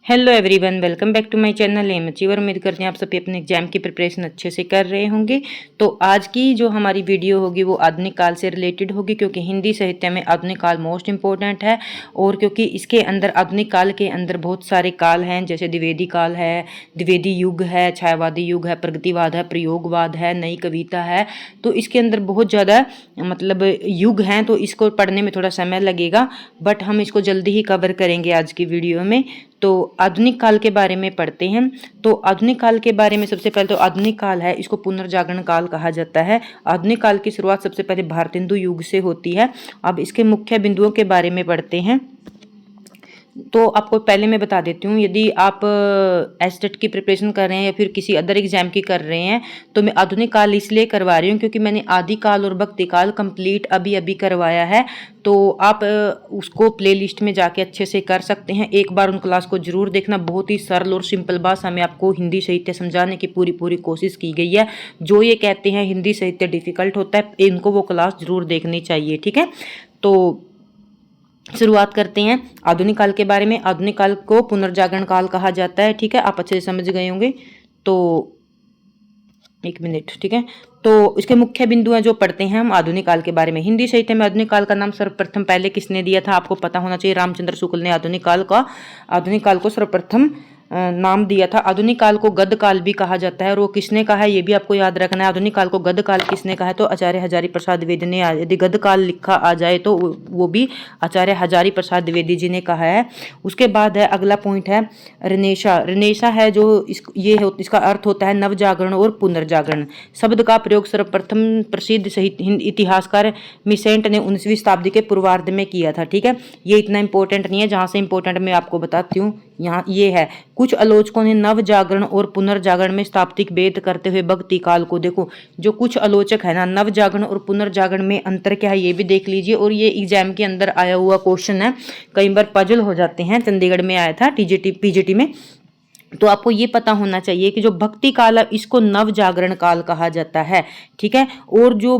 Hello everyone, welcome back to my channel M achiever. उम्मीद करते हैं आप सभी अपने एग्जाम की प्रिपरेशन अच्छे से कर रहे होंगे। तो आज की जो हमारी वीडियो होगी वो आधुनिक काल से रिलेटेड होगी, क्योंकि हिंदी साहित्य में आधुनिक काल मोस्ट इंपॉर्टेंट है। और क्योंकि इसके अंदर आधुनिक काल के अंदर बहुत सारे काल हैं, जैसे द्विवेदी काल है, द्विवेदी युग है, छायावादी युग है, प्रगतिवाद है, प्रयोगवाद है, नई कविता है। तो इसके अंदर बहुत ज़्यादा मतलब युग हैं, तो इसको पढ़ने में थोड़ा समय लगेगा, बट हम इसको जल्दी ही कवर करेंगे आज की वीडियो में। तो आधुनिक काल के बारे में पढ़ते हैं। तो आधुनिक काल के बारे में सबसे पहले तो आधुनिक काल है, इसको पुनर्जागरण काल कहा जाता है। आधुनिक काल की शुरुआत सबसे पहले भारतेंदु युग से होती है। अब इसके मुख्य बिंदुओं के बारे में पढ़ते हैं। तो आपको पहले मैं बता देती हूँ, यदि आप एसटेट की प्रिपरेशन कर रहे हैं या फिर किसी अदर एग्जाम की कर रहे हैं, तो मैं आधुनिक काल इसलिए करवा रही हूँ क्योंकि मैंने आदि काल और भक्ति काल कंप्लीट अभी अभी करवाया है। तो आप उसको प्लेलिस्ट में जाके अच्छे से कर सकते हैं। एक बार उन क्लास को जरूर देखना। बहुत ही सरल और सिंपल भाषा में आपको हिंदी साहित्य समझाने की पूरी कोशिश की गई है। जो ये कहते हैं हिंदी साहित्य डिफिकल्ट होता है, इनको वो क्लास जरूर देखनी चाहिए, ठीक है। तो शुरुआत करते हैं आधुनिक काल के बारे में। आधुनिक काल को पुनर्जागरण काल कहा जाता है, ठीक है, आप अच्छे से समझ गए होंगे। तो एक मिनट, ठीक है। तो इसके मुख्य बिंदु हैं जो पढ़ते हैं हम आधुनिक काल के बारे में। हिंदी साहित्य में आधुनिक काल का नाम सर्वप्रथम पहले किसने दिया था, आपको पता होना चाहिए। रामचंद्र शुक्ल ने आधुनिक काल को सर्वप्रथम नाम दिया था। आधुनिक काल को गद्य काल भी कहा जाता है, और वो किसने कहा है ये भी आपको याद रखना है। आधुनिक काल को गद्य काल किसने कहा है, तो आचार्य हजारी प्रसाद द्विवेदी ने। यदि गद्य काल लिखा आ जाए तो वो भी आचार्य हजारी प्रसाद द्विवेदी जी ने कहा है। उसके बाद है अगला पॉइंट है रिनेशा। रिनेशा है जो इसका अर्थ होता है नवजागरण और पुनर्जागरण। शब्द का प्रयोग सर्वप्रथम प्रसिद्ध इतिहासकार मिसेंट ने 19वीं शताब्दी के पूर्वार्ध में किया था, ठीक है। ये इतना इंपॉर्टेंट नहीं है, जहां से इंपॉर्टेंट मैं आपको बताती हूँ। यहाँ ये है, कुछ आलोचकों ने नव जागरण और पुनर्जागरण में स्थापित भेद करते हुए भक्ति काल को, देखो जो कुछ आलोचक है ना, नव जागरण और पुनर्जागरण में अंतर क्या है ये भी देख लीजिए। और ये एग्जाम के अंदर आया हुआ क्वेश्चन है, कई बार पजल हो जाते हैं। चंडीगढ़ में आया था टीजीटी पीजीटी में। तो आपको ये पता होना चाहिए कि जो भक्ति काल है इसको नव जागरण काल कहा जाता है, ठीक है। और जो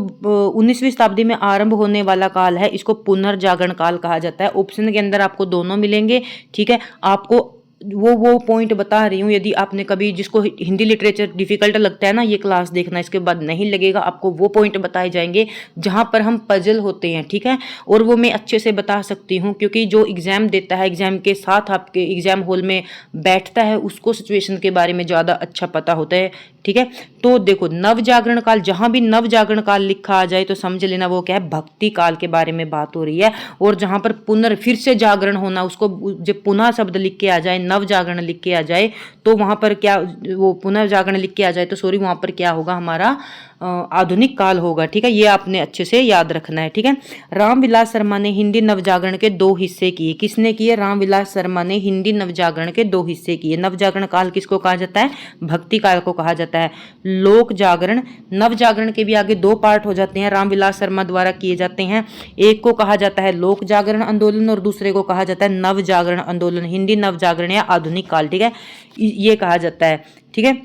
19वीं शताब्दी में आरंभ होने वाला काल है इसको पुनर्जागरण काल कहा जाता है। ऑप्शन के अंदर आपको दोनों मिलेंगे, ठीक है। आपको वो पॉइंट बता रही हूँ, यदि आपने कभी जिसको हिंदी लिटरेचर डिफिकल्ट लगता है ना, ये क्लास देखना, इसके बाद नहीं लगेगा। आपको वो पॉइंट बताए जाएंगे जहां पर हम पजल होते हैं, ठीक है। और वो मैं अच्छे से बता सकती हूँ, क्योंकि जो एग्जाम देता है, एग्जाम के साथ आपके एग्जाम हॉल में बैठता है, उसको सिचुएशन के बारे में ज़्यादा अच्छा पता होता है, ठीक है। तो देखो नव जागरण काल, जहां भी नव जागरण काल लिखा आ जाए तो समझ लेना वो क्या है, भक्ति काल के बारे में बात हो रही है। और जहां पर फिर से जागरण होना, उसको जब पुनः शब्द लिख के आ जाए, नव जागरण लिख के आ जाए, तो वहां पर क्या, वो पुनर्जागरण लिख के आ जाए तो सॉरी, वहां पर क्या होगा, हमारा आधुनिक काल होगा, ठीक है। ये आपने अच्छे से याद रखना है, ठीक है। रामविलास शर्मा ने हिंदी नवजागरण के 2 हिस्से किए। किसने किए, रामविलास शर्मा ने हिंदी नवजागरण के 2 हिस्से किए। नवजागरण काल किसको कहा जाता है, भक्ति काल को कहा जाता है। लोक जागरण, नवजागरण के भी आगे 2 पार्ट हो जाते हैं, रामविलास शर्मा द्वारा किए जाते हैं। एक को कहा जाता है लोक जागरण आंदोलन और दूसरे को कहा जाता है नव जागरण आंदोलन, हिंदी नवजागरण या आधुनिक काल, ठीक है, ये कहा जाता है, ठीक है।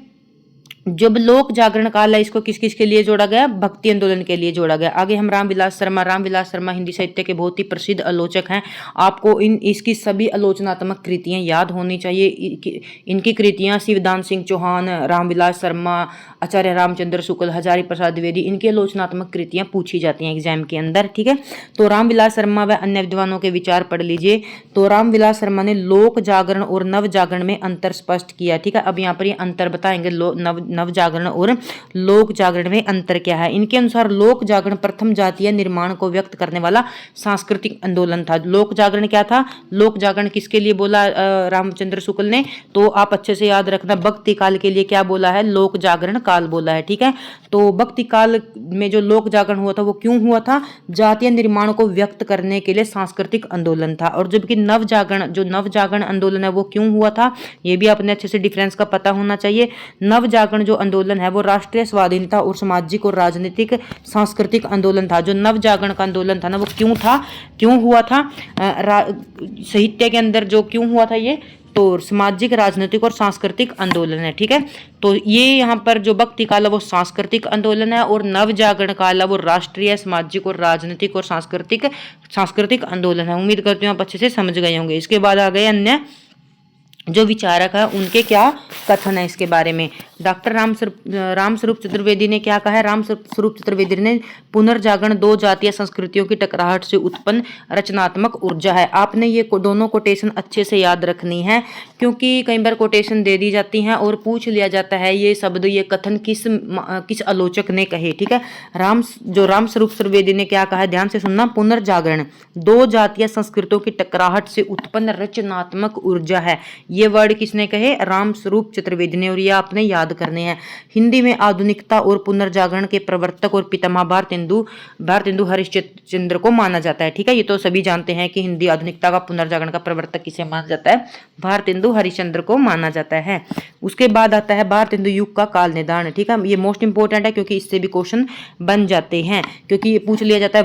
जब लोक जागरण काल है इसको किस किस के लिए जोड़ा गया, भक्ति आंदोलन के लिए जोड़ा गया। आगे हम रामविलास शर्मा हिंदी साहित्य के बहुत ही प्रसिद्ध आलोचक हैं। आपको इसकी सभी आलोचनात्मक कृतियां याद होनी चाहिए। इनकी कृतियां शिवदान सिंह चौहान, रामविलास शर्मा, आचार्य रामचंद्र शुक्ल, हजारी प्रसाद द्विवेदी, इनकी आलोचनात्मक कृतियां पूछी जाती हैं एग्जाम के अंदर, ठीक है। तो रामविलास शर्मा व अन्य विद्वानों के विचार पढ़ लीजिए। तो रामविलास शर्मा ने लोक जागरण और नव जागरण में अंतर स्पष्ट किया, ठीक है। अब यहाँ पर ये अंतर बताएंगे, नव जागरण और लोक जागरण में अंतर क्या है। इनके अनुसार लोक जागरण प्रथम जातीय निर्माण को व्यक्त करने वाला सांस्कृतिक आंदोलन था। लोक जागरण क्या था, लोक जागरण किसके लिए बोला रामचंद्र शुक्ल ने, तो आप अच्छे से याद रखना, भक्ति काल के लिए क्या बोला है, लोक जागरण काल बोला है, ठीक है। तो भक्ति काल में जो लोक जागरण हुआ था वो क्यों हुआ था, जातीय निर्माण को व्यक्त करने के लिए सांस्कृतिक आंदोलन था। और जबकि नव जागरण आंदोलन है वो क्यों हुआ था, ये भी अपने अच्छे से डिफरेंस का पता होना चाहिए। नव जागरण जो आंदोलन है वो राष्ट्रीय स्वाधीनता और सामाजिक और राजनीतिक सांस्कृतिक आंदोलन था। जो नव जागरण का आंदोलन था ना वो क्यों हुआ था, साहित्य के अंदर जो क्यों हुआ था ये, तो सामाजिक, राजनीतिक और सांस्कृतिक आंदोलन है, ठीक है। तो ये यहाँ पर जो भक्ति काल है वो सांस्कृतिक आंदोलन है, और नव जागरण काल है वो राष्ट्रीय, सामाजिक और राजनीतिक और सांस्कृतिक आंदोलन है। उम्मीद करती हूँ आप अच्छे से समझ गए होंगे। इसके बाद आ गए अन्य जो विचारक है उनके क्या कथन है इसके बारे में। डॉक्टर रामस्वरूप चतुर्वेदी ने क्या कहा है? रामस्वरूप चतुर्वेदी ने पुनर्जागरण दो जातीय संस्कृतियों की टकराहट से उत्पन्न रचनात्मक ऊर्जा है। आपने ये दोनों कोटेशन अच्छे से याद रखनी है, क्योंकि कई बार कोटेशन दे दी जाती हैं और पूछ लिया जाता है ये शब्द, ये कथन किस आलोचक ने कहे। ठीक है, रामस्वरूप चतुर्वेदी ने क्या कहा है, ध्यान से सुनना। पुनर्जागरण दो जातीय संस्कृतियों की टकराहट से उत्पन्न रचनात्मक ऊर्जा है। ये वर्ड किसने कहे? रामस्वरूप चतुर्वेदी ने, और ये आपने याद करने हैं। हिंदी में आधुनिकता और पुनर्जागरण के प्रवर्तक और पितामह भारतेंदु हरिश्चंद्र को माना जाता है। ठीक है, ये तो सभी जानते हैं कि हिंदी आधुनिकता का पुनर्जागरण का प्रवर्तक किसे माना जाता है? भारतेंदु हरिश्चंद्र को माना जाता है। उसके बाद आता है भारतेंदु युग का काल निर्धारण। ठीक है, ये मोस्ट इंपोर्टेंट है क्योंकि इससे भी क्वेश्चन बन जाते हैं, क्योंकि ये पूछ लिया जाता है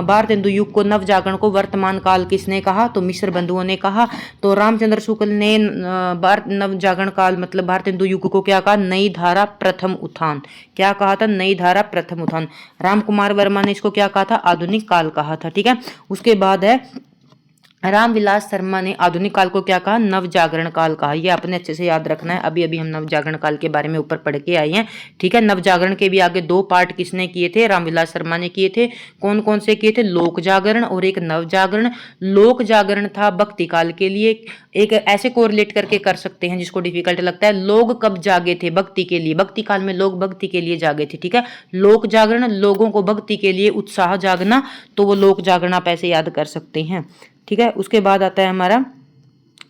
भारतेंदु युग को, नवजागरण को वर्तमान काल किसने कहा? तो मिश्र बंधुओं ने कहा। तो रामचंद्र शुक्ल ने नवजागरण काल मतलब भारतेंदु युग को क्या कहा? नई धारा प्रथम उत्थान। क्या कहा था? नई धारा प्रथम उत्थान। रामकुमार वर्मा ने इसको क्या कहा था? आधुनिक काल कहा था। ठीक है, उसके बाद है रामविलास शर्मा ने आधुनिक काल को क्या कहा? नवजागरण काल कहा। ये आपने अच्छे से याद रखना है। अभी हम नवजागरण काल के बारे में ऊपर पढ़ के आए हैं। ठीक है, नवजागरण के भी आगे दो पार्ट किसने किए थे? रामविलास शर्मा ने किए थे। कौन कौन से किए थे? लोक जागरण और एक नवजागरण। लोक जागरण था भक्ति काल के लिए। एक ऐसे कोरिलेट करके कर सकते हैं जिसको डिफिकल्ट लगता है। लोग कब जागे थे? भक्ति के लिए। भक्ति काल में लोग भक्ति के लिए जागे थे। ठीक है, लोक जागरण लोगों को भक्ति के लिए उत्साह जागना, तो वो लोक जागरण आप ऐसे याद कर सकते हैं। ठीक है, उसके बाद आता है हमारा,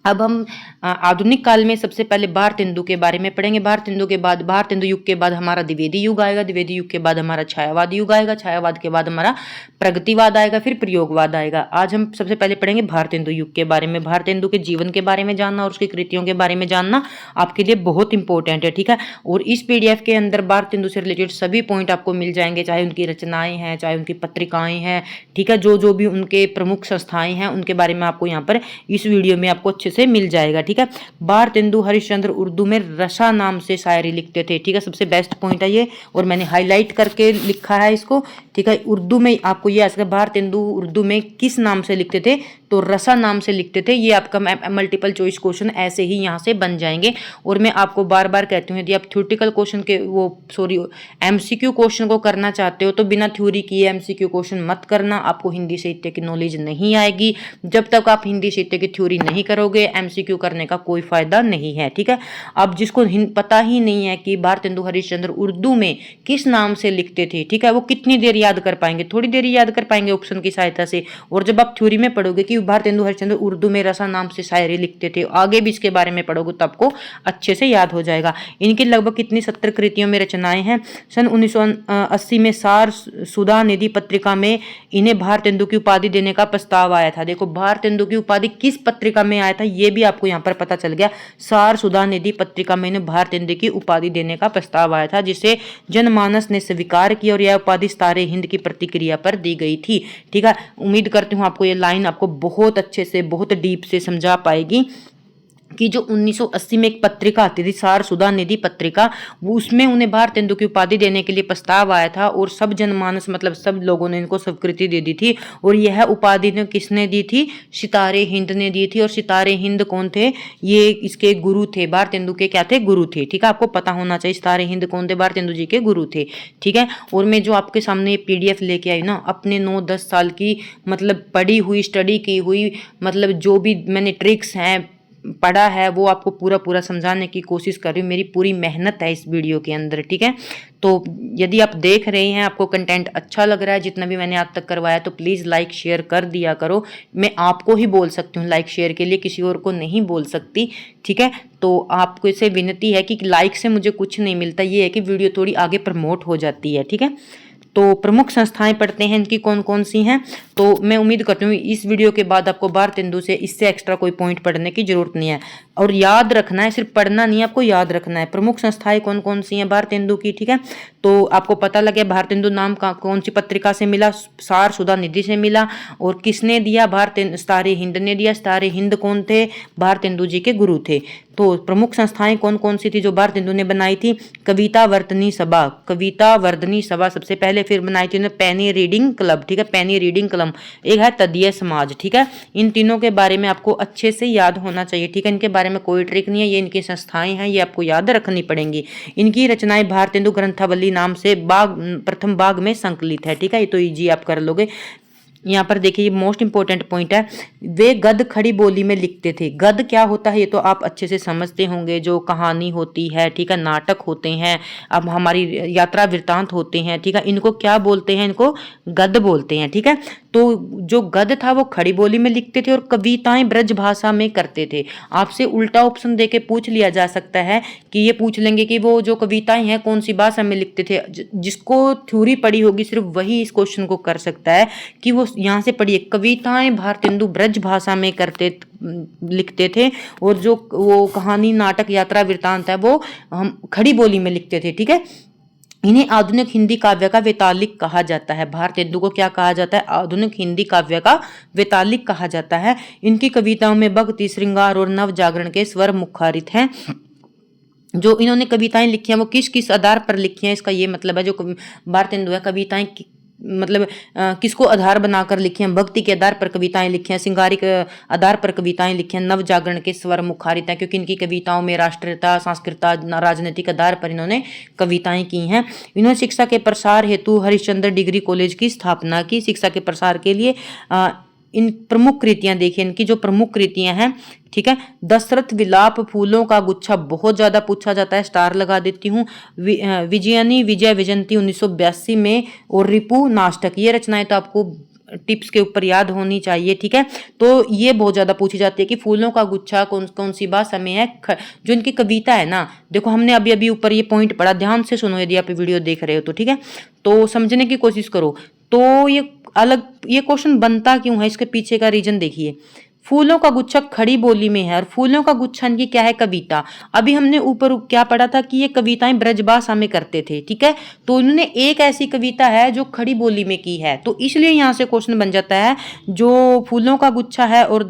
अब हम आधुनिक काल में सबसे पहले भारतेंदु के बारे में पढ़ेंगे। भारतेंदु युग के बाद हमारा द्विवेदी युग आएगा। द्विवेदी युग के बाद हमारा छायावाद युग आएगा। छायावाद के बाद हमारा प्रगतिवाद आएगा, फिर प्रयोगवाद आएगा। आज हम सबसे पहले पढ़ेंगे भारतेंदु युग के बारे में। भारतेंदु के जीवन के बारे में जानना और उसकी कृतियों के बारे में जानना आपके लिए बहुत इंपॉर्टेंट है। ठीक है, और इस PDF के अंदर भारतेंदु से रिलेटेड सभी पॉइंट आपको मिल जाएंगे, चाहे उनकी रचनाएं हैं, चाहे उनकी पत्रिकाएं हैं। ठीक है, जो भी उनके प्रमुख संस्थाएं हैं उनके बारे में आपको यहाँ पर इस वीडियो में आपको अच्छे से मिल जाएगा। ठीक है, भारतेंदु हरिश्चंद्र उर्दू में रसा नाम से शायरी लिखते थे। ठीक है, सबसे बेस्ट पॉइंट है ये, और मैंने हाईलाइट करके लिखा है इसको। ठीक है, उर्दू में आपको ये आएगा, भारतेंदु उर्दू में किस नाम से लिखते थे? तो रसा नाम से लिखते थे। ये आपका मल्टीपल चॉइस क्वेश्चन ऐसे ही यहाँ से बन जाएंगे। और मैं आपको बार बार कहती हूँ, यदि आप थ्योरेटिकल क्वेश्चन के MCQ क्वेश्चन को करना चाहते हो तो बिना थ्योरी किए MCQ क्वेश्चन मत करना। आपको हिंदी साहित्य की नॉलेज नहीं आएगी। जब तक आप हिंदी साहित्य की थ्योरी नहीं करोगे MCQ करने का कोई फायदा नहीं है। ठीक है, अब जिसको पता ही नहीं है कि भारतेंदु हरिश्चंद्र उर्दू में किस नाम से लिखते थे, ठीक है, वो कितनी देर याद कर पाएंगे? थोड़ी देर याद कर पाएंगे ऑप्शन की सहायता से। और जब आप थ्योरी में पढ़ोगे कि भारतेंदु हरिश्चंद्र उर्दू में रसा नाम से शायरी लिखते थे, आगे भी इसके बारे में पढ़ोगे तो आपको अच्छे से याद हो जाएगा। इनकी लगभग कितनी 70 कृतियों में रचनाएं हैं। सन 1980 में सार सुधा निधि पत्रिका में इन्हें भारतेंदु की उपाधि देने का प्रस्ताव आया था। देखो, भारतेंदु की उपाधि किस पत्रिका में आया था ये भी आपको यहाँ पर पता चल गया। सार सुधा निधि पत्रिका में इन्हें भारतेंदु की उपाधि देने का प्रस्ताव आया था, जिसे जनमानस ने स्वीकार किया और यह उपाधि सारे हिंद की प्रतिक्रिया पर दी गई थी। ठीक है, उम्मीद करती हूँ आपको ये लाइन आपको बहुत अच्छे से, बहुत डीप से समझा पाएगी कि जो 1980 में एक पत्रिका आती थी सार सुधा निधि पत्रिका, वो उसमें उन्हें भारतेंदु की उपाधि देने के लिए प्रस्ताव आया था और सब जनमानस मतलब सब लोगों ने इनको स्वीकृति दे दी थी। और यह उपाधि ने किसने दी थी? सितारे हिंद ने दी थी। और सितारे हिंद कौन थे? ये इसके गुरु थे, भारतेंदु के क्या थे? गुरु थे। ठीक है, आपको पता होना चाहिए सितारे हिंद कौन थे? भारतेंदु जी के गुरु थे। ठीक है, और मैं जो आपके सामने ये PDF लेके आई ना, अपने 9-10 साल की मतलब पढ़ी हुई, स्टडी की हुई, मतलब जो भी मैंने ट्रिक्स हैं पढ़ा है वो आपको पूरा समझाने की कोशिश कर रही हूँ। मेरी पूरी मेहनत है इस वीडियो के अंदर। ठीक है, तो यदि आप देख रहे हैं, आपको कंटेंट अच्छा लग रहा है जितना भी मैंने आज तक करवाया, तो प्लीज़ लाइक शेयर कर दिया करो। मैं आपको ही बोल सकती हूँ लाइक शेयर के लिए, किसी और को नहीं बोल सकती। ठीक है, तो आपको इसे विनती है कि लाइक से मुझे कुछ नहीं मिलता, ये है कि वीडियो थोड़ी आगे प्रमोट हो जाती है। ठीक है, तो प्रमुख संस्थाएं पढ़ते हैं इनकी कौन कौन सी हैं। तो मैं उम्मीद करती हूँ इस वीडियो के बाद आपको भारतेंदु से इससे एक्स्ट्रा कोई पॉइंट पढ़ने की जरूरत नहीं है। और याद रखना है, सिर्फ पढ़ना नहीं है, आपको याद रखना है प्रमुख संस्थाएं कौन कौन सी हैं भारतेंदु की। ठीक है, तो आपको पता लगे भारतेंदु नाम का कौन सी पत्रिका से मिला? सार सुधा निधि से मिला। और किसने दिया? सितारे हिंद ने दिया। सितारे हिंद कौन थे? भारतेंदु जी के गुरु थे। तो प्रमुख संस्थाएं कौन कौन सी थी जो भारतेंदु ने बनाई थी? कविता वर्धनी सभा। कविता वर्धनी सभा सबसे पहले पहले फिर बनाई थी उन्होंने पैनी रीडिंग क्लब, ठीक है, पैनी रीडिंग क्लब। एक है तदीय समाज, ठीक है। इन तीनों के बारे में आपको अच्छे से याद होना चाहिए, ठीक है। इनके बारे में कोई ट्रिक नहीं है, ये इनकी संस्थाएं हैं, ये आपको याद रखनी पड़ेंगी। इनकी रचनाएं भारतेंदु ग्रंथावली नाम से प्रथम भाग में संकलित है, ठीक है। ये तो ईजी आप कर लोगे। यहाँ पर देखिए ये मोस्ट इंपॉर्टेंट पॉइंट है, वे गद्य खड़ी बोली में लिखते थे। गद्य क्या होता है ये तो आप अच्छे से समझते होंगे, जो कहानी होती है, ठीक है, नाटक होते हैं, अब हमारी यात्रा वृत्तांत होते हैं, ठीक है, इनको क्या बोलते हैं, इनको गद्य बोलते हैं, ठीक है। तो जो गद्य था वो खड़ी बोली में लिखते थे और कविताएं ब्रज भाषा में करते थे। आपसे उल्टा ऑप्शन देके पूछ लिया जा सकता है कि ये पूछ लेंगे कि वो जो कविताएं हैं कौन सी भाषा में लिखते थे। जिसको थ्योरी पढ़ी होगी सिर्फ वही इस क्वेश्चन को कर सकता है कि वो यहाँ से पढ़िए, कविताएं भारतेंदु ब्रज भाषा में लिखते थे और जो वो कहानी नाटक यात्रा वृत्तांत है वो हम खड़ी बोली में लिखते थे, ठीक है। इन्हें आधुनिक हिंदी काव्य का वेतालिक कहा जाता है। भारतेंदु को क्या कहा जाता है, आधुनिक हिंदी काव्य का वेतालिक कहा जाता है। इनकी कविताओं में भक्ति, श्रृंगार और नव जागरण के स्वर मुखारित हैं। जो इन्होंने कविताएं लिखी हैं वो किस किस आधार पर लिखी हैं, इसका ये मतलब है जो भारतेंदु है कविताएं मतलब किसको आधार बनाकर लिखी हैं, भक्ति के आधार पर कविताएं लिखी हैं, श्रृंगारिक आधार पर कविताएं लिखी हैं, नव जागरण के स्वर मुखारित हैं, क्योंकि इनकी कविताओं में राष्ट्रीयता, सांस्कृतिकता, राजनीतिक आधार पर इन्होंने कविताएं की हैं। इन्होंने शिक्षा के प्रसार हेतु हरिश्चंद्र डिग्री कॉलेज की स्थापना की। शिक्षा के प्रसार के लिए इन प्रमुख कृतियां देखिए, इनकी जो प्रमुख कृतियां हैं, ठीक है। दशरथ विलाप, फूलों का गुच्छा बहुत ज्यादा पूछा जाता है, स्टार लगा देती हूँ। विजयनी विजय विजंती 1982 में, और रिपु नाटक, ये रचनाएं तो आपको टिप्स के ऊपर याद होनी चाहिए, ठीक है। तो ये बहुत ज्यादा पूछी जाती है कि फूलों का गुच्छा कौन कौन सी भाषा में है। जो इनकी कविता है ना, देखो हमने अभी अभी ऊपर ये पॉइंट पढ़ा, ध्यान से सुनो यदि आप वीडियो देख रहे हो तो, ठीक है। तो समझने की कोशिश करो। तो ये क्वेश्चन बनता क्यों है, इसके पीछे का रीजन देखिए। फूलों का गुच्छा खड़ी बोली में है और फूलों का गुच्छा की क्या है, कविता। अभी हमने ऊपर क्या पढ़ा था कि ये कविताएं ब्रजभाषा में करते थे, ठीक है। तो उन्होंने एक ऐसी कविता है जो खड़ी बोली में की है, तो इसलिए यहां से क्वेश्चन बन जाता है जो फूलों का गुच्छा है और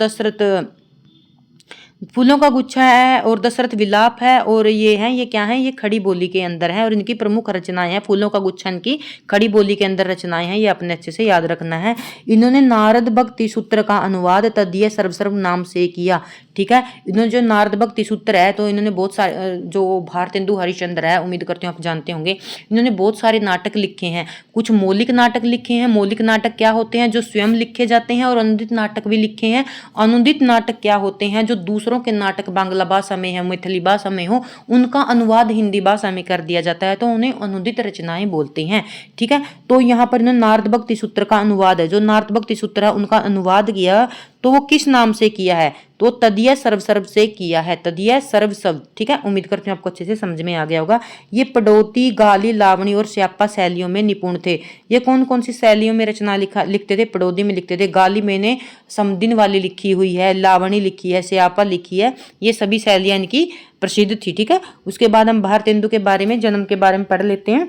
फूलों का गुच्छा है और दशरथ विलाप है और ये क्या है, ये खड़ी बोली के अंदर है और इनकी प्रमुख रचनाएं हैं। फूलों का गुच्छा की खड़ी बोली के अंदर रचनाएं हैं, ये अपने अच्छे से याद रखना है। इन्होंने नारद भक्ति सूत्र का अनुवाद तदीय सर्वसर्व नाम से किया, ठीक है। इन्होंने जो नारद भक्ति सूत्र है, तो इन्होंने बहुत सारे, जो भारतेंदु हरिश्चंद्र है, उम्मीद करती हूँ आप जानते होंगे, इन्होंने बहुत सारे नाटक लिखे हैं। कुछ मौलिक नाटक लिखे हैं। मौलिक नाटक क्या होते हैं, जो स्वयं लिखे जाते हैं, और अनुदित नाटक भी लिखे हैं। अनुदित नाटक क्या होते हैं, जो दूसरों के नाटक बांग्ला भाषा में है, मैथिली भाषा में हो, उनका अनुवाद हिंदी भाषा में कर दिया जाता है, तो उन्हें अनुदित रचनाएं बोलते हैं, ठीक है। तो यहाँ पर इन्होंने नारद भक्ति सूत्र का अनुवाद है, जो नारद भक्ति सूत्र है उनका अनुवाद किया, तो वो किस नाम से किया है, तो तदीय सर्वसर्व से किया है, तदीय सर्वसर्व, ठीक है। उम्मीद करती हूँ आपको अच्छे से समझ में आ गया होगा। ये पड़ौती, गाली, लावणी और स्यापा शैलियों में निपुण थे। ये कौन कौन सी शैलियों में रचना लिखते थे, पड़ौती में लिखते थे, गाली मैंने समदिन वाली लिखी हुई है, लावणी लिखी है, स्यापा लिखी है, ये सभी शैलियां इनकी प्रसिद्ध थी, ठीक है। उसके बाद हम भारतेंदु के बारे में, जन्म के बारे में पढ़ लेते हैं।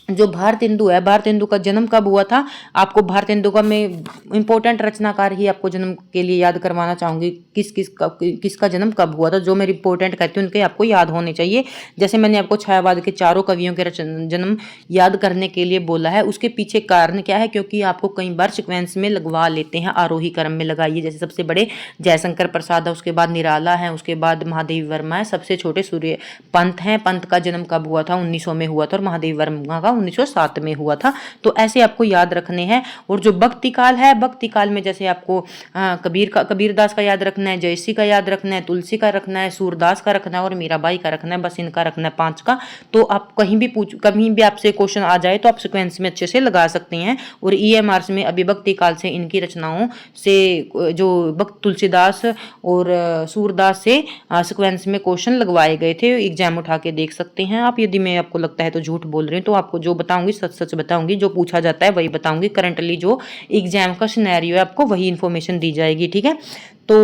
जो भारतेंदु है, भारतेंदु का जन्म कब हुआ था, आपको भारतेंदु का मैं इंपॉर्टेंट रचनाकार ही आपको जन्म के लिए याद करवाना चाहूंगी, किसका जन्म कब हुआ था, जो मैं इंपॉर्टेंट कहती हूँ उनके आपको याद होने चाहिए। जैसे मैंने आपको छायावाद के चारों कवियों के जन्म याद करने के लिए बोला है, उसके पीछे कारण क्या है, क्योंकि आपको कई बार सिक्वेंस में लगवा लेते हैं, आरोही क्रम में लगाइए। जैसे सबसे बड़े जयशंकर प्रसाद है, उसके बाद निराला है, उसके बाद महादेवी वर्मा है, सबसे छोटे सूर्य पंत हैं। पंत का जन्म कब हुआ था, 1900 में हुआ था, और महादेवी वर्मा का 1907 में हुआ था। तो ऐसे आपको याद रखने हैं। और जो भक्ति काल है, भक्ति काल में जैसे आपको कबीरदास का याद रखना है, जयसी का याद रखना है, तुलसी का रखना है, सूरदास का रखना है और मीराबाई का रखना है, बस इनका रखना है 5 का। तो आप कहीं भी आपसे क्वेश्चन आ जाए तो आप सिक्वेंस में अच्छे से लगा सकते हैं। और EMR में अभी भक्ति काल से इनकी रचनाओं से जो तुलसीदास और सूरदास से सिक्वेंस में क्वेश्चन लगवाए गए थे, एग्जाम उठा के देख सकते हैं आप। यदि मैं आपको लगता है तो झूठ बोल रही हूँ, तो आपको जो बताऊंगी सच सच बताऊंगी, जो पूछा जाता है वही बताऊंगी। करंटली जो एग्जाम का सिनेरियो है आपको वही इन्फॉर्मेशन दी जाएगी, ठीक है। तो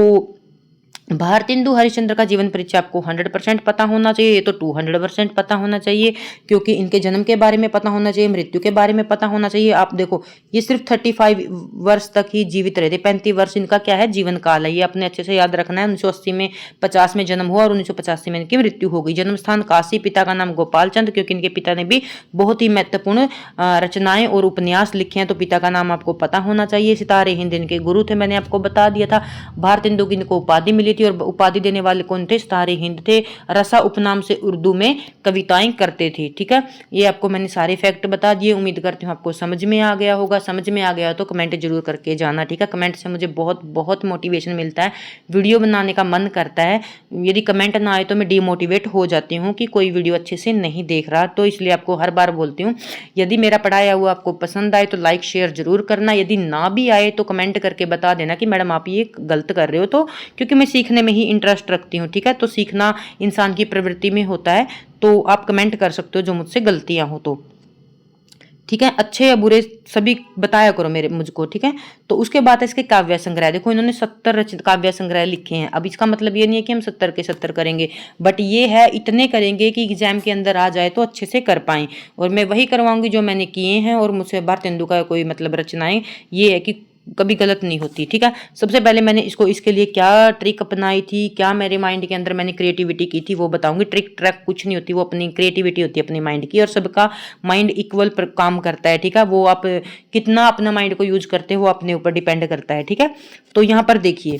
भारतेंदु हरिश्चंद्र का जीवन परिचय आपको 100% पता होना चाहिए, ये तो 200% पता होना चाहिए, क्योंकि इनके जन्म के बारे में पता होना चाहिए, मृत्यु के बारे में पता होना चाहिए। आप देखो ये सिर्फ 35 वर्ष तक ही जीवित रहे थे, 35 वर्ष इनका क्या है जीवन काल है, ये अपने अच्छे से याद रखना है। 1980 में 50 में जन्म हुआ और 1985 में इनकी मृत्यु हो गई। जन्म स्थान काशी, पिता का नाम गोपाल चंद, क्योंकि इनके पिता ने भी बहुत ही महत्वपूर्ण रचनाएं और उपन्यास लिखे हैं, तो पिता का नाम आपको पता होना चाहिए। सितारे हिंद इनके गुरु थे, मैंने आपको बता दिया था। भारतेंदु की इनको उपाधि मिली थी और उपाधि देने वाले कौन थे, सितारे हिंद थे। रसा उपनाम से उर्दू में कविताएं करते थे। ठीक है, ये आपको मैंने सारे फैक्ट बता दिए। उम्मीद करती हूँ आपको समझ में आ गया होगा। समझ में आ गया तो कमेंट जरूर करके जाना। ठीक है, कमेंट से मुझे बहुत बहुत मोटिवेशन मिलता है, वीडियो बनाने का मन करता है। यदि कमेंट ना आए तो मैं डिमोटिवेट हो जाती हूँ कि कोई वीडियो अच्छे से नहीं देख रहा, तो इसलिए आपको हर बार बोलती हूँ यदि मेरा पढ़ाया हुआ आपको पसंद आए तो लाइक शेयर जरूर करना। यदि ना भी आए तो कमेंट करके बता देना कि मैडम आप ये गलत कर रहे हो, तो क्योंकि मैं सीखने में ही इंटरेस्ट रखती हूँ। ठीक है, तो सीखना इंसान की प्रवृत्ति में होता है, तो आप कमेंट कर सकते हो जो मुझसे गलतियां हो तो। ठीक है, अच्छे या बुरे सभी बताया करो मेरे मुझको। ठीक है, तो उसके बाद इसके काव्य संग्रह देखो, इन्होंने 70 रचित काव्य संग्रह लिखे हैं। अब इसका मतलब ये नहीं है कि हम 70 के 70 करेंगे, बट ये है इतने करेंगे कि एग्जाम के अंदर आ जाए तो अच्छे से कर पाएं। और मैं वही करवाऊंगी जो मैंने किए हैं, और मुझसे भारतेंदु का कोई मतलब रचनाएं ये है कि कभी गलत नहीं होती। ठीक है, सबसे पहले मैंने इसके लिए क्या ट्रिक अपनाई थी, क्या मेरे माइंड के अंदर मैंने क्रिएटिविटी की थी वो बताऊंगी। ट्रिक ट्रैक कुछ नहीं होती, वो अपनी क्रिएटिविटी होती है अपने माइंड की, और सबका माइंड इक्वल काम करता है। ठीक है, वो आप कितना अपना माइंड को यूज करते हो वो अपने ऊपर डिपेंड करता है। ठीक है, तो यहाँ पर देखिए,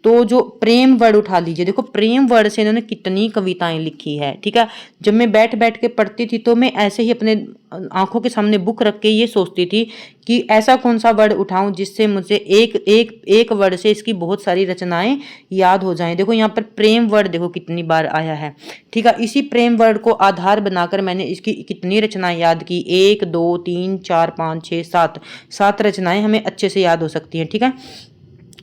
तो जो प्रेम वर्ड उठा लीजिए, देखो प्रेम वर्ड से इन्होंने कितनी कविताएं लिखी है। ठीक है, जब मैं बैठ बैठ के पढ़ती थी तो मैं ऐसे ही अपने आंखों के सामने बुक रख के ये सोचती थी कि ऐसा कौन सा वर्ड उठाऊं जिससे मुझे एक वर्ड से इसकी बहुत सारी रचनाएं याद हो जाएं। देखो यहाँ पर प्रेम वर्ड देखो कितनी बार आया है। ठीक है, इसी प्रेम वर्ड को आधार बनाकर मैंने इसकी कितनी रचनाएं याद की, 1 2 3 4 5 6 7 रचनाएं हमें अच्छे से याद हो सकती हैं। ठीक है,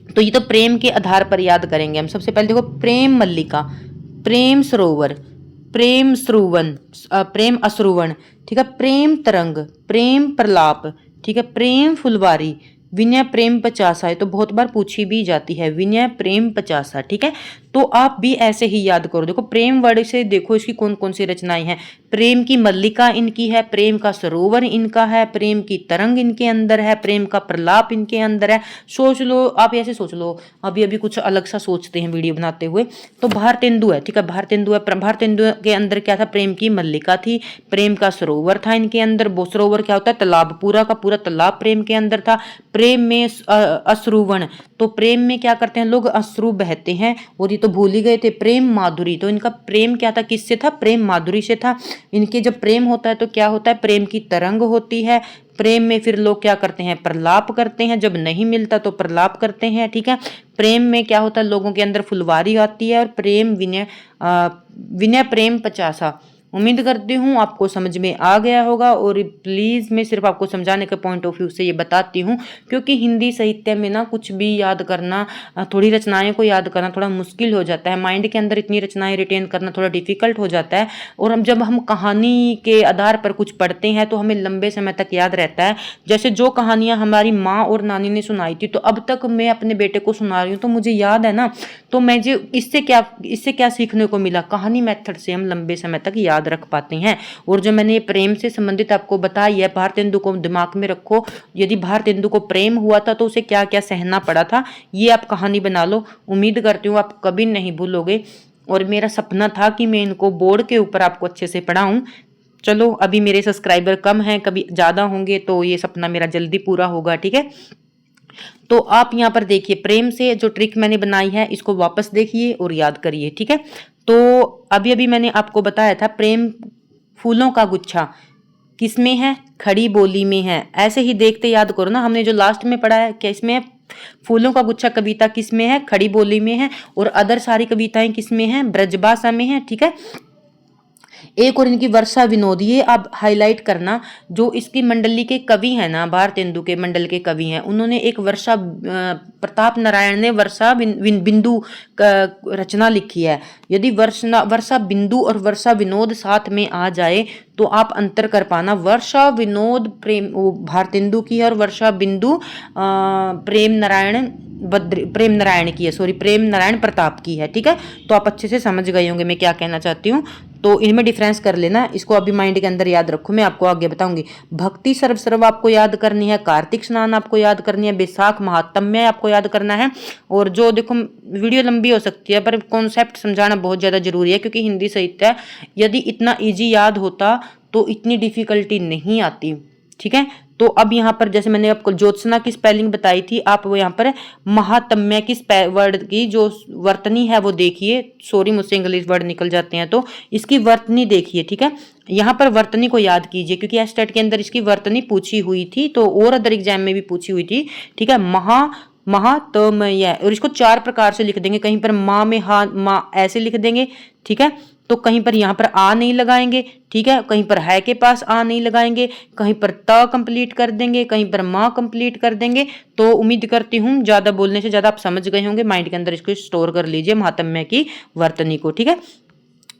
तो ये तो प्रेम के आधार पर याद करेंगे हम। सबसे पहले देखो प्रेम मल्लिका, प्रेम सरोवर, प्रेम स्रुवन, प्रेम असरुवन। ठीक है, प्रेम तरंग, प्रेम प्रलाप। ठीक है, प्रेम फुलवारी, विनय प्रेम पचासा। है तो बहुत बार पूछी भी जाती है, विनय प्रेम पचासा। ठीक है, तो आप भी ऐसे ही याद करो। देखो प्रेम वर्ड से देखो इसकी कौन कौन सी रचनाएं हैं। प्रेम की मल्लिका इनकी है, प्रेम का सरोवर इनका है, प्रेम की तरंग इनके अंदर है, प्रेम का प्रलाप इनके अंदर है। सोच लो, आप ऐसे सोच लो, अभी अभी कुछ अलग सा सोचते हैं वीडियो बनाते हुए। तो भारतेंदु है, ठीक है, भारतेंदु है, भारतेंदु के अंदर क्या था, प्रेम की मल्लिका थी, प्रेम का सरोवर था इनके अंदर। वो सरोवर क्या होता है, तालाब, पूरा का पूरा तालाब प्रेम के अंदर था। प्रेम में अश्रुवण, तो प्रेम में क्या करते हैं लोग, अश्रु बहते हैं। और ये तो भूल ही गए थे, प्रेम माधुरी, तो इनका प्रेम क्या था, किससे था, प्रेम माधुरी से था। इनके जब प्रेम होता है तो क्या होता है, प्रेम की तरंग होती है। प्रेम में फिर लोग क्या करते हैं, प्रलाप करते हैं, जब नहीं मिलता तो प्रलाप करते हैं। ठीक है, प्रेम में क्या होता है, लोगों के अंदर फुलवारी आती है। और प्रेम विनय विनय प्रेम पचासा। उम्मीद करती हूँ आपको समझ में आ गया होगा। और प्लीज़ मैं सिर्फ आपको समझाने के पॉइंट ऑफ व्यू से ये बताती हूँ, क्योंकि हिंदी साहित्य में ना कुछ भी याद करना, थोड़ी रचनाएं को याद करना थोड़ा मुश्किल हो जाता है। माइंड के अंदर इतनी रचनाएं रिटेन करना थोड़ा डिफिकल्ट हो जाता है। और हम जब हम कहानी के आधार पर कुछ पढ़ते हैं तो हमें लंबे समय तक याद रहता है। जैसे जो कहानियाँ हमारी माँ और नानी ने सुनाई थी, तो अब तक मैं अपने बेटे को सुना रही हूँ तो मुझे याद है ना। तो मैं जो इससे क्या सीखने को मिला, कहानी मेथड से हम लंबे समय तक याद रख पाते हैं। और जो मैंने प्रेम से संबंधित आपको बताई है, भारतेंदु को दिमाग में रखो। यदि भारतेंदु को प्रेम हुआ था तो उसे क्या क्या सहना पड़ा था, ये आप कहानी बना लो। उम्मीद करती हूँ आप कभी नहीं भूलोगे। और मेरा सपना था कि मैं इनको बोर्ड के ऊपर आपको अच्छे से पढ़ाऊं। चलो अभी मेरे सब्सक्राइबर कम हैं, कभी ज्यादा होंगे तो ये सपना मेरा जल्दी पूरा होगा। ठीक है, तो आप यहाँ पर देखिए, प्रेम से जो ट्रिक मैंने बनाई है इसको वापस देखिए और याद करिए। ठीक है, तो अभी अभी मैंने आपको बताया था, प्रेम फूलों का गुच्छा किसमें है, खड़ी बोली में है। ऐसे ही देखते याद करो ना, हमने जो लास्ट में पढ़ा है क्या इसमें, फूलों का गुच्छा कविता किसमें है, खड़ी बोली में है। और अदर सारी कविताएं किसमें हैं, ब्रजभाषा में है। ठीक है, एक और इनकी वर्षा विनोद, ये आप हाईलाइट करना। जो इसकी मंडली के कवि हैं ना, भारतेंदु के मंडल के कवि हैं, उन्होंने एक वर्षा, प्रताप नारायण ने वर्षा बिंदु रचना लिखी है। यदि वर्षा बिंदु और वर्षा विनोद साथ में आ जाए तो आप अंतर कर पाना। वर्षा विनोद भारतेंदु की है और वर्षा बिंदु प्रेम नारायण की है, सॉरी प्रेम नारायण प्रताप की है। ठीक है, तो आप अच्छे से समझ गए होंगे मैं क्या कहना चाहती हूँ। तो इनमें डिफरेंस कर लेना, इसको अभी माइंड के अंदर याद रखो, मैं आपको आगे बताऊंगी। भक्ति सर्व सर्व आपको याद करनी है, कार्तिक स्नान आपको याद करनी है, बैसाख महात्म्य आपको याद करना है। और जो देखो वीडियो लंबी हो सकती है पर कॉन्सेप्ट समझाना बहुत ज्यादा जरूरी है, क्योंकि हिंदी साहित्य यदि इतना इजी याद होता तो इतनी डिफिकल्टी नहीं आती। ठीक है, तो अब यहाँ पर जैसे मैंने आपको ज्योत्सना की स्पेलिंग बताई थी, आप वो यहाँ पर महात्म्य की वर्ड की जो वर्तनी है वो देखिए। सॉरी मुझसे इंग्लिश वर्ड निकल जाते हैं, तो इसकी वर्तनी देखिए। ठीक है, यहाँ पर वर्तनी को याद कीजिए, क्योंकि एस्टेट के अंदर इसकी वर्तनी पूछी हुई थी, तो और अदर एग्जाम में भी पूछी हुई थी। ठीक है, महात्म्य, और इसको 4 प्रकार से लिख देंगे। कहीं पर माँ में माँ ऐसे लिख देंगे। ठीक है, तो कहीं पर यहाँ पर आ नहीं लगाएंगे। ठीक है, कहीं पर है के पास आ नहीं लगाएंगे, कहीं पर त कंप्लीट कर देंगे, कहीं पर माँ कंप्लीट कर देंगे। तो उम्मीद करती हूँ ज्यादा बोलने से ज्यादा आप समझ गए होंगे, माइंड के अंदर इसको स्टोर कर लीजिए महात्म्य की वर्तनी को। ठीक है,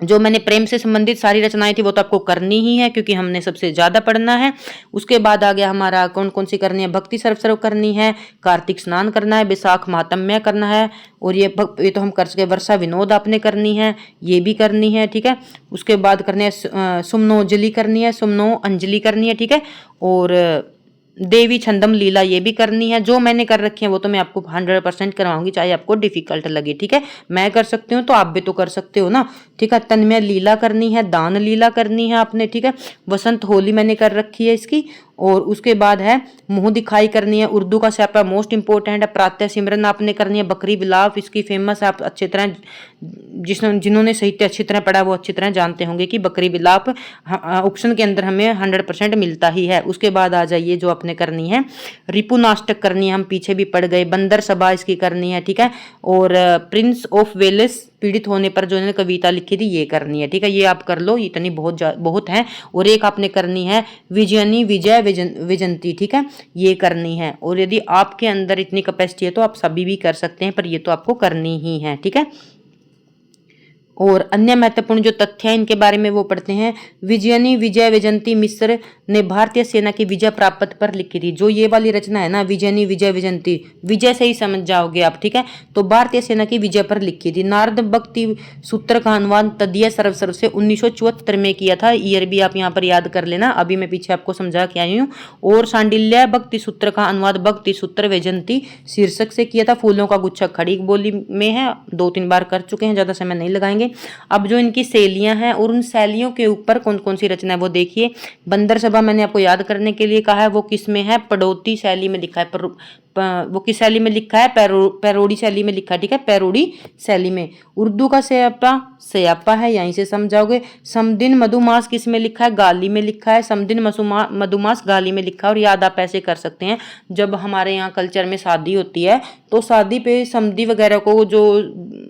जो मैंने प्रेम से संबंधित सारी रचनाएं थी वो तो आपको करनी ही है, क्योंकि हमने सबसे ज्यादा पढ़ना है। उसके बाद आ गया हमारा कौन कौन सी करनी है, भक्ति सर्व सर्व करनी है, कार्तिक स्नान करना है, बैसाख महात्म्य करना है, और ये तो हम कर सके। वर्षा विनोद आपने करनी है, ये भी करनी है। ठीक है, उसके बाद करने है सुमनोजली करनी है, सुमनो अंजलि करनी है। ठीक है, और देवी छंदम लीला ये भी करनी है। जो मैंने कर रखी है वो तो मैं आपको 100% करवाऊंगी, चाहे आपको डिफिकल्ट लगे। ठीक है, मैं कर सकती हूँ तो आप भी तो कर सकते हो ना। ठीक है, तन्मय लीला करनी है, दान लीला करनी है आपने। ठीक है, वसंत होली मैंने कर रखी है इसकी। और उसके बाद है मुंह दिखाई करनी है, उर्दू का स्यापा मोस्ट इंपॉर्टेंट है। प्रातः सिमरन आपने करनी है, बकरी विलाप इसकी फेमस है, आप अच्छी तरह जिन्होंने साहित्य अच्छी तरह पढ़ा वो अच्छी तरह जानते होंगे कि बकरी विलाप ऑप्शन के अंदर हमें 100% मिलता ही है। उसके बाद आ जाइए जो आपने करनी है, रिपु नाटक करनी है, हम पीछे भी पढ़ गए। बंदर सभा इसकी करनी है। ठीक है, और प्रिंस ऑफ वेल्स पीड़ित होने पर जो इन्होंने कविता लिखी थी ये करनी है। ठीक है, ये आप कर लो, इतनी बहुत है। और एक आपने करनी है विजयनी विजय विजंती। ठीक है, ये करनी है। और यदि आपके अंदर इतनी कैपेसिटी है तो आप सभी भी कर सकते हैं, पर ये तो आपको करनी ही है। ठीक है, और अन्य महत्वपूर्ण जो तथ्य है इनके बारे में वो पढ़ते हैं। विजयनी विजय विजंती मिश्र ने भारतीय सेना की विजय प्राप्त पर लिखी थी। जो ये वाली रचना है ना, विजयनी विजय विजंती, विजय से ही समझ जाओगे आप। ठीक है, तो भारतीय सेना की विजय पर लिखी थी। नारद भक्ति सूत्र का अनुवाद तदीय सर्व सर्व से 1974 में किया था। ईयर भी आप यहाँ पर याद कर लेना, अभी मैं पीछे आपको समझा के आई हूँ। और सांडिल्य भक्ति सूत्र का अनुवाद भक्ति सूत्र वैजंती शीर्षक से किया था। फूलों का गुच्छा खड़ी बोली में है, 2-3 बार कर चुके हैं, ज्यादा समय नहीं लगाएंगे। अब जो इनकी शैलियां हैं और उन शैलियों के ऊपर कौन कौन सी रचना है वो देखिए। बंदर सभा मैंने आपको याद करने के लिए कहा है, वो किस में है, पड़ौती शैली में लिखा है। वो किस शैली में लिखा है, पैरोडी शैली में लिखा है। ठीक है, पैरोडी शैली में। उर्दू का स्यापा है, यहीं से समझाओगे। समदिन मधुमास किस में लिखा है, गाली में लिखा है। समदिन मधुमास गाली में लिखा है। और याद आप ऐसे कर सकते हैं, जब हमारे यहाँ कल्चर में शादी होती है तो शादी पे समधी वगैरह को जो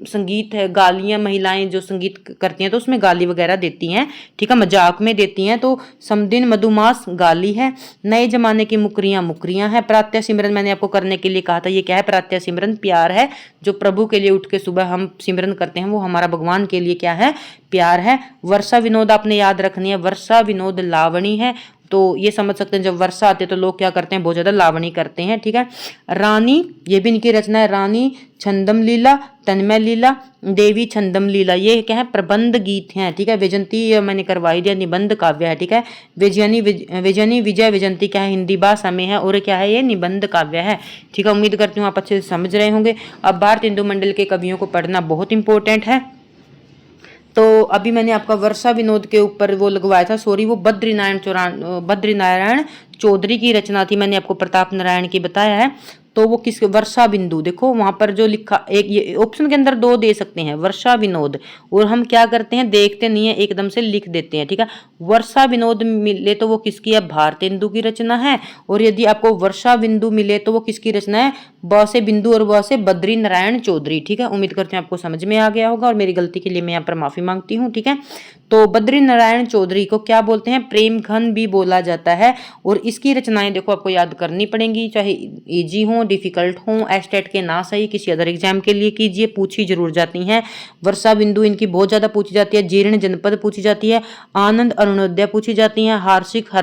संगीत है, गालियां महिलाएं जो संगीत करती हैं तो उसमें गाली वगैरह देती हैं। ठीक है, मजाक में देती हैं। तो समदिन मधुमास गाली है। नए जमाने की मुकरियां है। प्रातः सिमरन मैंने आपको करने के लिए कहा था, ये क्या है, प्रातः सिमरन प्यार है। जो प्रभु के लिए उठ के सुबह हम सिमरन करते हैं वो हमारा भगवान के लिए क्या है, प्यार है। वर्षा विनोद आपने याद रखनी है, वर्षा विनोद लावणी है। तो ये समझ सकते हैं जब वर्षा आती है तो लोग क्या करते हैं, बहुत ज्यादा लावणी करते हैं। ठीक है, रानी ये भी इनकी रचना है। रानी छंदम लीला, तन्मय लीला, देवी छंदम लीला, ये क्या है, प्रबंध गीत हैं। ठीक है, विजंती मैंने करवाई दिया, निबंध काव्य है। ठीक है, विजयनी विजय विजंती क्या है, हिंदी भाषा में है, और क्या है, ये निबंध काव्य है। ठीक है, उम्मीद करती हूँ आप अच्छे से समझ रहे होंगे। अब भारत हिंदू मंडल के कवियों को पढ़ना बहुत इंपॉर्टेंट है। तो अभी मैंने आपका वर्षा विनोद के ऊपर वो लगवाया था, सॉरी वो बद्रीनारायण चौधरी की रचना थी, मैंने आपको प्रताप नारायण की बताया है। तो वो किस, वर्षा बिंदु, देखो वहां पर जो लिखा, एक ये ऑप्शन के अंदर 2 दे सकते हैं, वर्षा विनोद, और हम क्या करते हैं, देखते नहीं है, एकदम से लिख देते हैं। ठीक है, वर्षा विनोद मिले तो वो किसकी है, भारतेंदु की रचना है। और यदि आपको वर्षा बिंदु मिले तो वो किसकी रचना है, ब से बिंदु और व से बद्री नारायण चौधरी। ठीक है, उम्मीद करते हैं आपको समझ में आ गया होगा, और मेरी गलती के लिए मैं यहाँ पर माफी मांगती हूँ। ठीक है, तो बद्री नारायण चौधरी को क्या बोलते हैं, प्रेम घन भी बोला जाता है। और इसकी रचनाएं देखो आपको याद करनी पड़ेंगी, चाहे इजी हो डिफिकल्ट हो, एस्टेट के ना सही किसी अदर एग्जाम के लिए कीजिए, पूछी जरूर जाती हैं। वर्षा बिंदु इनकी बहुत ज्यादा पूछी जाती है, जीर्ण जनपद पूछी जाती है, आनंद अरुणोदय पूछी जाती है, हार्षिक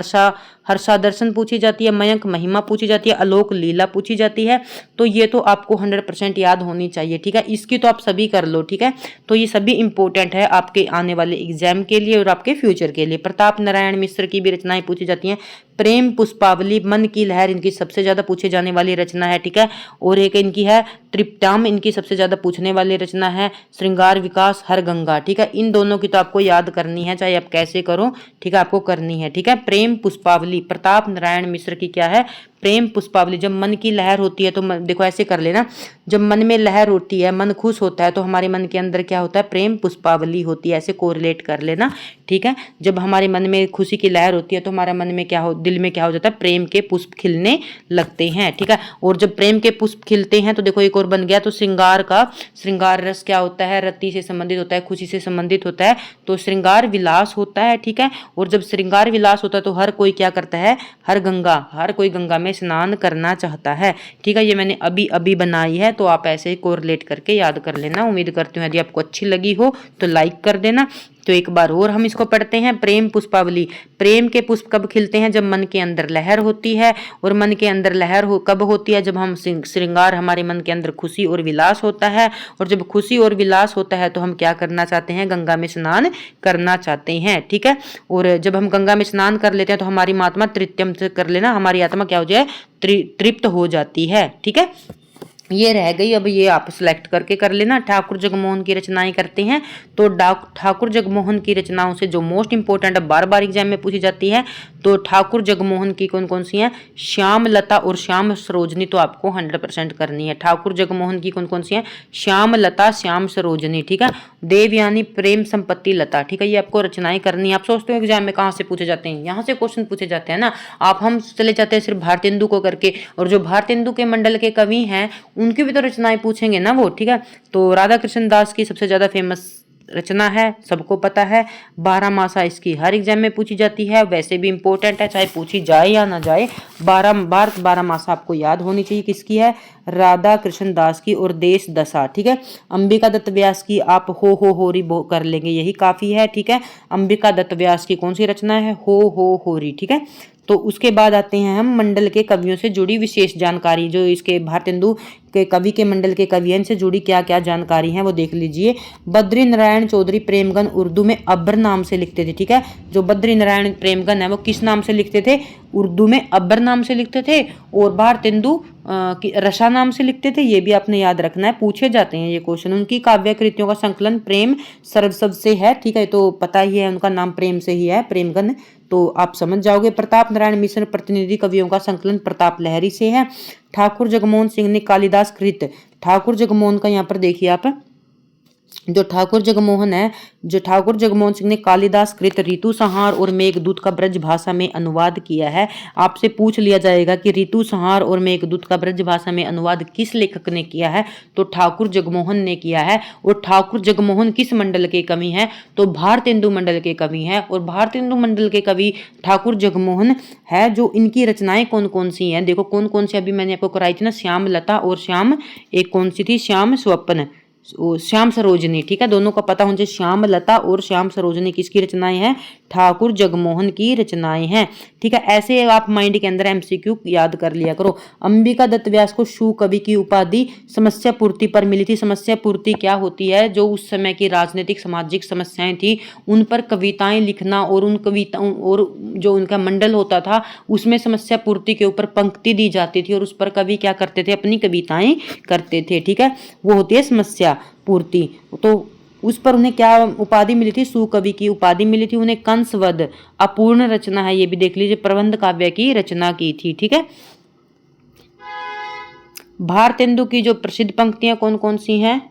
हर्षादर्शन पूछी जाती है, मयंक महिमा पूछी जाती है, आलोक लीला पूछी जाती है। तो ये तो आपको 100% याद होनी चाहिए, ठीक है। इसकी तो आप सभी कर लो, ठीक है। तो ये सभी इंपॉर्टेंट है आपके आने वाले एग्जाम के लिए और आपके फ्यूचर के लिए। प्रताप नारायण मिश्र की भी रचनाएं पूछी जाती हैं। प्रेम पुष्पावली, मन की लहर इनकी सबसे ज्यादा पूछे जाने वाली रचना है, ठीक है। और एक इनकी है त्रिपटाम, इनकी सबसे ज्यादा पूछने वाली रचना है। श्रृंगार विकास, हर गंगा, ठीक है। इन दोनों की तो आपको याद करनी है, चाहे आप कैसे करो, ठीक है, आपको करनी है, ठीक है। प्रेम पुष्पावली प्रताप नारायण मिश्र की क्या है, प्रेम पुष्पावली। जब मन की लहर होती है तो देखो ऐसे कर लेना, जब मन में लहर होती है, मन खुश होता है, तो हमारे मन के अंदर क्या होता है, प्रेम पुष्पावली होती है, ऐसे कोरिलेट कर लेना, ठीक है। जब हमारे मन में खुशी की लहर होती है तो हमारे मन में क्या हो, दिल में क्या हो जाता है, प्रेम के पुष्प खिलने लगते हैं, ठीक है। और जब प्रेम के पुष्प खिलते हैं तो देखो एक और बन गया, तो श्रृंगार रस क्या होता है, रति से संबंधित होता है, खुशी से संबंधित होता है, तो श्रृंगार विलास होता है, ठीक है। और जब श्रृंगार विलास होता है तो हर कोई क्या करता है, हर कोई गंगा में स्नान करना चाहता है, ठीक है। ये मैंने अभी अभी बनाई है, तो आप ऐसे ही कोरिलेट करके याद कर लेना। उम्मीद करती हूँ यदि आपको अच्छी लगी हो तो लाइक कर देना। तो एक बार और हम इसको पढ़ते हैं, प्रेम पुष्पावली। प्रेम के पुष्प कब खिलते हैं, जब मन के अंदर लहर होती है। और मन के अंदर लहर कब होती है, जब हम श्रृंगार, हमारे मन के अंदर खुशी और विलास होता है। और जब खुशी और विलास होता है तो हम क्या करना चाहते हैं, गंगा में स्नान करना चाहते हैं, ठीक है। और जब हम गंगा में स्नान कर लेते हैं तो हमारी आत्मा तृप्तम से कर लेना, हमारी आत्मा क्या हो जाए, तृप्त हो जाती है, ठीक है। ये रह गई, अब ये आप सिलेक्ट करके कर लेना। ठाकुर जगमोहन की रचनाएं करते हैं, तो ठाकुर जगमोहन की रचनाओं से जो मोस्ट इंपोर्टेंट बार बार एग्जाम में पूछी जाती है, तो ठाकुर जगमोहन की कौन कौन सी हैं, श्याम लता और श्याम सरोजनी, तो आपको 100% करनी है। ठाकुर जगमोहन की कौन कौन सी हैं, श्याम लता, श्याम सरोजनी, ठीक है। देवयानी, प्रेम संपत्ति लता, ठीक है। ये आपको रचनाएं करनी है। आप सोचते हो एग्जाम में कहाँ से पूछे जाते हैं, यहाँ से क्वेश्चन पूछे जाते हैं ना। हम चले जाते हैं सिर्फ भारतेंदु को करके, और जो भारतेंदु के मंडल के कवि हैं उनकी भी तो रचनाएं पूछेंगे ना वो, ठीक है। तो राधा कृष्ण दास की सबसे ज्यादा फेमस रचना है, सबको पता है। 12 मासा इसकी हर एग्जाम में पूछी जाती है, वैसे भी इंपॉर्टेंट है, चाहे पूछी जाए या ना जाए। 12 मासा आपको याद होनी चाहिए, किसकी है, राधा कृष्ण दास की। और देश दशा, ठीक है। अंबिका दत्त व्यास की आप हो होरी कर लेंगे, यही काफी है, ठीक है। अंबिका दत्त व्यास की कौन सी रचना है, हो होरी, ठीक है। तो उसके बाद आते हैं हम मंडल के कवियों से जुड़ी विशेष जानकारी, जो इसके भारतेंदु के कवि के मंडल के कवि से जुड़ी क्या क्या जानकारी है वो देख लीजिए। बद्री नारायण चौधरी प्रेमगन उर्दू में अब्बर नाम से लिखते थे, ठीक है। जो बद्री नारायण प्रेमगन है वो किस नाम से लिखते थे, उर्दू में अब्बर नाम से लिखते थे। और भारतेंदु रसा नाम से लिखते थे, ये भी आपने याद रखना है, पूछे जाते हैं ये क्वेश्चन। उनकी काव्य कृतियों का संकलन प्रेम सर्वसव से है, ठीक है। तो पता ही है उनका नाम प्रेम से ही है, प्रेमगन, तो आप समझ जाओगे। प्रताप नारायण मिश्र प्रतिनिधि कवियों का संकलन प्रताप लहरी से है। ठाकुर जगमोहन सिंह ने कालिदास कृत, ठाकुर जगमोहन का यहाँ पर देखिए आप, जो ठाकुर जगमोहन सिंह ने कालिदास कृत ऋतु संहार और मेघदूत का ब्रज भाषा में अनुवाद किया है। आपसे पूछ लिया जाएगा कि ऋतु संहार और मेघदूत का ब्रज भाषा में अनुवाद किस लेखक ने किया है, तो ठाकुर जगमोहन ने किया है। और ठाकुर जगमोहन किस मंडल के कवि हैं, तो भारतेंदु मंडल के कवि हैं। और भारतेंदु मंडल के कवि ठाकुर जगमोहन है। जो इनकी रचनाएं कौन कौन सी हैं, देखो कौन कौन सी अभी मैंने आपको कराई थी ना, श्याम लता और श्याम, एक कौन सी थी, श्याम स्वप्न, श्याम सरोजनी, ठीक है। दोनों का पता होना चाहिए, श्याम लता और श्याम सरोजनी किसकी रचनाएं हैं, ठाकुर जगमोहन की रचनाएं हैं, ठीक है। ऐसे आप माइंड के अंदर एमसीक्यू याद कर लिया करो। अंबिका दत्त व्यास को शू कवि की उपाधि समस्या पूर्ति पर मिली थी। समस्या पूर्ति क्या होती है, जो उस समय की राजनीतिक सामाजिक समस्याएं थी उन पर कविताएं लिखना, और उन कविताओं और जो उनका मंडल होता था उसमें समस्या पूर्ति के ऊपर पंक्ति दी जाती थी और उस पर कवि क्या करते थे, अपनी कविताएं करते थे, ठीक है। वो होती है समस्या पूर्ति। तो उस पर उन्हें क्या उपाधि मिली थी, सुकवि की उपाधि मिली थी उन्हें। कंसवध अपूर्ण रचना है, ये भी देख लीजिए, प्रबंध काव्य की रचना की थी, ठीक है। भारतेंदु की जो प्रसिद्ध पंक्तियां कौन कौन सी हैं,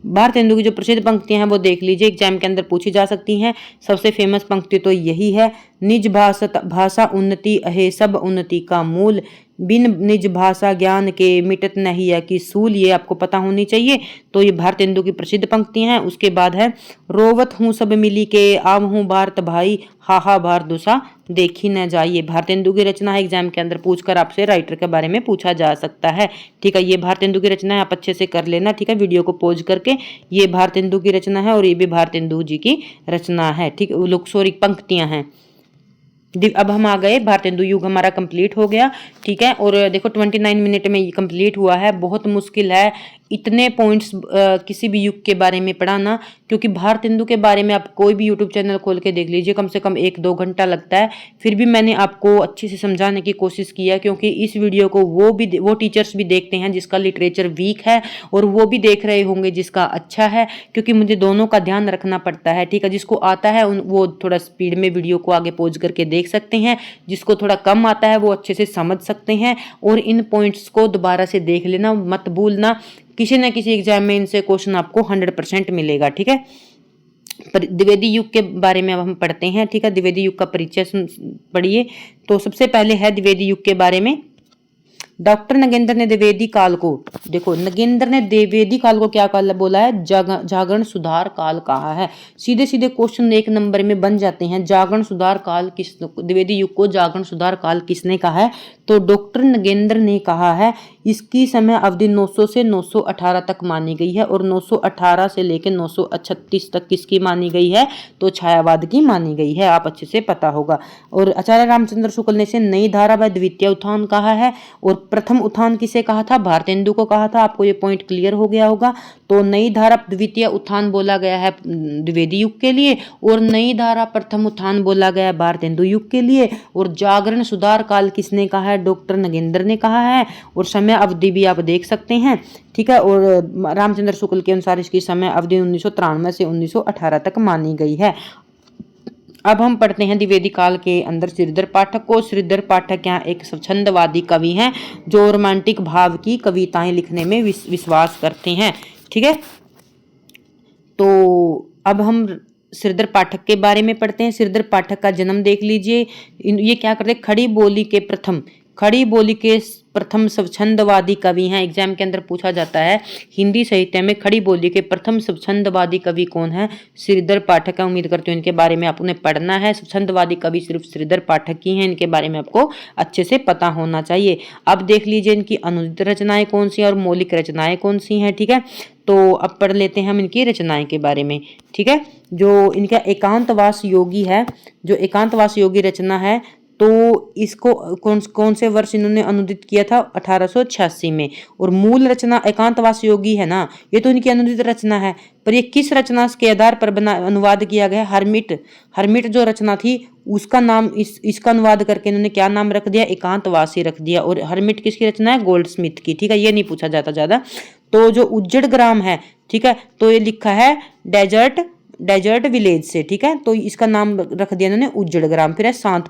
भारतेंदु की जो प्रसिद्ध पंक्तियां हैं वो देख लीजिए, एग्जाम के अंदर पूछी जा सकती हैं। सबसे फेमस पंक्ति तो यही है, निज भाषा उन्नति है सब उन्नति का मूल, बिन निज भाषा ज्ञान के मिटत नहीं है कि सूल। ये आपको पता होनी चाहिए। तो ये भारतेंदु की प्रसिद्ध पंक्तियां हैं। उसके बाद है रोवत हूँ सब मिली के आव हूँ भारत भाई, हाहा भार दुसा देखी न जाइए। भारतेंदु की रचना है, एग्जाम के अंदर पूछकर आपसे राइटर के बारे में पूछा जा सकता है। ठीक है, ये भारतेंदु की रचना है, आप अच्छे से कर लेना। ठीक है, वीडियो को पॉज करके। ये भारतेंदु की रचना है और ये भी भारतेंदु जी की रचना है। ठीक, लोग सॉरी पंक्तियां हैं। अब हम आ गए, भारतेंदु युग हमारा कंप्लीट हो गया। ठीक है, और देखो 29 मिनट में ये कंप्लीट हुआ है। बहुत मुश्किल है इतने पॉइंट्स किसी भी युग के बारे में पढ़ाना, क्योंकि भारतेंदु के बारे में आप कोई भी यूट्यूब चैनल खोल के देख लीजिए, कम से कम 1-2 घंटा लगता है। फिर भी मैंने आपको अच्छे से समझाने की कोशिश की है, क्योंकि इस वीडियो को वो टीचर्स भी देखते हैं जिसका लिटरेचर वीक है, और वो भी देख रहे होंगे जिसका अच्छा है, क्योंकि मुझे दोनों का ध्यान रखना पड़ता है। ठीक है, जिसको आता है वो थोड़ा स्पीड में वीडियो को आगे पॉज करके देख सकते हैं, जिसको थोड़ा कम आता है वो अच्छे से समझ सकते हैं। और इन पॉइंट्स को दोबारा से देख लेना, मत भूलना। किसी न किसी एग्जाम में इनसे क्वेश्चन आपको 100% मिलेगा। ठीक है, द्विवेदी युग के बारे में अब हम पढ़ते हैं। ठीक है, द्विवेदी युग का परिचय पढ़िए। तो सबसे पहले है द्विवेदी युग के बारे में। डॉक्टर नगेंद्र ने द्विवेदी काल को, देखो नगेंद्र ने द्विवेदी काल को क्या काल बोला है? जागरण सुधार काल कहा है। सीधे सीधे क्वेश्चन 1 नंबर में बन जाते हैं। जागरण सुधार काल किस, द्विवेदी युग को जागरण सुधार काल किसने कहा है? तो डॉक्टर नगेंद्र ने कहा है। इसकी समय अवधि 900 से 918 तक मानी गई है, और 918 से लेकर 936 तक किसकी मानी गई है? तो छायावाद की मानी गई है। आप अच्छे से पता होगा। और आचार्य रामचंद्र शुक्ल ने इसे नई धारा व द्वितीय उत्थान कहा है। और प्रथम उत्थान किसे कहा था? भारतेंदु को कहा था। आपको ये पॉइंट क्लियर हो गया होगा। तो नई धारा द्वितीय उत्थान बोला गया है द्विवेदी युग के लिए, और नई धारा प्रथम उत्थान बोला गया है भारतेंदु युग के लिए। और जागरण सुधार काल किसने कहा है? डॉक्टर नगेंद्र ने कहा है। और समय अवधि भी आप देख सकते हैं। ठीक है, और रामचंद्र शुक्ल के अनुसार इसकी समय अवधि 1993 से 1918 तक मानी गई है। अब हम पढ़ते हैं द्विवेदी काल के अंदर श्रीधर पाठक को। श्रीधर पाठक यहाँ एक स्वच्छंदवादी कवि हैं, जो रोमांटिक भाव की कविताएं लिखने में विश्वास करते हैं। ठीक है, तो अब हम श्रीधर पाठक के बारे में पढ़ते हैं। श्रीधर पाठक का जन्म देख लीजिए। ये क्या करते हैं? खड़ी बोली के प्रथम स्वच्छंदवादी कवि हैं। एग्जाम के अंदर पूछा जाता है हिंदी साहित्य में खड़ी बोली के प्रथम स्वच्छंदवादी कवि कौन है? श्रीधर पाठक है। उम्मीद करती हूँ इनके बारे में आपने पढ़ना है। स्वच्छंदवादी कवि सिर्फ श्रीधर पाठक ही हैं, इनके बारे में आपको अच्छे से पता होना चाहिए। अब देख लीजिए इनकी अनुदित रचनाएं कौन सी हैं और मौलिक रचनाएं कौन सी हैं। ठीक है, तो अब पढ़ लेते हैं हम इनकी रचनाएं के बारे में। ठीक है, जो इनका एकांतवास योगी है, जो एकांतवास योगी रचना है, तो इसको कौन से वर्ष इन्होंने अनुदित किया था? 1886 में। और मूल रचना एकांतवास योगी है ना, ये तो इनकी अनुदित रचना है, पर ये किस रचना के आधार पर अनुवाद किया गया? हरमिट जो रचना थी उसका नाम इसका अनुवाद करके इन्होंने क्या नाम रख दिया? एकांतवासी रख दिया। और हरमिट किसकी रचना है? गोल्डस्मिथ की। ठीक है, ये नहीं पूछा जाता ज्यादा। तो जो उज्जड़ ग्राम है, ठीक है, तो ये लिखा है डेजर्ट विलेज से। ठीक है, तो इसका नाम रख दिया इन्होंने उज्जड़ ग्राम। फिर है शांत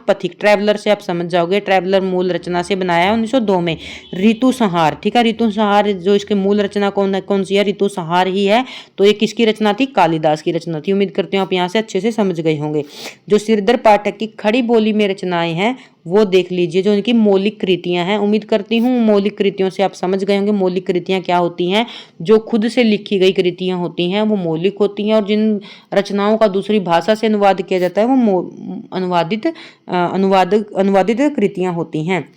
पथिक ट्रैवलर से आप समझ जाओगे। ट्रैवलर मूल रचना से बनाया है 1902 में। ऋतु संहार, ठीक है, ऋतु संहार जो इसके मूल रचना कौन सी है? ऋतु संहार ही है। तो ये किसकी रचना थी? कालिदास की रचना थी। उम्मीद करती हूँ आप यहाँ से अच्छे से समझ गए होंगे। जो श्रीधर पाठक की खड़ी बोली में रचनाएं हैं वो देख लीजिए, जो इनकी मौलिक कृतियां हैं। उम्मीद करती हूँ मौलिक कृतियों से आप समझ गए होंगे। मौलिक कृतियां क्या होती हैं? जो खुद से लिखी गई कृतियां होती हैं वो मौलिक होती हैं, और जिन रचनाओं का दूसरी भाषा से अनुवाद किया जाता है वो अनुवादित कृतियां होती हैं।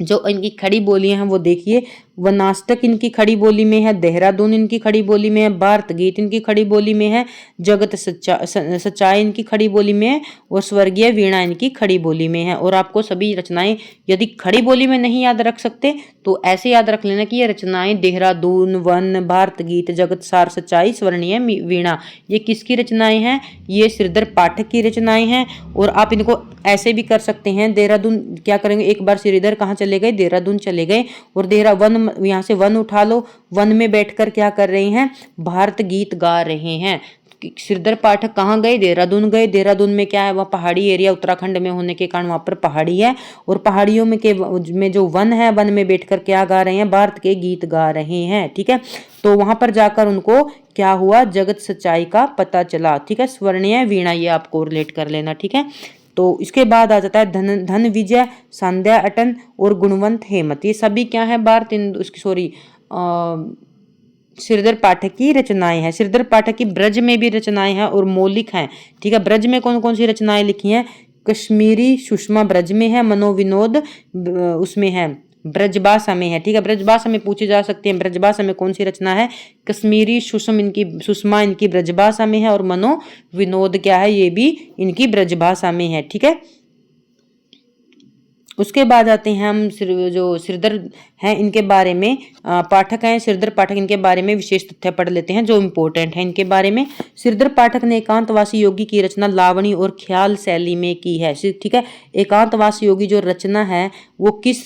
जो इनकी खड़ी बोलियां हैं वो देखिए। वनाष्टक इनकी खड़ी बोली में है, देहरादून इनकी खड़ी बोली में है, भारत गीत इनकी खड़ी बोली में है, जगत सच्चाई इनकी खड़ी बोली में है, और स्वर्गीय वीणा इनकी खड़ी बोली में है। और आपको सभी रचनाएं यदि खड़ी बोली में नहीं याद रख सकते तो ऐसे याद रख लेना कि ये रचनाएं देहरादून, वन, भारत गीत, जगत सार, सच्चाई, स्वर्णीय वीणा, ये किसकी रचनाएं हैं? ये श्रीधर पाठक की रचनाएं हैं। और आप इनको ऐसे भी कर सकते हैं। देहरादून क्या करेंगे? एक बार श्रीधर कहाँ चले गए? देहरादून चले गए, और वन, यहाँ से वन उठा लो। वन में बैठकर क्या कर रहे हैं? भारत गीत गा रहे हैं। श्रीधर पाठक कहाँ गए? देहरादून गए। देहरादून में क्या है, वह पहाड़ी एरिया उत्तराखंड में होने के कारण वहां पर पहाड़ी है, और पहाड़ियों में जो वन है, वन में बैठकर क्या गा रहे हैं? भारत के गीत गा रहे हैं। ठीक है, तो वहां पर जाकर उनको क्या हुआ? जगत सच्चाई का पता चला। ठीक है, स्वर्णीय वीणा ये आपको रिलेट कर लेना। ठीक है, तो इसके बाद आ जाता है धन विजय, संध्या अटन और गुणवंत हेमंत। ये सभी क्या है? श्रीधर पाठक की रचनाएं हैं। श्रीधर पाठक की ब्रज में भी रचनाएं हैं और मौलिक हैं। ठीक है, ब्रज में कौन कौन सी रचनाएं लिखी हैं? कश्मीरी सुषमा ब्रज में है, मनोविनोद उसमें है, ब्रजभाषा में है। ठीक है, ब्रजभाषा में पूछी जा सकती है, ब्रजभाषा में कौन सी रचना है? कश्मीरी सुषमा इनकी ब्रजभाषा में है, और मनोविनोद क्या है? ये भी इनकी ब्रजभाषा में है। ठीक है, उसके बाद आते हैं हम जो श्रीधर हैं इनके बारे में, पाठक हैं श्रीधर पाठक, इनके बारे में विशेष तथ्य पढ़ लेते हैं जो इम्पोर्टेंट है इनके बारे में। श्रीधर पाठक ने एकांतवासी योगी की रचना लावणी और ख्याल शैली में की है। ठीक है, एकांतवासी योगी जो रचना है वो किस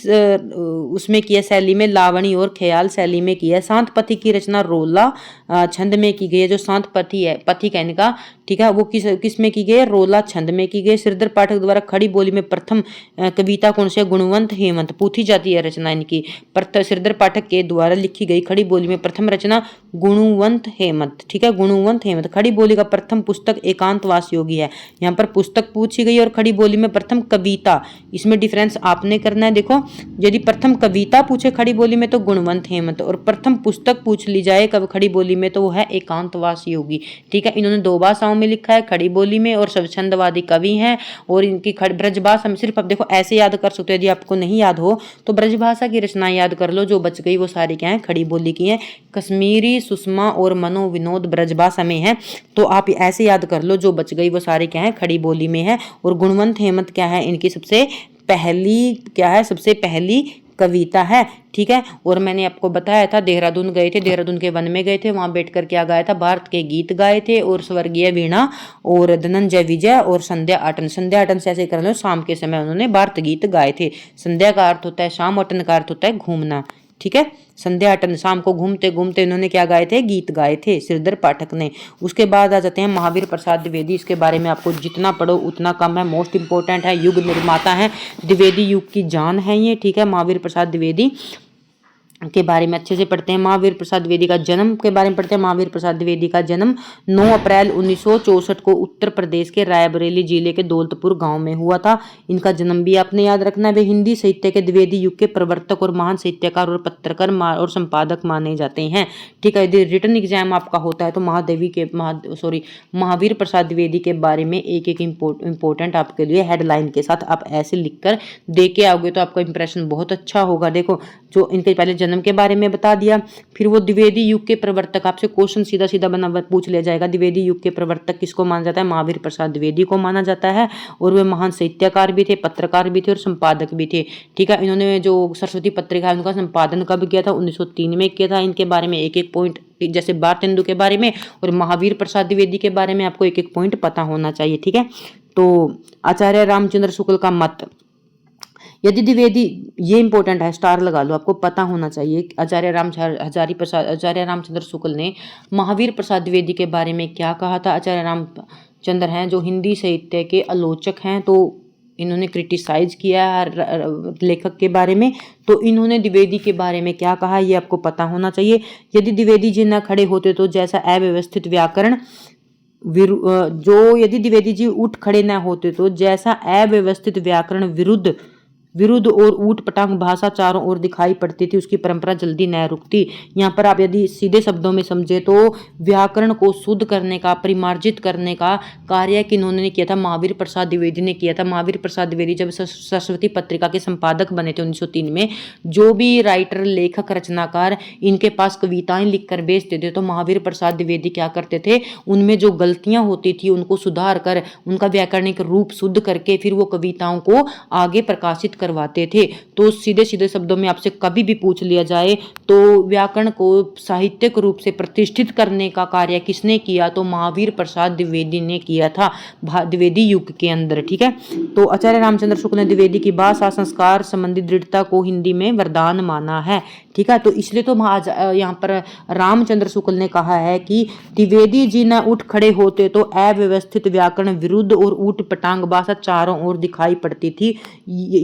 उसमें की है? शैली में, लावणी और ख्याल शैली में की है। शांत पथी की रचना रोला छंद में की गई है। जो शांत पथी है, पथिक है इनका, ठीक है, वो किस में की गई है? रोला छंद में की गई। श्रीधर पाठक द्वारा खड़ी बोली में प्रथम कविता कौन से? गुणवंत हेमंत। पूछी जाती है रचना इनकी, श्रीधर पाठक के द्वारा लिखी गई खड़ी बोली में प्रथम रचना गुणवंत हेमंत। ठीक है, गुणवंत हेमंत। खड़ी बोली का प्रथम पुस्तक एकांतवास योगी है। यहाँ पर पुस्तक पूछी गई और खड़ी बोली में प्रथम कविता, इसमें डिफरेंस आपने करना है। देखो, यदि प्रथम कविता पूछे खड़ी बोली में तो गुणवंत हेमंत, और प्रथम पुस्तक पूछ ली जाए खड़ी बोली में तो वो है एकांतवास योगी। ठीक है, इन्होंने दो भाषाओं में लिखा है, खड़ी बोली में, और स्वच्छंदवादी कवि हैं, और इनकी ब्रजभाषा में सिर्फ, अब देखो ऐसे याद कर सकते हो, यदि आपको नहीं याद हो तो ब्रजभाषा की रचनाएं याद कर लो, जो बच गई वो सारी क्या है? खड़ी बोली की है। कश्मीरी सुषमा और मनोविनोद ब्रजभाषा में है, तो आप ऐसे याद कर लो, जो बच गई वो सारी क्या है? खड़ी बोली में है। और गुणवंत हेमंत क्या है? इनकी सबसे पहली कविता है। ठीक है, और मैंने आपको बताया था देहरादून गए थे, देहरादून के वन में गए थे, वहां बैठकर क्या गाया था? भारत के गीत गाए थे, और स्वर्गीय वीणा और धनंजय विजय और संध्या अटन से ऐसे कर लो, शाम के समय उन्होंने भारत गीत गाए थे। संध्या का अर्थ होता है शाम, अटन का अर्थ होता है घूमना। ठीक है, संध्या अटन, शाम को घूमते घूमते इन्होंने क्या गाए थे? गीत गाए थे श्रीधर पाठक ने। उसके बाद आ जाते हैं महावीर प्रसाद द्विवेदी। इसके बारे में आपको जितना पढ़ो उतना कम है, मोस्ट इंपोर्टेंट है, युग निर्माता है, द्विवेदी युग की जान है ये। ठीक है, महावीर प्रसाद द्विवेदी के बारे में अच्छे से पढ़ते हैं। महावीर प्रसाद द्विवेदी का जन्म के बारे में पढ़ते हैं। महावीर प्रसाद द्विवेदी का जन्म 9 अप्रैल 1964 को उत्तर प्रदेश के रायबरेली जिले के दौलतपुर गांव में हुआ था। इनका जन्म भी आपने याद रखना है। वे हिंदी साहित्य के द्विवेदी युग के प्रवर्तक और महान साहित्यकार और पत्रकार और संपादक माने जाते हैं। ठीक है, यदि रिटन एग्जाम आपका होता है तो महावीर प्रसाद द्विवेदी के बारे में एक इंपॉर्टेंट आपके लिए हेडलाइन के साथ आप ऐसे लिखकर दे के आओगे तो आपका इंप्रेशन बहुत अच्छा होगा। देखो, जो इनके पहले जन्म के बारे में बता दिया, फिर वो द्विवेदी युग के प्रवर्तक, आपसे क्वेश्चन सीधा सीधा पूछ लिया जाएगा। द्विवेदी युग के प्रवर्तक किसको माना जाता है? महावीर प्रसाद द्विवेदी को माना जाता है, और वे महान साहित्यकार भी थे, पत्रकार भी थे और संपादक भी थे। ठीक है, इन्होंने जो सरस्वती पत्रिका है उनका संपादन कब किया था? 1903 में किया था। इनके बारे में एक एक पॉइंट, जैसे भारतेंदु के बारे में और महावीर प्रसाद द्विवेदी के बारे में आपको एक एक पॉइंट पता होना चाहिए। ठीक है, तो आचार्य रामचंद्र शुक्ल का मत, यदि द्विवेदी, ये इंपॉर्टेंट है, स्टार लगा लो, आपको पता होना चाहिए। आचार्य रामचंद्र शुक्ल ने महावीर प्रसाद द्विवेदी के बारे में क्या कहा था? आचार्य रामचंद्र हैं जो हिंदी साहित्य के आलोचक हैं, तो इन्होंने क्रिटिसाइज किया लेखक के बारे में, तो इन्होंने द्विवेदी के बारे में क्या कहा ये आपको पता होना चाहिए। यदि द्विवेदी जी न खड़े होते तो जैसा अव्यवस्थित व्याकरण यदि द्विवेदी जी उठ खड़े न होते तो जैसा अव्यवस्थित व्याकरण विरुद्ध और ऊट पटांग भाषा चारों ओर दिखाई पड़ती थी, उसकी परंपरा जल्दी न रुकती। यहाँ पर आप यदि सीधे शब्दों में समझे तो व्याकरण को शुद्ध करने का, परिमार्जित करने का कार्य किन्होंने किया था? महावीर प्रसाद द्विवेदी ने किया था। महावीर प्रसाद द्विवेदी जब सरस्वती पत्रिका के संपादक बने थे 1903 में, जो भी राइटर, लेखक, रचनाकार इनके पास कविताएं लिखकर भेजते थे तो महावीर प्रसाद द्विवेदी क्या करते थे? उनमें जो गलतियां होती थी उनको सुधार कर, उनका व्याकरणिक रूप शुद्ध करके फिर वो कविताओं को आगे प्रकाशित करवाते थे। तो सीधे सीधे शब्दों में आपसे कभी भी पूछ लिया जाए तो व्याकरण को साहित्यिक रूप से प्रतिष्ठित करने का कार्य किसने किया? तो महावीर प्रसाद द्विवेदी ने किया था द्विवेदी युग के अंदर। ठीक है, तो आचार्य रामचंद्र शुक्ल ने द्विवेदी की भाषा संस्कार संबंधी दृढ़ता को हिंदी में वरदान माना है। ठीक है। तो इसलिए तो आज यहाँ पर रामचंद्र शुक्ल ने कहा है कि द्विवेदी जी न उठ खड़े होते तो अव्यवस्थित व्याकरण विरुद्ध और ऊट पटांग भाषा चारों ओर दिखाई पड़ती थी,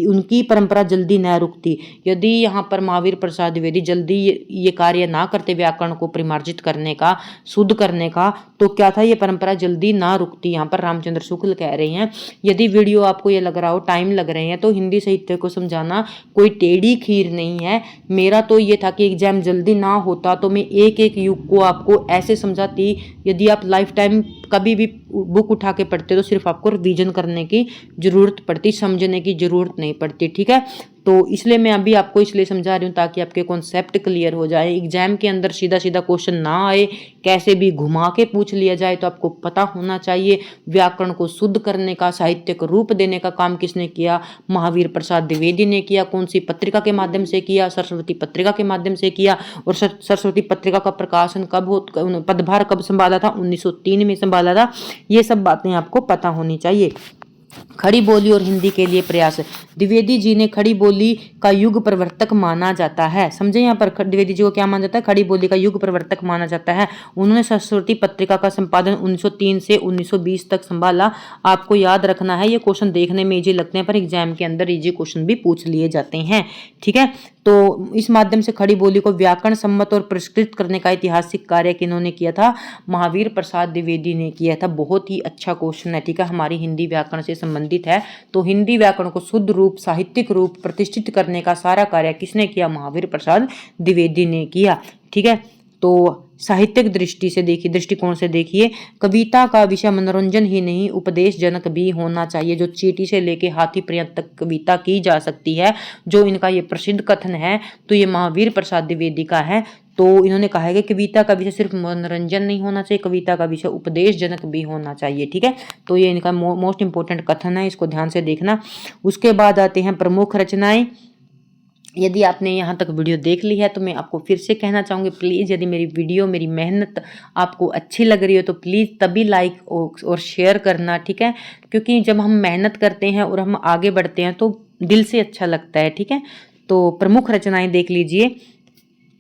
उनकी परंपरा जल्दी न रुकती। यदि यहाँ पर महावीर प्रसाद द्विवेदी जल्दी ये कार्य ना करते व्याकरण को परिमार्जित करने का, शुद्ध करने का, तो क्या था, ये परंपरा जल्दी ना रुकती। यहाँ पर रामचंद्र शुक्ल कह रहे हैं। यदि वीडियो आपको ये लग रहा हो टाइम लग रहे हैं, तो हिंदी साहित्य को समझाना कोई टेढ़ी खीर नहीं है। मेरा तो ये था कि एग्जाम जल्दी ना होता तो मैं एक एक युग को आपको ऐसे समझाती। यदि आप लाइफ टाइम कभी भी बुक उठा के पढ़ते तो सिर्फ आपको रिवीजन करने की जरूरत पड़ती, समझने की जरूरत नहीं पड़ती, ठीक है। तो इसलिए मैं अभी आपको इसलिए समझा रही हूँ ताकि आपके कॉन्सेप्ट क्लियर हो जाए, एग्जाम के अंदर सीधा सीधा क्वेश्चन ना आए, कैसे भी घुमा के पूछ लिया जाए। तो आपको पता होना चाहिए व्याकरण को शुद्ध करने का, साहित्य को रूप देने का काम किसने किया, महावीर प्रसाद द्विवेदी ने किया। कौन सी पत्रिका के माध्यम से किया, सरस्वती पत्रिका के माध्यम से किया। और सरस्वती पत्रिका का प्रकाशन कब हो, पदभार कब संभाला था, 1903 में संभाला था। ये सब बातें आपको पता होनी चाहिए। खड़ी बोली और हिंदी के लिए प्रयास, द्विवेदी जी ने खड़ी बोली का युग प्रवर्तक माना जाता है। समझे, यहाँ पर द्विवेदी जी को क्या माना जाता है, खड़ी बोली का युग प्रवर्तक माना जाता है। उन्होंने सरस्वती पत्रिका का संपादन 1903 से 1920 तक संभाला। आपको याद रखना है, ये क्वेश्चन देखने में इजी लगते हैं पर एग्जाम के अंदर इजी क्वेश्चन भी पूछ लिए जाते हैं, ठीक है। तो इस माध्यम से खड़ी बोली को व्याकरण सम्मत और परिष्कृत करने का ऐतिहासिक कार्य किन्होंने किया था, महावीर प्रसाद द्विवेदी ने किया था। बहुत ही अच्छा क्वेश्चन है, ठीक है, हमारी हिंदी व्याकरण से संबंधित है। तो हिंदी व्याकरण को शुद्ध रूप, साहित्यिक रूप प्रतिष्ठित करने का सारा कार्य किसने किया, महावीर प्रसाद द्विवेदी ने किया, ठीक है। तो साहित्यिक दृष्टि से देखिए, दृष्टिकोण से देखिए, कविता का विषय मनोरंजन ही नहीं उपदेशजनक भी होना चाहिए। जो चींटी से लेके हाथी पर्यंत तक कविता की जा सकती है, जो इनका ये प्रसिद्ध कथन है, तो ये महावीर प्रसाद द्विवेदी का है। तो इन्होंने कहा है कि कविता का विषय सिर्फ मनोरंजन नहीं होना चाहिए, कविता का विषय उपदेशजनक भी होना चाहिए, ठीक है। तो ये इनका मोस्ट इंपोर्टेंट कथन है, इसको ध्यान से देखना। उसके बाद आते हैं प्रमुख रचनाएं। यदि आपने यहाँ तक वीडियो देख ली है तो मैं आपको फिर से कहना चाहूँगी, प्लीज़ यदि मेरी वीडियो, मेरी मेहनत आपको अच्छी लग रही हो तो प्लीज़ तभी लाइक और शेयर करना, ठीक है। क्योंकि जब हम मेहनत करते हैं और हम आगे बढ़ते हैं तो दिल से अच्छा लगता है, ठीक है। तो प्रमुख रचनाएं देख लीजिए।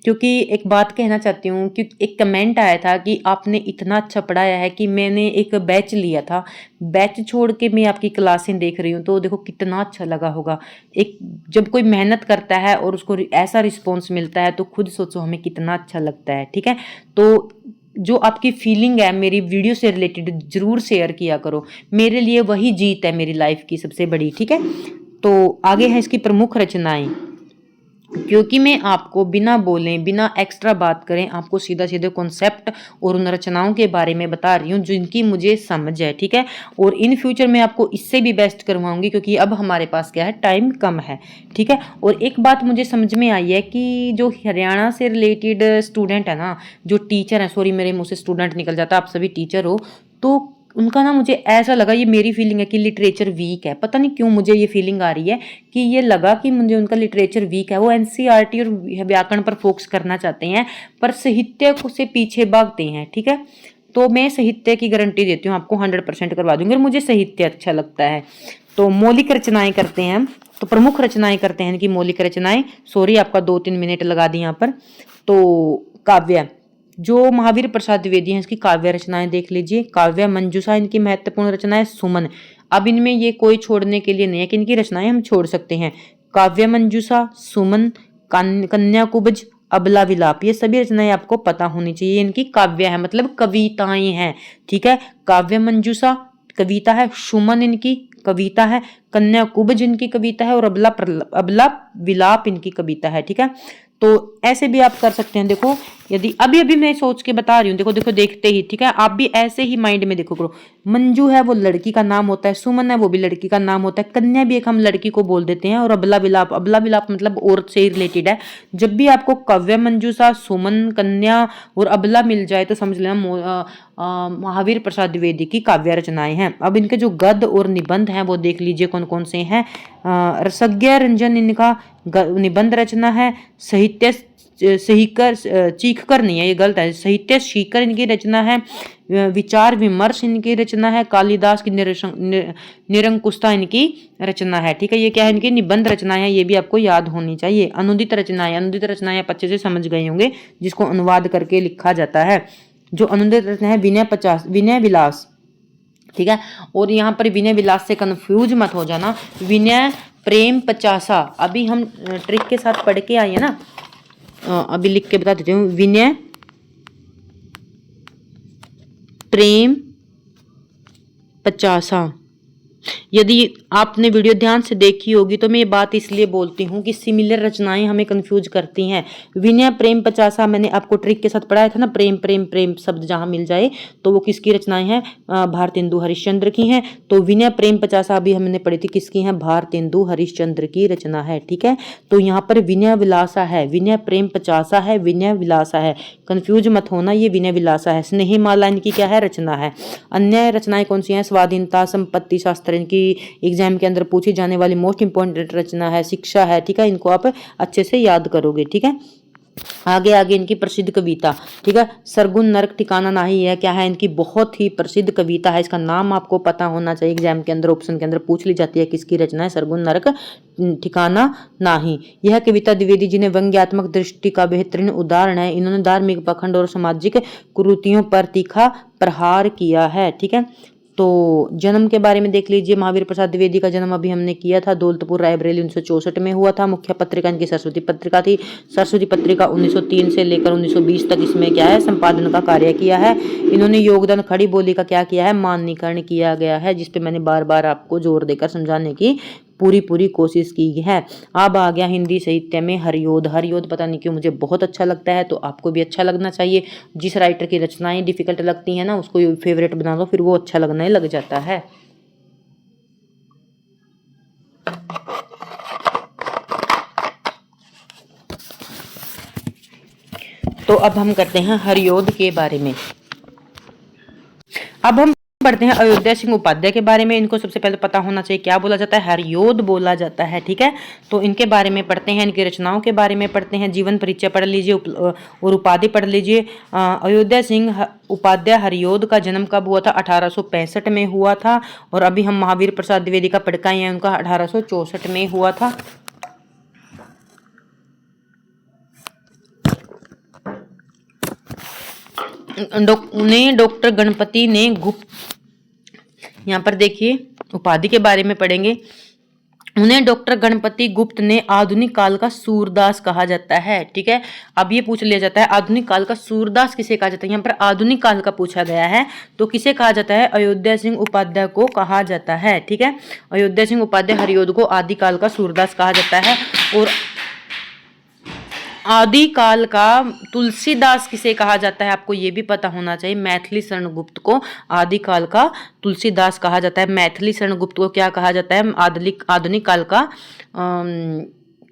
क्योंकि एक बात कहना चाहती हूँ कि एक कमेंट आया था कि आपने इतना अच्छा पढ़ाया है कि मैंने एक बैच लिया था, बैच छोड़ के मैं आपकी क्लासें देख रही हूँ, तो देखो कितना अच्छा लगा होगा। एक जब कोई मेहनत करता है और उसको ऐसा रिस्पॉन्स मिलता है तो खुद सोचो हमें कितना अच्छा लगता है, ठीक है। तो जो आपकी फीलिंग है मेरी वीडियो से रिलेटेड जरूर शेयर किया करो, मेरे लिए वही जीत है मेरी लाइफ की सबसे बड़ी, ठीक है। तो आगे है इसकी प्रमुख रचनाएं। क्योंकि मैं आपको बिना बोले, बिना एक्स्ट्रा बात करें, आपको सीधा सीधे कॉन्सेप्ट और उन रचनाओं के बारे में बता रही हूँ जिनकी मुझे समझ है, ठीक है। और इन फ्यूचर मैं आपको इससे भी बेस्ट करवाऊंगी क्योंकि अब हमारे पास क्या है, टाइम कम है, ठीक है। और एक बात मुझे समझ में आई है कि जो हरियाणा से रिलेटेड स्टूडेंट है ना, जो टीचर है, सॉरी मेरे मुँह से स्टूडेंट निकल जाता, आप सभी टीचर हो, तो उनका ना मुझे ऐसा लगा, ये मेरी फीलिंग है कि लिटरेचर वीक है। पता नहीं क्यों मुझे ये फीलिंग आ रही है कि ये लगा कि मुझे उनका लिटरेचर वीक है। वो एनसीईआरटी और व्याकरण पर फोकस करना चाहते हैं पर साहित्य से पीछे भागते हैं, ठीक है। तो मैं साहित्य की गारंटी देती हूँ, आपको 100% करवा दूंगी और मुझे साहित्य अच्छा लगता है। तो मौलिक रचनाएं करते हैं हम, तो प्रमुख रचनाएं करते हैं इनकी मौलिक रचनाएं। सॉरी आपका 2-3 मिनट लगा दी यहाँ पर। तो काव्य, जो महावीर प्रसाद द्विवेदी हैं इसकी काव्य रचनाएं देख लीजिए। काव्य मंजूषा इनकी महत्वपूर्ण रचना है। सुमन, अब इनमें ये कोई छोड़ने के लिए नहीं है कि इनकी रचनाएं हम छोड़ सकते हैं। काव्य मंजूषा, सुमन, कन्या कुब्ज, अबला विलाप, ये सभी रचनाएं आपको पता होनी चाहिए। इनकी काव्य है मतलब कविताएं हैं, ठीक है। काव्य मंजूषा कविता है, सुमन इनकी कविता है, कन्या कुब्ज इनकी कविता है और अबला विलाप इनकी कविता है, ठीक है। तो ऐसे भी आप कर सकते हैं। देखो यदि अभी अभी मैं सोच के बता रही हूँ, देखो देखो देखते ही, ठीक है। आप भी ऐसे ही माइंड में देखो करो। मंजू है वो लड़की का नाम होता है, सुमन है वो भी लड़की का नाम होता है, कन्या भी एक हम लड़की को बोल देते हैं, और अबला विलाप मतलब औरत से ही रिलेटेड है। जब भी आपको काव्य मंजूषा, सुमन, कन्या और अबला मिल जाए तो समझ लेना महावीर प्रसाद द्विवेदी की काव्य रचनाएं हैं। अब इनके जो गद्य और निबंध हैं वो देख लीजिए कौन कौन से हैं। रसज्ञ रंजन इनका निबंध रचना है। साहित्य सीखकर चीख कर नहीं है, ये गलत है, साहित्य सीखकर इनकी रचना है। विचार विमर्श इनकी रचना है। कालिदास की निरंकुशता इनकी रचना है। ठीक है, ये क्या है, इनकी निबंध रचनाएं हैं, ये भी आपको याद होनी चाहिए। अनुदित रचनाएं, अनुदित रचनाएं आप अच्छे से समझ गए होंगे, जिसको अनुवाद करके लिखा जाता है। जो अनुदित रचना है विनय विलास, ठीक है। और यहाँ पर विनय विलास से कंफ्यूज मत हो जाना, विनय प्रेम 50 अभी हम ट्रिक के साथ पढ़ के आए हैं ना, अभी लिख के बता देती हूँ। विनय प्रेम 50। यदि आपने वीडियो ध्यान से देखी होगी तो मैं ये बात इसलिए बोलती हूँ कि सिमिलर रचनाएं हमें कंफ्यूज करती हैं। विनय प्रेम 50 मैंने आपको ट्रिक के साथ पढ़ाया था ना, प्रेम प्रेम प्रेम शब्द जहां मिल जाए तो वो किसकी रचनाएं हैं, भारतेंदु हरिश्चंद्र की हैं। तो विनय प्रेम 50 अभी हमने पढ़ी थी, किसकी है, भारतेंदु हरिश्चंद्र की रचना है। ठीक है, तो यहाँ पर विनय विलासा है, विनय प्रेम 50 है, विनय विलासा है, कंफ्यूज मत होना, ये विनय विलासा है। स्नेहमाला इनकी क्या है, रचना है। अन्य रचनाएं कौन सी हैं, स्वाधीनता, संपत्ति शास्त्र इनकी एग्जाम के अंदर पूछी जाने वाली मोस्ट इंपॉर्टेंट रचना है। शिक्षा है, ठीक है, इनको आप अच्छे से याद करोगे। ठीक है, आगे आगे इनकी प्रसिद्ध कविता, ठीक है, सरगुन नरक ठिकाना नाही है, क्या है, इनकी बहुत ही प्रसिद्ध कविता है। इसका नाम आपको पता होना चाहिए, एग्जाम के अंदर ऑप्शन के अंदर पूछ ली जाती है, किसकी रचना है, सरगुन नरक ठिकाना नाही। यह कविता द्विवेदी जी ने व्यंग्यात्मक दृष्टि का बेहतरीन उदाहरण है। इन्होंने धार्मिक पखंड और सामाजिक कुरीतियों पर तीखा प्रहार किया है। ठीक है, तो जन्म के बारे में देख लीजिए, महावीर प्रसाद द्विवेदी का जन्म अभी हमने किया था, दौलतपुर रायबरेली 1964 में हुआ था। मुख्य पत्रिका इनकी सरस्वती पत्रिका थी। सरस्वती पत्रिका 1903 से लेकर 1920 तक इसमें क्या है, संपादन का कार्य किया है। इन्होंने योगदान खड़ी बोली का क्या किया है, माननीकरण किया गया है, जिसपे मैंने बार बार आपको जोर देकर समझाने की पूरी कोशिश की है। अब आ गया हिंदी साहित्य में हरिओद। हरिओद पता नहीं क्यों मुझे बहुत अच्छा लगता है, तो आपको भी अच्छा लगना चाहिए। जिस राइटर की रचनाएं डिफिकल्ट लगती हैं ना, उसको फेवरेट बना लो, फिर वो अच्छा लगने लग जाता है। तो अब हम करते हैं हरिओद के बारे में। अब हम पढ़ते हैं अयोध्या सिंह उपाध्याय के बारे में। इनको सबसे पहले पता होना चाहिए क्या बोला जाता है, हरिओद बोला जाता है। ठीक है, तो इनके बारे में पढ़ते हैं, इनकी रचनाओं के बारे में पढ़ते हैं, जीवन परिचय पढ़ लीजिए और उपाधि पढ़ लीजिए। अयोध्या सिंह उपाध्याय हरिओद का जन्म कब हुआ था, 1865 में हुआ था। और अभी हम महावीर प्रसाद द्विवेदी का पढ़ के आए हैं, उनका 1864 में हुआ था। उन्हें डॉक्टर गणपति ने गुप्त, यहाँ पर देखिए उपाधि के बारे में पढ़ेंगे। उन्हें डॉक्टर गणपति गुप्त ने आधुनिक काल का सूरदास कहा जाता है। ठीक है, अब ये पूछ लिया जाता है आधुनिक काल का सूरदास किसे कहा जाता है। यहाँ पर आधुनिक काल का पूछा गया है, तो किसे कहा जाता है, अयोध्या सिंह उपाध्याय को कहा जाता है। ठीक है, अयोध्या सिंह उपाध्याय हरिओद को आदिकाल का सूरदास कहा जाता है। और आदिकाल का तुलसीदास किसे कहा जाता है, आपको ये भी पता होना चाहिए। मैथिली शरण गुप्त को आदिकाल का तुलसीदास कहा जाता है। मैथिली शरण गुप्त को क्या कहा जाता है, आधुनिक काल का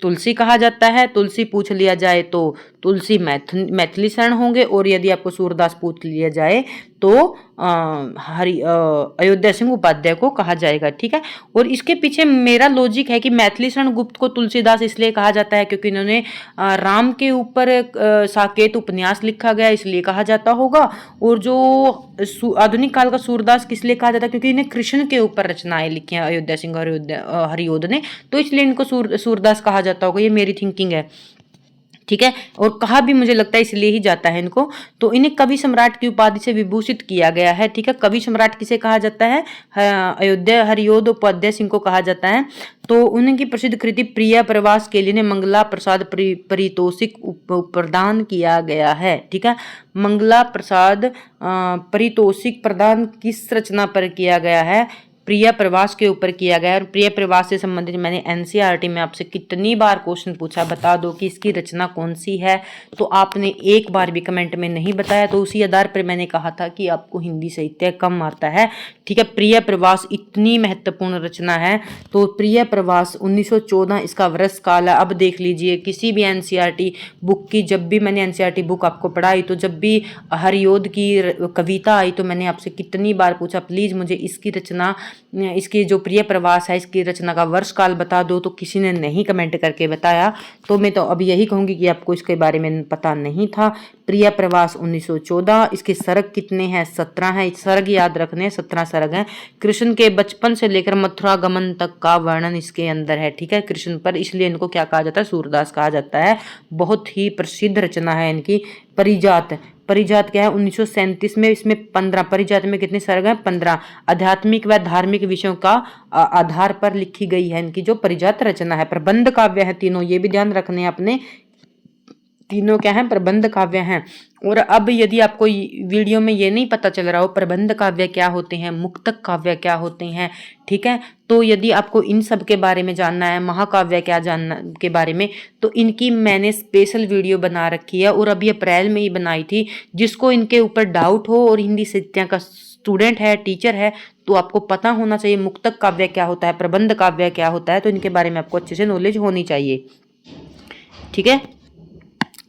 तुलसी कहा जाता है। तुलसी पूछ लिया जाए तो तुलसी मैथिली शरण होंगे, और यदि आपको सूरदास पूछ लिया जाए तो अयोध्या सिंह उपाध्याय को कहा जाएगा। ठीक है, और इसके पीछे मेरा लॉजिक है कि मैथिली शरण गुप्त को तुलसीदास इसलिए कहा जाता है क्योंकि इन्होंने राम के ऊपर साकेत उपन्यास लिखा गया, इसलिए कहा जाता होगा। और जो आधुनिक काल का सूरदास किस लिए कहा जाता है, क्योंकि इन्हें कृष्ण के ऊपर रचनाएं लिखी हैं अयोध्या सिंह हरिओद ने, तो इसलिए इनको सूरदास कहा जाता होगा। ये मेरी थिंकिंग है। ठीक है, और कहा भी मुझे लगता है इसलिए ही जाता है इनको। तो इन्हें कवि सम्राट की उपाधि से विभूषित किया गया है। ठीक है, कवि सम्राट किसे कहा जाता है, अयोध्या हरिओद उपाध्याय सिंह को कहा जाता है। तो उनकी प्रसिद्ध कृति प्रिया प्रवास के लिए मंगला प्रसाद पारितोषिक प्रदान किया गया है। ठीक है, मंगला प्रसाद पारितोषिक प्रदान किस रचना पर किया गया है, प्रिय प्रवास के ऊपर किया गया है। और प्रिय प्रवास से संबंधित मैंने एनसीईआरटी में आपसे कितनी बार क्वेश्चन पूछा, बता दो कि इसकी रचना कौन सी है, तो आपने एक बार भी कमेंट में नहीं बताया, तो उसी आधार पर मैंने कहा था कि आपको हिंदी साहित्य कम आता है। ठीक है, प्रिय प्रवास इतनी महत्वपूर्ण रचना है। तो प्रिय प्रवास 1914 इसका वर्ष काल है। अब देख लीजिए, किसी भी एनसीईआरटी बुक की, जब भी मैंने एनसीईआरटी बुक आपको पढ़ाई, तो जब भी हरिओद की कविता आई तो मैंने आपसे कितनी बार पूछा, प्लीज मुझे इसकी रचना इसकी जो प्रिय प्रवास है इसकी रचना का वर्ष काल बता दो, तो किसी ने नहीं कमेंट करके बताया। तो मैं तो अब यही कहूँगी कि आपको इसके बारे में पता नहीं था। प्रिय प्रवास 1914। इसके सर्ग कितने हैं? 17 हैं। सर्ग याद रखने, 17 सर्ग हैं। कृष्ण के बचपन से लेकर मथुरा गमन तक का वर्णन इसके अंदर है, ठीक है, कृष्ण पर, इसलिए इनको क्या कहा जाता है? सूरदास कहा जाता है। बहुत ही प्रसिद्ध रचना है इनकी। परिजात, परिजात क्या है? 1937 में। इसमें 15, परिजात में कितने सर्ग हैं? 15। आध्यात्मिक व धार्मिक विषयों का आधार पर लिखी गई है इनकी जो परिजात रचना है। प्रबंध काव्य है तीनों, ये भी ध्यान रखने हैं अपने, तीनों क्या हैं? प्रबंध काव्य हैं। और अब यदि आपको वीडियो में ये नहीं पता चल रहा हो प्रबंध काव्य क्या होते हैं, मुक्तक काव्य क्या होते हैं, ठीक है, तो यदि आपको इन सब के बारे में जानना है, महाकाव्य क्या जानना के बारे में, तो इनकी मैंने स्पेशल वीडियो बना रखी है और अभी अप्रैल में ही बनाई थी। जिसको इनके ऊपर डाउट हो और हिंदी साहित्य का स्टूडेंट है, टीचर है, तो आपको पता होना चाहिए मुक्तक काव्य क्या होता है, प्रबंध काव्य क्या होता है, तो इनके बारे में आपको अच्छे से नॉलेज होनी चाहिए, ठीक है।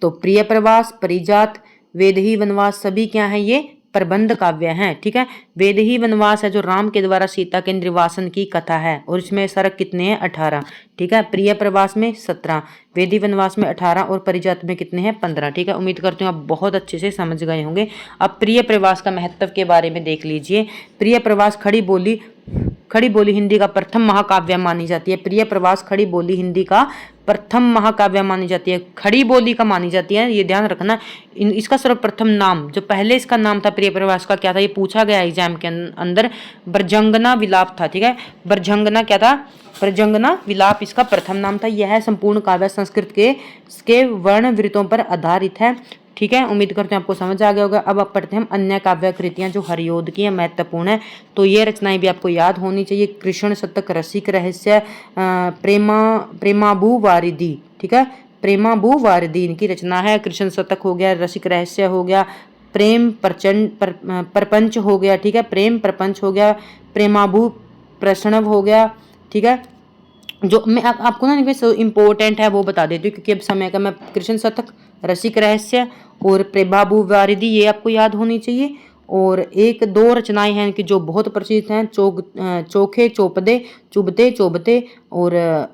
तो प्रिय प्रवास, परिजात, वेदही वनवास सभी क्या है? ये प्रबंध काव्य हैं, ठीक है। वेदही वनवास है जो राम के द्वारा सीता के निर्वासन की कथा है और इसमें सर्ग कितने हैं? 18, ठीक है। प्रिय प्रवास में 17, वेदी वनवास में 18 और परिजात में कितने हैं? 15, ठीक है। उम्मीद करती हूँ आप बहुत अच्छे से समझ गए होंगे। अब प्रिय प्रवास का महत्व के बारे में देख लीजिए। प्रिय प्रवास खड़ी बोली हिंदी का प्रथम महाकाव्य मानी जाती है। प्रिय प्रवास खड़ी बोली हिंदी का प्रथम महाकाव्य मानी जाती है, खड़ी बोली का मानी जाती है, ये ध्यान रखना। इसका सर्वप्रथम नाम, जो पहले इसका नाम था प्रिय प्रवास का, क्या था? ये पूछा गया एग्जाम के अंदर, ब्रजंगना विलाप था, ठीक है। ब्रजंगना क्या था? ब्रजंगना विलाप इसका प्रथम नाम था। यह संपूर्ण काव्य संस्कृत के वर्ण वृत्तों पर आधारित है, ठीक है। उम्मीद करते हैं आपको समझ आ गया होगा। अब आप पढ़ते हैं हम अन्य काव्य कृतियां जो हरिओद की हैं, महत्वपूर्ण है, तो ये रचनाएं भी आपको याद होनी चाहिए। कृष्ण शतक, रसिक रहस्य, प्रेमाभू वारिधि, ठीक है, प्रेमाभू वारिधि इनकी रचना है। कृष्ण शतक हो गया, रसिक रहस्य हो गया, प्रेम प्रपंच हो गया, ठीक है, प्रेम प्रपंच हो गया, प्रेमाभू प्रश्नव हो गया, ठीक है। जो मैं आपको ना इम्पोर्टेंट है वो बता देती हूँ क्योंकि अब समय का। मैं कृष्ण शतक, रसिक रहस्य और प्रेमाभू वारिधि ये आपको याद होनी चाहिए। और एक दो रचनाएं हैं इनकी जो बहुत प्रसिद्ध हैं, चोखे चोपदे, चुभते चोभते और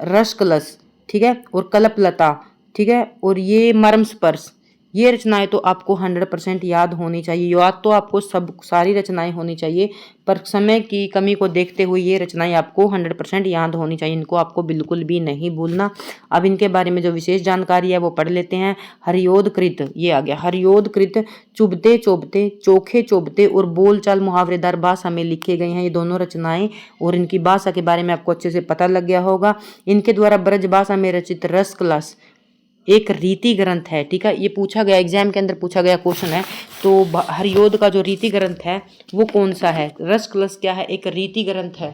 रसकलस, ठीक है, और कल्पलता, ठीक है, और ये मर्म स्पर्श, ये रचनाएं तो आपको 100% याद होनी चाहिए। याद तो आपको सारी रचनाएं होनी चाहिए, पर समय की कमी को देखते हुए ये रचनाएं आपको 100% याद होनी चाहिए, इनको आपको बिल्कुल भी नहीं भूलना। अब इनके बारे में जो विशेष जानकारी है वो पढ़ लेते हैं। हरिओद कृत, ये आ गया हरिओद कृत, चुभते चोभते, चोखे चोभते और बोलचाल मुहावरेदार भाषा में लिखे गए हैं ये दोनों रचनाएं, और इनकी भाषा के बारे में आपको अच्छे से पता लग गया होगा। इनके द्वारा ब्रज भाषा में रचित रसकलस एक रीति ग्रंथ है, ठीक है, ये पूछा गया एग्जाम के अंदर, पूछा गया क्वेश्चन है। तो हरिओद का जो रीति ग्रंथ है वो कौन सा है? रसकलस क्या है? एक रीति ग्रंथ है।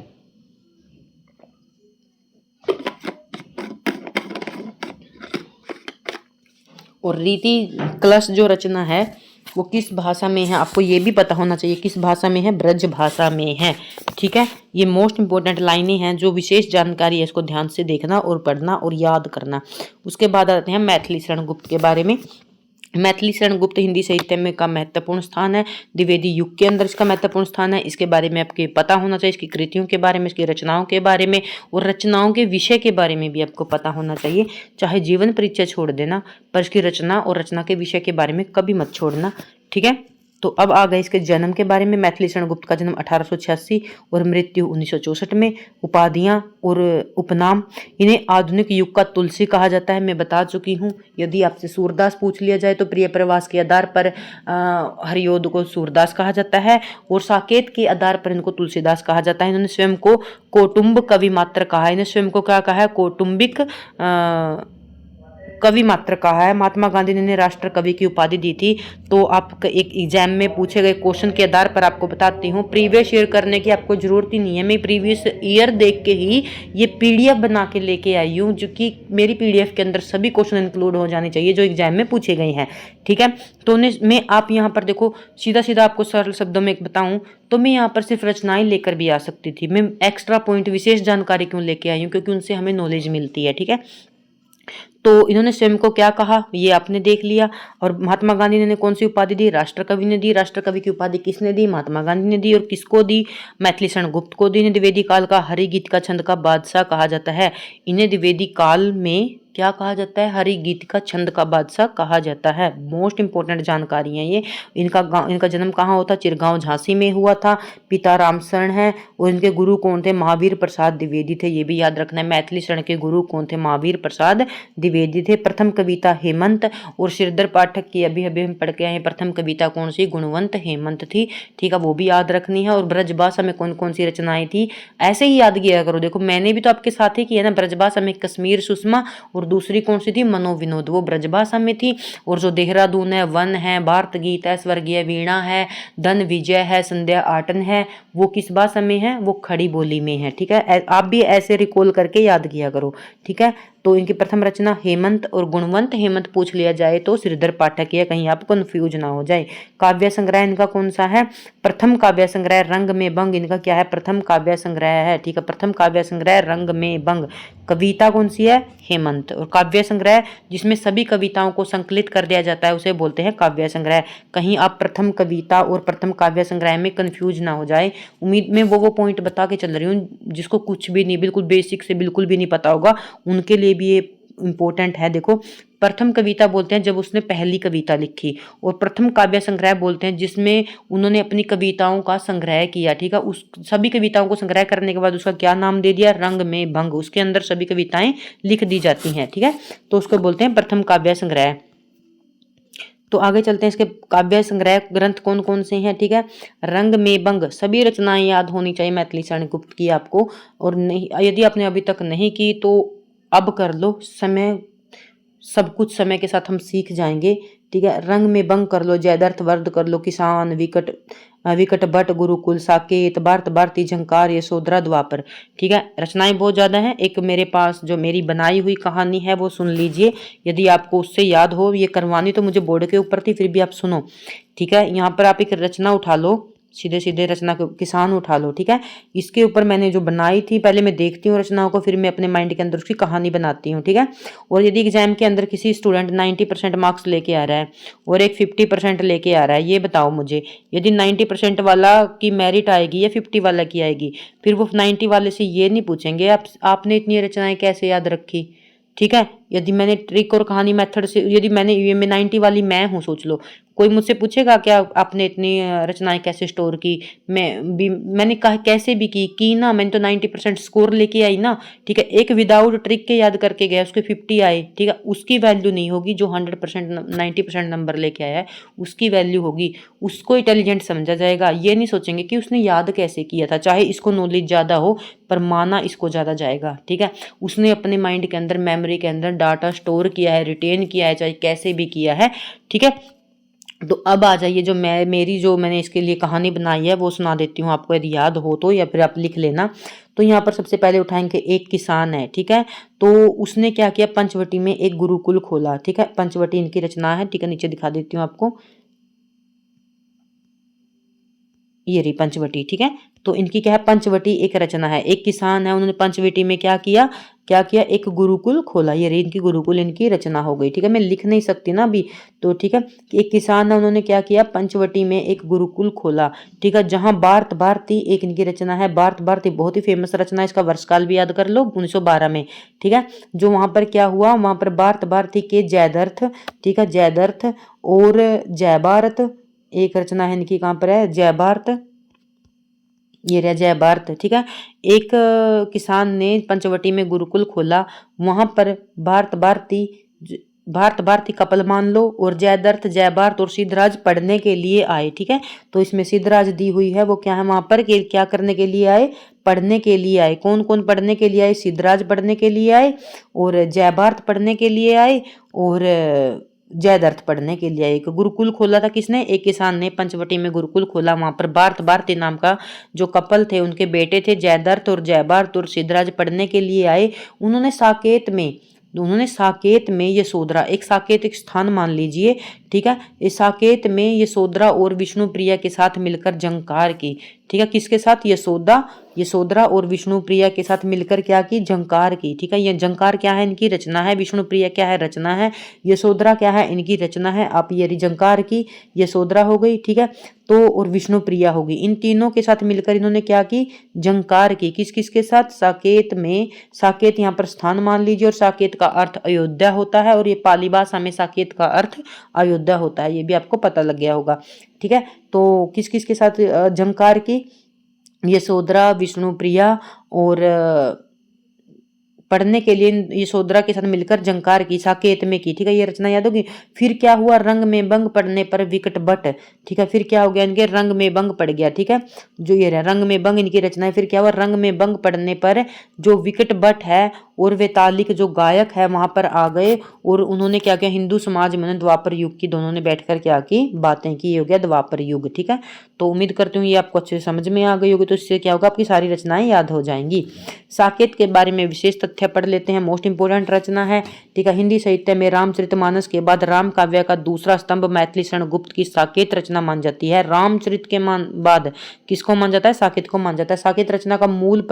और रीति कलश जो रचना है वो किस भाषा में है? आपको ये भी पता होना चाहिए किस भाषा में है? ब्रज भाषा में है, ठीक है। ये मोस्ट इंपॉर्टेंट लाइनें हैं, जो विशेष जानकारी है इसको ध्यान से देखना और पढ़ना और याद करना। उसके बाद आते हैं मैथिली शरण गुप्त के बारे में। मैथिली शरण गुप्त हिंदी साहित्य में का महत्वपूर्ण स्थान है, द्विवेदी युग के अंदर इसका महत्वपूर्ण स्थान है। इसके बारे में आपको पता होना चाहिए, इसकी कृतियों के बारे में, इसकी रचनाओं के बारे में और रचनाओं के विषय के बारे में भी आपको पता होना चाहिए। चाहे जीवन परिचय छोड़ देना, पर इसकी रचना और रचना के विषय के बारे में कभी मत छोड़ना, ठीक है। तो अब आ गए इसके जन्म के बारे में। मैथिली शरण गुप्त का जन्म 1886 और मृत्यु 1964 में। उपाधियां और उपनाम, इन्हें आधुनिक युग का तुलसी कहा जाता है, मैं बता चुकी हूँ। यदि आपसे सूरदास पूछ लिया जाए तो प्रिय प्रवास के आधार पर हरिओद को सूरदास कहा जाता है और साकेत के आधार पर इनको तुलसीदास कहा जाता है। इन्होंने स्वयं को कौटुंब कवि मात्र कहा है, इन्हें स्वयं को क्या कहा है? कौटुंबिक कवि मात्र कहा है। महात्मा गांधी ने राष्ट्र कवि की उपाधि दी थी। तो आप एक एग्जाम में पूछे गए क्वेश्चन के आधार पर आपको बताती हूँ, प्रीवियस ईयर करने की आपको जरूरत ही नहीं है, मैं प्रीवियस ईयर देख के ही ये पीडीएफ बना के लेके आई हूँ, जो कि मेरी पीडीएफ के अंदर सभी क्वेश्चन इंक्लूड हो जाने चाहिए जो एग्जाम में पूछे गए हैं, ठीक है। तो मैं आप यहाँ पर देखो, सीधा सीधा आपको सरल शब्दों में एक बताऊँ तो मैं यहाँ पर सिर्फ रचनाएं लेकर भी आ सकती थी, मैं एक्स्ट्रा पॉइंट विशेष जानकारी क्यों लेके आई हूँ? क्योंकि उनसे हमें नॉलेज मिलती है, ठीक है। तो इन्होंने स्वयं को क्या कहा ये आपने देख लिया। और महात्मा गांधी ने कौन सी उपाधि दी, राष्ट्रकवि ने दी। राष्ट्रकवि की उपाधि किसने दी, महात्मा गांधी ने दी। और किसको दी, मैथिली शरण गुप्त को दी। इन्हें द्विवेदी काल का हरि गीत का छंद का बादशाह कहा जाता है। इन्हें द्विवेदी काल में क्या कहा जाता है, हरि गीत का छंद का बादशाह कहा जाता है। मोस्ट इंपोर्टेंट जानकारी है ये। इनका जन्म कहाँ हुआ था, चिरगांव झांसी में हुआ था। पिता रामशरण है और इनके गुरु कौन थे, महावीर प्रसाद द्विवेदी थे, ये भी याद रखना है। मैथिली शरण के गुरु कौन थे, महावीर प्रसाद द्विवेदी थे। प्रथम कविता हेमंत। और श्रीधर पाठक की अभी अभी हम पढ़ के आए हैं, प्रथम कविता कौन सी, गुणवंत हेमंत थी। ठीक है, वो भी याद रखनी है। और ब्रजभाषा में कौन कौन सी रचनाएं थी, ऐसे ही याद किया करो। देखो मैंने भी तो आपके साथ ही किया ना, ब्रजभाषा में कश्मीर सुषमा और दूसरी कौन सी थी, मनोविनोद, वो ब्रजभाषा में थी। और जो देहरादून है, वन है, भारत गीत है, स्वर्गीय वीणा है, धन विजय है, संध्या आटन है, वो किस भाषा में है, वो खड़ी बोली में है। ठीक है, आप भी ऐसे रिकॉल करके याद किया करो। ठीक है, तो इनकी प्रथम रचना हेमंत और गुणवंत हेमंत पूछ लिया जाए तो श्रीधर पाठक है, कहीं आप कंफ्यूज ना हो जाए। काव्य संग्रह इनका कौन सा है, प्रथम काव्य संग्रह रंग में भंग इनका क्या है, प्रथम काव्य संग्रह है। ठीक है, प्रथम काव्य संग्रह रंग में भंग। कविता कौन सी है, हेमंत। और काव्य संग्रह जिसमें सभी कविताओं को संकलित कर दिया जाता है उसे बोलते हैं काव्य संग्रह। कहीं आप प्रथम कविता और प्रथम काव्य संग्रह में कंफ्यूज ना हो जाए। उम्मीद में वो पॉइंट बता के चल रही हूँ जिसको कुछ भी नहीं, बिल्कुल बेसिक से बिल्कुल भी नहीं पता होगा, उनके लिए भी ये इंपॉर्टेंट है। देखो, प्रथम कविता बोलते हैं जब उसने पहली कविता लिखी, और प्रथम काव्य संग्रह बोलते हैं जिसमें उन्होंने अपनी कविताओं का संग्रह किया। ठीक है, उस सभी कविताओं को संग्रह करने के बाद उसका क्या नाम दे दिया, रंग में भंग। उसके अंदर सभी कविताएं लिख दी जाती हैं। ठीक है, तो उसको बोलते हैं प्रथम काव्य संग्रह। तो आगे चलते हैं, इसके काव्य संग्रह ग्रंथ कौन कौन से हैं। ठीक है, रंग में भंग, सभी रचनाएं याद होनी चाहिए मैथिली शरण गुप्त की आपको। और नहीं, यदि आपने अभी तक नहीं की तो अब कर लो, समय सब कुछ समय के साथ हम सीख जाएंगे। ठीक है, रंग में भंग कर लो, जयदर्थ वर्द कर लो, किसान, विकट विकट भट्ट, गुरुकुल, साकेत, भारत भारती, झंकार, यशोधरा, द्वापर। ठीक है, रचनाएं बहुत ज्यादा हैं। एक मेरे पास जो मेरी बनाई हुई कहानी है वो सुन लीजिए, यदि आपको उससे याद हो। ये करवानी तो मुझे बोर्ड के ऊपर थी, फिर भी आप सुनो। ठीक है, यहाँ पर आप एक रचना उठा लो, सीधे सीधे रचना को किसान उठा लो। ठीक है, इसके ऊपर मैंने जो बनाई थी, पहले मैं देखती हूँ रचनाओं को, फिर मैं अपने माइंड के अंदर उसकी कहानी बनाती हूँ। ठीक है, और यदि एग्जाम के अंदर किसी स्टूडेंट 90% मार्क्स लेके आ रहा है और एक 50% लेके आ रहा है, ये बताओ मुझे, यदि 90% वाला की मेरिट आएगी या 50 वाला की आएगी, फिर वो 90 वाले से ये नहीं पूछेंगे आपने इतनी रचनाएं कैसे याद रखी। ठीक है, यदि मैंने ट्रिक और कहानी मेथड से, यदि मैंने ये में 90 वाली मैं हूँ, सोच लो, कोई मुझसे पूछेगा क्या आपने इतनी रचनाएं कैसे स्टोर की। मैंने कहा कैसे भी की ना, मैंने तो 90% स्कोर लेके आई ना। ठीक है, एक विदाउट ट्रिक के याद करके गया, उसके 50 आए। ठीक है, उसकी वैल्यू नहीं होगी, जो 100% 90% नंबर लेके आया है उसकी वैल्यू होगी। उसको इंटेलिजेंट समझा जाएगा। ये नहीं सोचेंगे कि उसने याद कैसे किया था, चाहे इसको नॉलेज ज्यादा हो पर माना इसको ज्यादा जाएगा। ठीक है, उसने अपने माइंड के अंदर, मेमोरी के अंदर डाटा स्टोर किया है, रिटेन किया है, चाहे कैसे भी किया है। ठीक है, तो अब आ जाइए, जो मैंने इसके लिए कहानी बनाई है वो सुना देती हूँ आपको, यदि याद हो तो, या फिर आप लिख लेना। तो यहाँ पर सबसे पहले उठाएंगे, एक किसान है। ठीक है, तो उसने क्या किया, पंचवटी में एक गुरुकुल खोला। ठीक है, पंचवटी इनकी रचना है। ठीक है, नीचे दिखा देती हूँ आपको, ये रही पंचवटी। ठीक है, तो इनकी क्या है, पंचवटी एक रचना है। एक किसान है, उन्होंने पंचवटी में क्या किया, एक गुरुकुल खोला। ये रही इनकी गुरुकुल, इनकी रचना हो गई। ठीक है, मैं लिख नहीं सकती ना अभी तो। ठीक है, एक किसान है, उन्होंने क्या किया, पंचवटी में एक गुरुकुल खोला। ठीक है, जहां भारत भारती एक इनकी रचना है। भारत भारती बहुत ही फेमस रचना है, इसका वर्षकाल भी याद कर लो, 1912 में। ठीक है, जो वहां पर क्या हुआ, वहां पर भारत भारती के जयद्रथ, ठीक है, जयद्रथ और जय भारत एक रचना है इनकी, कहां पर है, जय भारत, ये रहा जय भारत। ठीक है, एक किसान ने पंचवटी में गुरुकुल खोला, वहां पर भारत भारती कपल मान लो, और जयद्रथ, जय भारत और सिद्धराज पढ़ने के लिए आए। ठीक है, तो इसमें सिद्धराज दी हुई है, वो क्या है वहां पर, क्या करने के लिए आए, पढ़ने के लिए आए। कौन कौन पढ़ने के लिए आए, सिद्धराज पढ़ने के लिए आए, और जय भारत पढ़ने के लिए आए, और जयद्रथ पढ़ने के लिए। एक गुरुकुल खोला था किसने, एक किसान ने पंचवटी में गुरुकुल खोला। वहां पर भारत भारती नाम का जो कपल थे, उनके बेटे थे जयद्रथ और जय भारत, और सिद्धराज पढ़ने के लिए आए। उन्होंने साकेत में यशोधरा, एक साकेत एक स्थान मान लीजिए। ठीक है, इस साकेत में यशोधरा और विष्णु प्रिया के साथ मिलकर जंकार की। ठीक है, किसके साथ, यशोधरा और विष्णुप्रिया के साथ मिलकर क्या की, झंकार की। ठीक है, ये झंकार क्या है, इनकी रचना है, विष्णुप्रिया क्या है, रचना है, यशोधरा क्या है, इनकी रचना है। आप ये झंकार की, यशोधरा हो गई, ठीक है, तो और विष्णुप्रिया होगी, इन तीनों के साथ मिलकर इन्होंने क्या की, झंकार की। किस किस के साथ, साकेत में, साकेत यहाँ पर स्थान मान लीजिए, और साकेत का अर्थ अयोध्या होता है, और ये पाली भाषा में साकेत का अर्थ अयोध्या होता है, ये भी आपको पता लग गया होगा। ठीक है, तो किस किस के साथ झंकार की, यशोधरा, विष्णुप्रिया और पढ़ने के लिए यशोधरा के साथ मिलकर झंकार की, साकेत में की। ठीक है, ये रचना याद होगी। फिर क्या हुआ, रंग में भंग पड़ने पर विकट बट। ठीक है, फिर क्या हो गया, इनके रंग में भंग पड़ गया। ठीक है, जो ये रंग में भंग इनकी रचना है। फिर क्या हुआ, रंग में भंग पड़ने पर जो विकट बट है और वे तालिक जो गायक है वहां पर आ गए, और उन्होंने क्या किया, हिंदू समाज में द्वापर युग की दोनों ने बैठकर क्या की, बातें की। ये हो गया द्वापर युग। ठीक है, तो उम्मीद करती हूँ ये आपको अच्छे से समझ में आ गई होगी, तो इससे क्या होगा, आपकी सारी रचनाएं याद हो जाएंगी। साकेत के बारे में विशेष तथ्य पढ़ लेते हैं, मोस्ट इंपोर्टेंट रचना है। ठीक है, हिंदी साहित्य में रामचरितमानस के बाद राम काव्य का दूसरा स्तंभ मैथिली शरण गुप्त की साकेत रचना मान जाती है। रामचरित के बाद किसको मान जाता है, साकेत को मान जाता है। साकेत रचना का मूल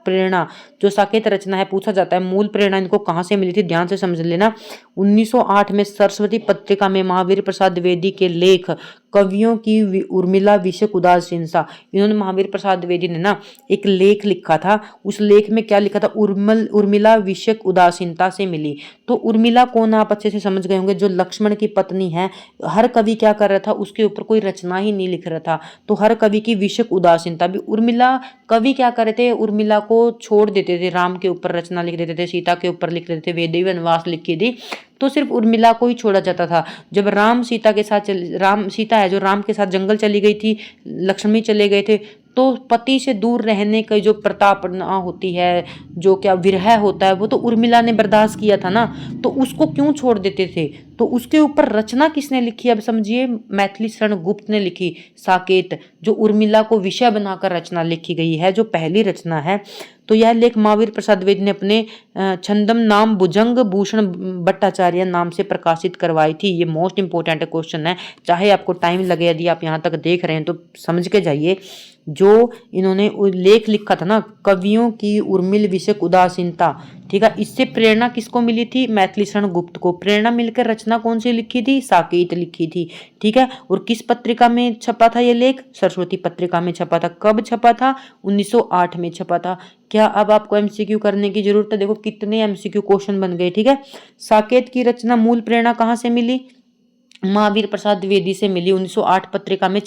प्रेरणा, जो साकेत रचना है, पूछा जाता है मूल प्रेरणा इनको कहां से मिली थी, ध्यान से समझ लेना। 1908 में सरस्वती पत्रिका में महावीर प्रसाद द्विवेदी के लेख कवियों की उर्मिला विषयक उदासीनता, इन्होंने महावीर प्रसाद द्विवेदी ने ना एक लेख लिखा था, उस लेख में क्या लिखा था, उर्मिला विषयक उदासीनता से मिली। तो उर्मिला कौन, आप अच्छे से समझ गए होंगे, जो लक्ष्मण की पत्नी है। हर कवि क्या कर रहा था, उसके ऊपर कोई रचना ही नहीं लिख रहा था, तो हर कवि की विषयक उदासीनता भी, उर्मिला कवि क्या कर रहे थे, उर्मिला को छोड़ देते थे, राम के ऊपर रचना लिख देते थे, सीता के ऊपर लिख देते थे, वैदेही वनवास लिखी थी, तो सिर्फ उर्मिला को ही छोड़ा जाता था। जब राम सीता के साथ राम सीता है जो राम के साथ जंगल चली गई थी, लक्ष्मण चले गए थे, तो पति से दूर रहने की जो प्रताड़ना होती है, जो क्या विरह होता है, वो तो उर्मिला ने बर्दाश्त किया था ना, तो उसको क्यों छोड़ देते थे। तो उसके ऊपर रचना किसने लिखी, अब समझिए, मैथिली शरण गुप्त ने लिखी साकेत, जो उर्मिला को विषय बनाकर रचना लिखी गई है, जो पहली रचना है। तो यह लेख महावीर प्रसाद द्विवेदी ने अपने छंदम नाम भुजंग भूषण भट्टाचार्य नाम से प्रकाशित करवाई थी। ये मोस्ट इंपोर्टेंट क्वेश्चन है, चाहे आपको टाइम लगे, यदि आप यहाँ तक देख रहे हैं तो समझ के जाइए। जो इन्होंने लेख लिखा था ना, कवियों की उर्मिल विषयक उदासीनता, ठीक है, इससे प्रेरणा किसको मिली थी, मैथिली शरण गुप्त को। प्रेरणा मिलकर रचना कौन सी लिखी थी, साकेत लिखी थी। ठीक है, और किस पत्रिका में छपा था ये लेख, सरस्वती पत्रिका में छपा था। कब छपा था, 1908 में छपा था। क्या अब आपको एमसीक्यू करने की जरूरत है, देखो कितने एमसीक्यू क्वेश्चन बन गए। ठीक है, साकेत की रचना मूल प्रेरणा कहां से मिली, महावीर प्रसाद द्विवेदी से मिली। 1908 पत्रिका में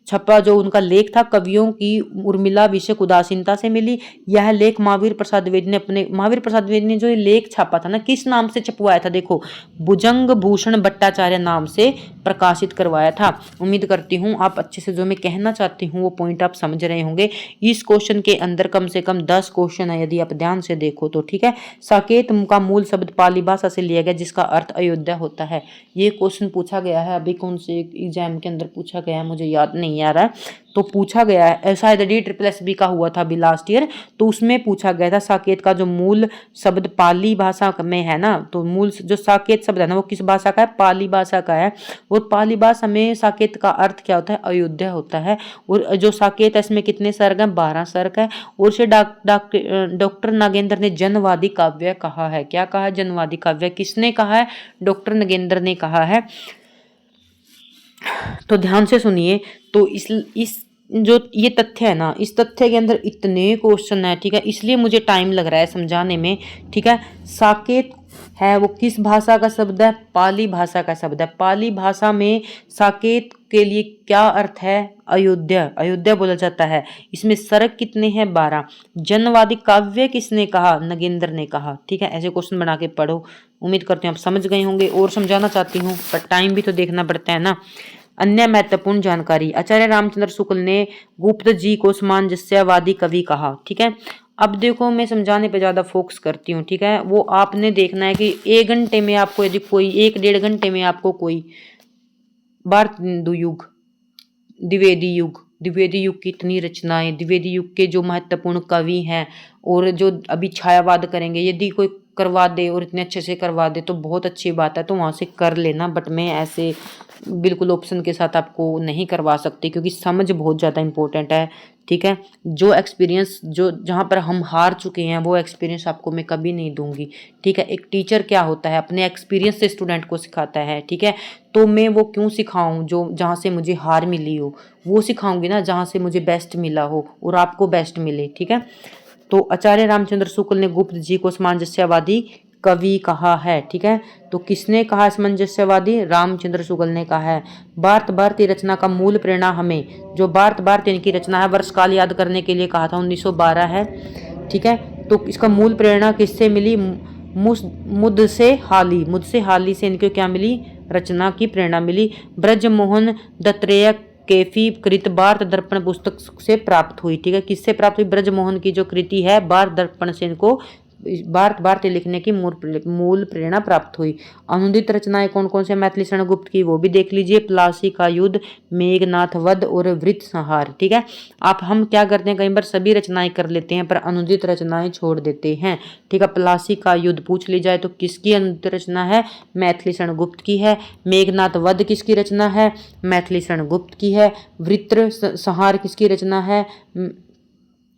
छपा जो उनका लेख था, कवियों की उर्मिला विषयक उदासीनता से मिली। यह लेख महावीर प्रसाद द्विवेदी ने जो ये लेख छापा था ना, किस नाम से छपवाया था, देखो, भुजंग भूषण भट्टाचार्य नाम से प्रकाशित करवाया था। उम्मीद करती हूँ आप अच्छे से जो मैं कहना चाहती हूँ वो पॉइंट आप समझ रहे होंगे। इस क्वेश्चन के अंदर कम से कम 10 क्वेश्चन है, यदि आप ध्यान से देखो तो। ठीक है, साकेत का मूल शब्द पाली भाषा से लिया गया, जिसका अर्थ अयोध्या होता है। ये क्वेश्चन पूछा गया है, अभी कौन से एग्जाम के अंदर पूछा गया है मुझे याद नहीं आ रहा है, तो पूछा गया है, शायद DSSB का हुआ था अभी लास्ट ईयर, तो उसमें पूछा गया था साकेत का जो मूल शब्द पाली भाषा में है ना, तो मूल जो साकेत शब्द है ना वो किस भाषा का है, पाली भाषा का है। और पाली भाषा में साकेत का अर्थ क्या होता है, अयोध्या होता है। और जो साकेत है इसमें कितने सर्ग हैं, 12 सर्ग है। और इसे डॉक्टर नागेंद्र ने जनवादी काव्य कहा है। क्या कहा है, जनवादी काव्य। किसने कहा है, डॉक्टर नागेंद्र ने कहा है। तो ध्यान से सुनिए, तो इस जो ये तथ्य है ना, इस तथ्य के अंदर इतने क्वेश्चन है, ठीक है, इसलिए मुझे टाइम लग रहा है समझाने में। ठीक है, साकेत है वो किस भाषा का शब्द है, पाली भाषा का शब्द है। पाली भाषा में साकेत के लिए क्या अर्थ है, अयोध्या, अयोध्या बोला जाता है। इसमें सर्ग कितने हैं, 12। जनवादी काव्य किसने कहा, नगेंद्र ने कहा। ठीक है, ऐसे क्वेश्चन बना के पढ़ो। उम्मीद करती हूँ आप समझ गए होंगे, और समझाना चाहती हूँ पर टाइम भी तो देखना पड़ता है ना। अन्य महत्वपूर्ण जानकारी, आचार्य रामचंद्र शुक्ल ने गुप्त जी को सामंजस्यवादी कवि कहा। ठीक है, अब देखो मैं समझाने पे ज्यादा फोकस करती हूँ। ठीक है, वो आपने देखना है कि 1 घंटे में आपको, यदि कोई 1-1.5 घंटे में आपको कोई भारत हिंदू युग, द्विवेदी युग की इतनी रचनाएं, द्विवेदी युग के जो महत्वपूर्ण कवि हैं, और जो अभी छायावाद करेंगे, यदि कोई करवा दे और इतने अच्छे से करवा दे तो बहुत अच्छी बात है, तो वहाँ से कर लेना। बट मैं ऐसे बिल्कुल ऑप्शन के साथ आपको नहीं करवा सकती क्योंकि समझ बहुत ज़्यादा इंपॉर्टेंट है, ठीक है। जो एक्सपीरियंस जो जहाँ पर हम हार चुके हैं वो एक्सपीरियंस आपको मैं कभी नहीं दूंगी, ठीक है। एक टीचर क्या होता है, अपने एक्सपीरियंस से स्टूडेंट को सिखाता है, ठीक है। तो मैं वो क्यों सिखाऊं जो जहाँ से मुझे हार मिली हो, वो सिखाऊंगी ना जहाँ से मुझे बेस्ट मिला हो और आपको बेस्ट मिले, ठीक है। तो आचार्य रामचंद्र शुक्ल ने गुप्त जी को सामंजस्यवादी कवि कहा है, ठीक है। तो किसने कहा सामंजस्यवादी? रामचंद्र शुक्ल ने कहा है। भारत भारती रचना का मूल प्रेरणा हमें, जो भारत भारती इनकी रचना है, वर्ष काल याद करने के लिए कहा था 1912 है, ठीक है। तो इसका मूल प्रेरणा किससे मिली? मुझसे हाली से इनको क्या मिली? रचना की प्रेरणा मिली। ब्रजमोहन दत्रेय कैफी कृत भारत दर्पण पुस्तक से प्राप्त हुई, ठीक है। किससे प्राप्त हुई? ब्रजमोहन की जो कृति है भारत दर्पण से इनको भारत भारती लिखने की मूल प्रेरणा प्राप्त हुई। अनुदित रचनाएं कौन कौन से मैथिली शरण गुप्त की, वो भी देख लीजिए। प्लासी का युद्ध, मेघनाथ वध और वृत्त संहार, ठीक है। आप हम क्या करते हैं, कई बार सभी रचनाएं कर लेते हैं पर अनुदित रचनाएं छोड़ देते हैं, ठीक है। प्लासी का युद्ध पूछ ली जाए तो किसकी अनुदित रचना है? मैथिली शरण गुप्त की है। मेघनाथ वध किसकी रचना है? मैथिली शरण गुप्त की है। वृत्त संहार किसकी रचना है?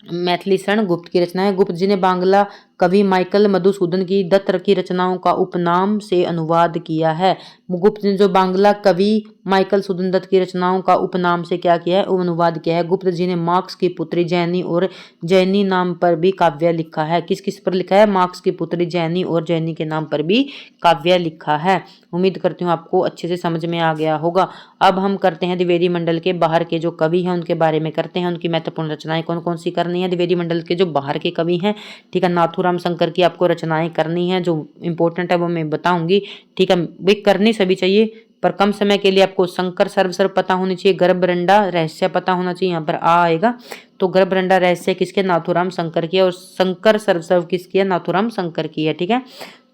मैथिली शरण गुप्त की रचना है। गुप्त जी ने बांग्ला कवि माइकल मधुसूदन की दत्त की रचनाओं का उपनाम से अनुवाद किया है। गुप्त ने जो बांग्ला कवि माइकल सुदन दत्त की रचनाओं का उपनाम से क्या किया है? अनुवाद किया है। गुप्त जी ने मार्क्स की पुत्री जैनी और जैनी नाम पर भी काव्य लिखा है। किस किस पर लिखा है? मार्क्स की पुत्री जैनी और जैनी के नाम पर भी काव्य लिखा है। उम्मीद करती हूँ आपको अच्छे से समझ में आ गया होगा। अब हम करते हैं द्विवेदी मंडल के बाहर के जो कवि हैं उनके बारे में करते हैं, उनकी महत्वपूर्ण रचनाएं कौन कौन सी करनी है। द्विवेदी मंडल के जो बाहर के कवि हैं, ठीक है, नाथूराम शंकर की आपको रचनाएं करनी है, जो इंपॉर्टेंट है वो मैं बताऊंगी, ठीक है। वे करनी सभी चाहिए पर कम समय के लिए आपको शंकर सर्व पता होनी चाहिए। गर्भरंडा रहस्य पता होना चाहिए, यहाँ पर आ आएगा। तो गर्भरंडा रहस्य किसके? नाथूराम शंकर की है। और शंकर सर्व किसकी है? नाथूराम शंकर की है, ठीक है।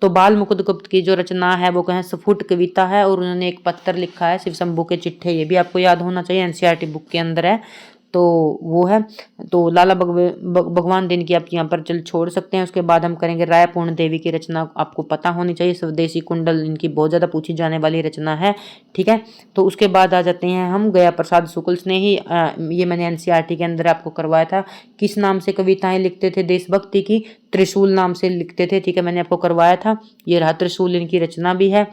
तो बाल मुकुंद गुप्त की जो रचना है वो कहें स्फुट कविता है और उन्होंने एक पत्र लिखा है शिव शंभू के चिट्ठे, ये भी आपको याद होना चाहिए, एनसीईआरटी बुक के अंदर है, तो वो है। तो लाला भगवान दिन की आप यहाँ पर चल छोड़ सकते हैं। उसके बाद हम करेंगे राय पूर्ण देवी की रचना, आपको पता होनी चाहिए। स्वदेशी कुंडल इनकी बहुत ज़्यादा पूछी जाने वाली रचना है, ठीक है। तो उसके बाद आ जाते हैं हम गया प्रसाद शुक्ल ने ही ये मैंने एनसीईआरटी के अंदर आपको करवाया था। किस नाम से कविताएं लिखते थे? देशभक्ति की। त्रिशूल नाम से लिखते थे, ठीक है, मैंने आपको करवाया था। ये रहा त्रिशूल, इनकी रचना भी है।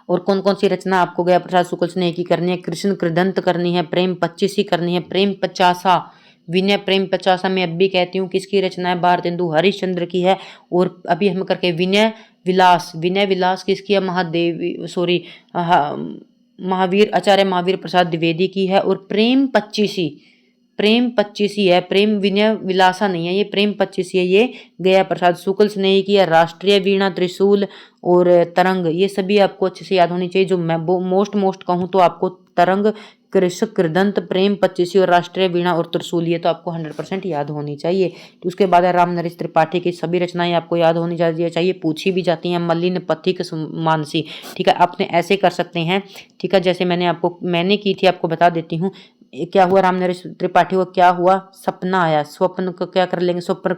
और कौन कौन सी रचना आपको गया प्रसाद शुक्ल ने की करनी है? कृष्ण कृदंत करनी है, प्रेम 25 करनी है, प्रेम 50, विनय प्रेम 50 मैं अब भी कहती हूँ किसकी रचना है? भारतेंदु हरिश्चंद्र की है। और अभी हम करके विनय विलास किसकी है? महावीर आचार्य महावीर प्रसाद द्विवेदी की है। और प्रेम 25 है, प्रेम विनय विलासा नहीं है, ये प्रेम 25 है, ये गया प्रसाद शुक्ल ने ही किया। राष्ट्रीय वीणा, त्रिशूल और तरंग, ये सभी आपको अच्छे से याद होनी चाहिए। जो मैं मोस्ट कहूँ तो आपको तरंग, कृषक कृदंत, प्रेम 25 और राष्ट्रीय वीणा और त्रिशूल, ये तो आपको 100% याद होनी चाहिए। तो उसके बाद है राम नरेश त्रिपाठी की सभी रचनाएं आपको याद होनी चाहिए, पूछी भी जाती हैं। मलिन पथिक मानसी, ठीक है, आपने ऐसे कर सकते हैं, ठीक है, जैसे मैंने की थी, आपको बता देती हूँ। क्या हुआ? राम नरेश त्रिपाठी को क्या हुआ? सपना आया। स्वप्न को क्या कर लेंगे? सपन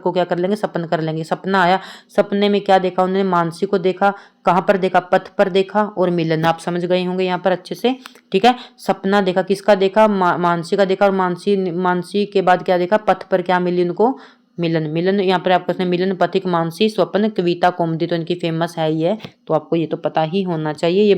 कर लेंगे। सपना आया, सपने में क्या देखा उन्होंने? मानसी को देखा। कहाँ पर देखा? पथ पर देखा। और मिलन, आप समझ गए होंगे यहाँ पर अच्छे से, ठीक है। सपना देखा, किसका देखा? मानसी का देखा। और मानसी के बाद क्या देखा? पथ पर क्या मिली उनको? मिलन यहाँ पर आपको मिलन, पथिक, मानसी, स्वप्न, कविता, कौमुदी, तो इनकी फेमस है ये, तो आपको ये तो पता ही होना चाहिए। ये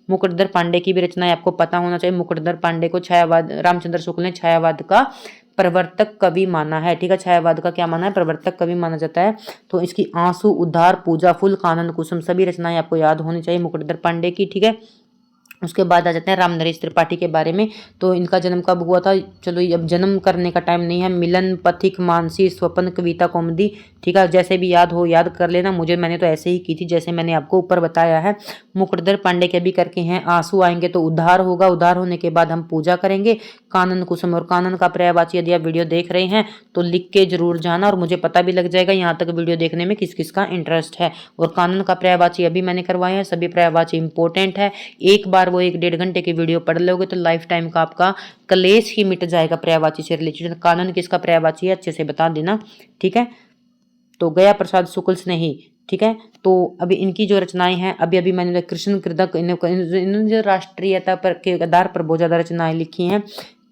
मुकुटधर पांडे की भी रचना है, आपको पता होना चाहिए। मुकुटधर पांडे को रामचंद्र शुक्ल ने छायावाद का प्रवर्तक कवि माना है, ठीक है। छायावाद का क्या माना है? प्रवर्तक कवि माना जाता है। तो इसकी आंसू, उद्धार, पूजा फूल, कानन कुसुम, सभी रचनाएं आपको याद होनी चाहिए मुकुटधर पांडे की, ठीक है। उसके बाद आ जाते हैं राम नरेश त्रिपाठी के बारे में। तो इनका जन्म कब हुआ था? चलो अब जन्म करने का टाइम नहीं है। मिलन, पथिक, मानसी, स्वप्न, कविता, कौमुदी, ठीक है, जैसे भी याद हो याद कर लेना। मैंने तो ऐसे ही की थी जैसे मैंने आपको ऊपर बताया है। मुकुटधर पांडे के भी करके हैं। आंसू आएंगे तो उद्धार होगा, उद्धार होने के बाद हम पूजा करेंगे। कानन कुसुम, और कानन का पर्यायवाची यदि आप वीडियो देख रहे हैं तो लिख के जरूर जाना, और मुझे पता भी लग जाएगा यहाँ तक वीडियो देखने में किस किस का इंटरेस्ट है। और कानन का पर्यायवाची अभी मैंने करवाए हैं, सभी पर्यायवाची इंपॉर्टेंट है। एक बार वो 1-1.5 घंटे की वीडियो पढ़ लोगे तो लाइफ टाइम का आपका कलेश ही मिट जाएगा पर्यायवाची से रिलेटेड। कानन किसका पर्यायवाची है अच्छे से बता देना, ठीक है। तो गया प्रसाद शुक्ल स्नेही, ठीक है। तो अभी इनकी जो रचनाएं हैं, अभी मैंने कृष्ण कृतक, इन्होंने जो राष्ट्रीयता पर के आधार पर बहुत ज्यादा रचनाएं लिखी हैं।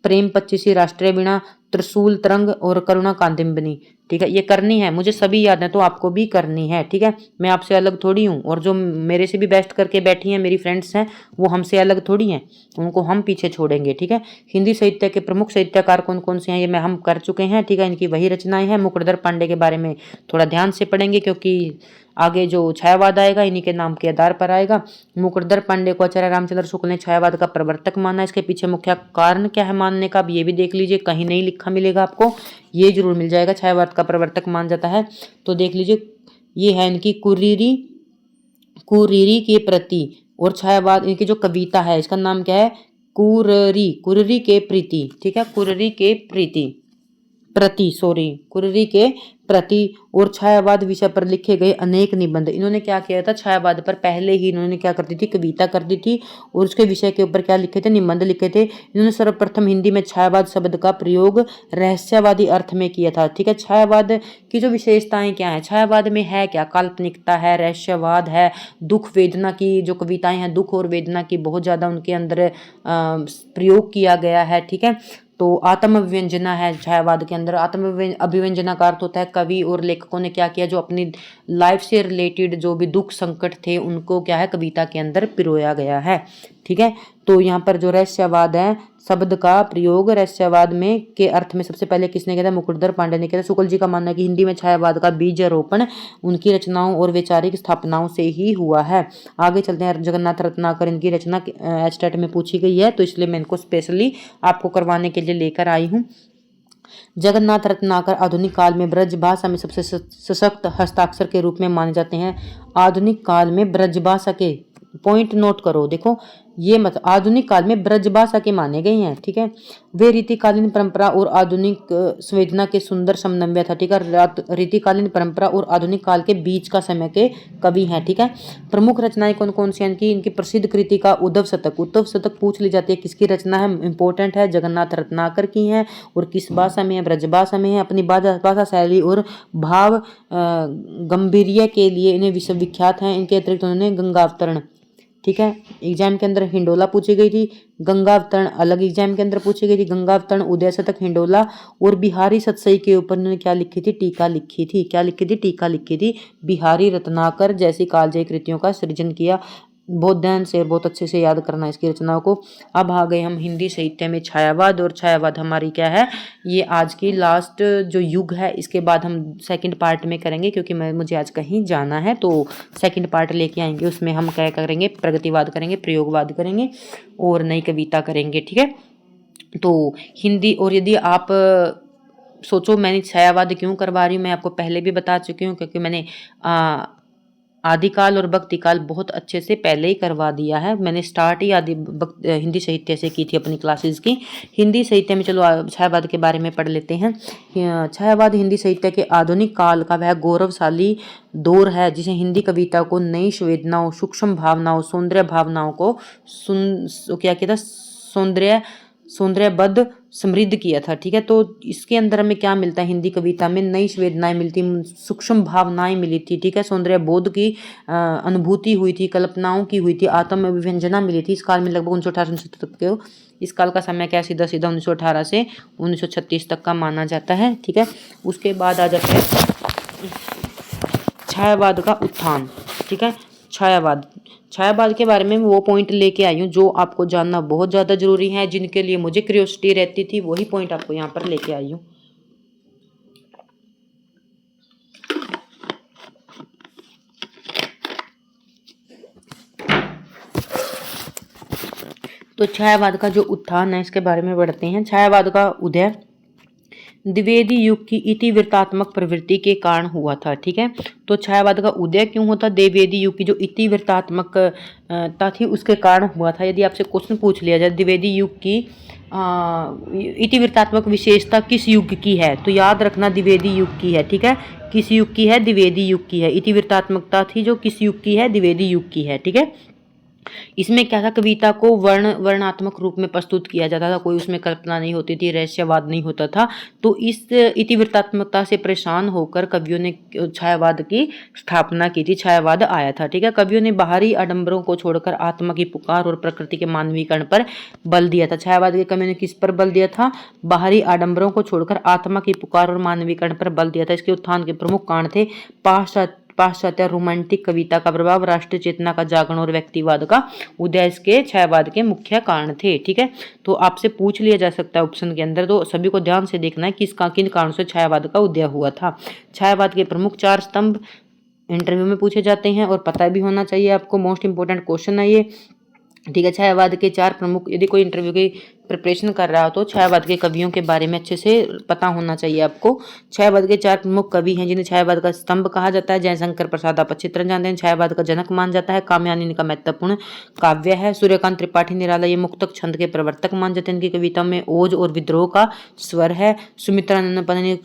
प्रेम पच्चीसी, राष्ट्रीय वीणा, त्रिशूल तरंग और करुणा कांतिबनी, ठीक है। ये करनी है, मुझे सभी याद है तो आपको भी करनी है, ठीक है। मैं आपसे अलग थोड़ी हूँ, और जो मेरे से भी बेस्ट करके बैठी हैं मेरी फ्रेंड्स हैं, वो हमसे अलग थोड़ी हैं, उनको हम पीछे छोड़ेंगे, ठीक है। हिंदी साहित्य के प्रमुख साहित्यकार कौन कौन से हैं ये हम कर चुके हैं, ठीक है। इनकी वही रचनाएं हैं। मुकुटधर पांडे के बारे में थोड़ा ध्यान से पढ़ेंगे, क्योंकि आगे जो छायावाद आएगा इन्हीं के नाम के आधार पर आएगा। मुकुटधर पांडे को आचार्य रामचंद्र शुक्ल ने छायावाद का प्रवर्तक माना। इसके पीछे मुख्य कारण क्या है मानने का, अब ये भी देख लीजिए, कहीं नहीं लिखा मिलेगा आपको, ये जरूर मिल जाएगा। छायावाद का प्रवर्तक मान जाता है तो देख लीजिए, ये है इनकी कुरीरी के प्रति, और छायावाद इनकी जो कविता है इसका नाम क्या है, कुररी के प्रीति, ठीक है। कुररी के कुररी के प्रति और छायावाद विषय पर लिखे गए अनेक निबंध। इन्होंने क्या किया था, छायावाद पर पहले ही इन्होंने क्या कर दी थी, कविता कर दी थी, और उसके विषय के ऊपर क्या लिखे थे, निबंध लिखे थे। इन्होंने सर्वप्रथम हिंदी में छायावाद शब्द का प्रयोग रहस्यवादी अर्थ में किया था, ठीक है। छायावाद की जो विशेषताएं क्या है, छायावाद में है क्या, काल्पनिकता है, रहस्यवाद है, दुख वेदना की जो कविताएं हैं, दुख और वेदना की बहुत ज्यादा उनके अंदर प्रयोग किया गया है, ठीक है। तो आत्म अभिव्यंजना है छायावाद के अंदर। आत्म अभिव्यंजना का अर्थ होता है कवि और लेखकों ने क्या किया, जो अपनी लाइफ से रिलेटेड जो भी दुख संकट थे उनको क्या है कविता के अंदर पिरोया गया है, ठीक है। तो यहाँ पर जो रहस्यवाद है शब्द का प्रयोग रहस्यवाद में के अर्थ में सबसे पहले किसने किया था, मुकुटधर पांडे ने किया था। शुक्ल जी का मानना है कि हिंदी में छायावाद का बीजारोपण उनकी रचनाओं और वैचारिक स्थापनाओं से ही हुआ है। आगे चलते हैं, जगन्नाथ रत्नाकर, इनकी रचना एचटेट में पूछी गई है, तो इसलिए मैं इनको स्पेशली आपको करवाने के लिए लेकर आई हूँ। जगन्नाथ रत्नाकर आधुनिक काल में ब्रज भाषा में सबसे सशक्त हस्ताक्षर के रूप में माने जाते हैं। आधुनिक काल में ब्रज भाषा के, पॉइंट नोट करो, देखो ये मत, आधुनिक काल में ब्रज भाषा के माने गए हैं, ठीक है। वे रीतिकालीन परंपरा और आधुनिक संवेदना के सुंदर समन्वय था, ठीक है। रीतिकालीन परंपरा और आधुनिक काल के बीच का समय के कवि हैं, ठीक है। प्रमुख रचनाएं कौन कौन सी हैं इनकी, इनकी प्रसिद्ध कृति का उद्धव शतक पूछ ली जाती है, किसकी रचना है, इंपॉर्टेंट है, जगन्नाथ रत्नाकर की है, और किस भाषा में है, ब्रज भाषा में है। अपनी भाषा शैली और भाव गंभीर्य के लिए इन्हें विश्वविख्यात हैं। इनके अतिरिक्त उन्होंने गंगावतरण, ठीक है, एग्जाम के अंदर हिंडोला पूछी गई थी, गंगावतरण अलग एग्जाम के अंदर पूछी गई थी, गंगावतरण, उदय शतक, हिंडोला और बिहारी सतसई के ऊपर उन्होंने क्या लिखी थी, टीका लिखी थी। क्या लिखी थी, टीका लिखी थी। बिहारी रत्नाकर जैसी कालजयी कृतियों का सृजन किया। बहुत ध्यान से बहुत अच्छे से याद करना इसकी रचनाओं को। अब आ गए हम हिंदी साहित्य में छायावाद, और छायावाद हमारी क्या है, ये आज की लास्ट जो युग है, इसके बाद हम सेकंड पार्ट में करेंगे, क्योंकि मुझे आज कहीं जाना है, तो सेकंड पार्ट लेके आएंगे। उसमें हम क्या करेंगे, प्रगतिवाद करेंगे, प्रयोगवाद करेंगे और नई कविता करेंगे, ठीक है। तो हिंदी, और यदि आप सोचो मैंने छायावाद क्यों करवा रही हूँ, मैं आपको पहले भी बता चुकी हूँ, क्योंकि मैंने आदिकाल और भक्तिकाल बहुत अच्छे से पहले ही करवा दिया है। मैंने स्टार्ट ही हिंदी साहित्य से की थी अपनी क्लासेस की। हिंदी साहित्य में चलो छायावाद के बारे में पढ़ लेते हैं। छायावाद हिंदी साहित्य के आधुनिक काल का वह गौरवशाली दौर है जिसे हिंदी कविता को नई संवेदनाओं, सूक्ष्म भावनाओं, सौंदर्य भावनाओं को क्या किया था, सौंदर्यबद्ध समृद्ध किया था, ठीक है। तो इसके अंदर हमें क्या मिलता है, हिंदी कविता में नई संवेदनाएं मिलती, सूक्ष्म भावनाएं मिली थी, ठीक है। सौंदर्य बोध की अनुभूति हुई थी, कल्पनाओं की हुई थी, आत्म अभिव्यंजना मिली थी। इस काल में लगभग 1918 तक के, इस काल का समय क्या सीधा 1918 से 1936 तक का माना जाता है, ठीक है। उसके बाद आ जाता है छायावाद का उत्थान, ठीक है। छायावाद के बारे में वो पॉइंट लेके आई हूँ जो आपको जानना बहुत ज़्यादा जरूरी है, जिनके लिए मुझे क्यूरियोसिटी रहती थी, वही पॉइंट आपको यहाँ पर लेके आई हूँ। तो छायावाद का जो उत्थान है इसके बारे में बढ़ते हैं। छायावाद का उदय द्विवेदी युग की इतिवृत्तात्मक प्रवृत्ति के कारण हुआ था, ठीक है। तो छायावाद का उदय क्यों होता, द्विवेदी युग की जो इतिवृत्तात्मकता थी उसके कारण हुआ था। यदि आपसे क्वेश्चन पूछ लिया जाए द्विवेदी युग की इतिवृत्तात्मक विशेषता किस युग की है, तो याद रखना द्विवेदी युग की है, ठीक है। किस युग की है, द्विवेदी युग की है। इतिवृत्तात्मकता थी जो किस युग की है, द्विवेदी युग की है, ठीक है। इसमें क्या था, कविता को वर्णात्मक रूप में प्रस्तुत किया जाता था, कोई उसमें कल्पना नहीं होती थी, रहस्यवाद नहीं होता था। तो इस इतिवृत्तात्मकता से परेशान होकर कवियों ने छायावाद की स्थापना की थी, छायावाद आया था। ठीक है, कवियों ने बाहरी आडंबरों को छोड़कर आत्मा की पुकार और प्रकृति के मानवीकरण पर बल दिया था। छायावाद के कवियों ने किस पर बल दिया था? बाहरी आडंबरों को छोड़कर आत्मा की पुकार और मानवीकरण पर बल दिया था। इसके उत्थान के प्रमुख कारण थे पाश्चात्य रोमांटिक कविता का प्रभाव, राष्ट्रीय चेतना का जागरण और व्यक्तिवाद का उदय इसके छायावाद के मुख्य कारण थे। ठीक है, तो आपसे पूछ लिया जा सकता है ऑप्शन के अंदर, तो सभी को ध्यान से देखना है किन कारणों से छायावाद का उदय हुआ था। छायावाद के प्रमुख 4 स्तंभ इंटरव्यू में पूछे जाते हैं और पता भी होना चाहिए आपको, मोस्ट इंपोर्टेंट क्वेश्चन है ये। ठीक है, छायावाद के 4 प्रमुख, यदि कोई इंटरव्यू की प्रिपरेशन कर रहा हो तो छायावाद के कवियों के बारे में अच्छे से पता होना चाहिए आपको। छायावाद के 4 प्रमुख कवि हैं जिन्हें छायावाद का स्तंभ कहा जाता है। जयशंकर प्रसाद आप अच्छी तरह जानते हैं, छायावाद का जनक मान जाता है। कामयानी इनका महत्वपूर्ण काव्य है। सूर्यकांत त्रिपाठी निराला ये मुक्तक छंद के प्रवर्तक मान जाते हैं। इनकी कविता में ओज और विद्रोह का स्वर है। सुमित्रा नंदन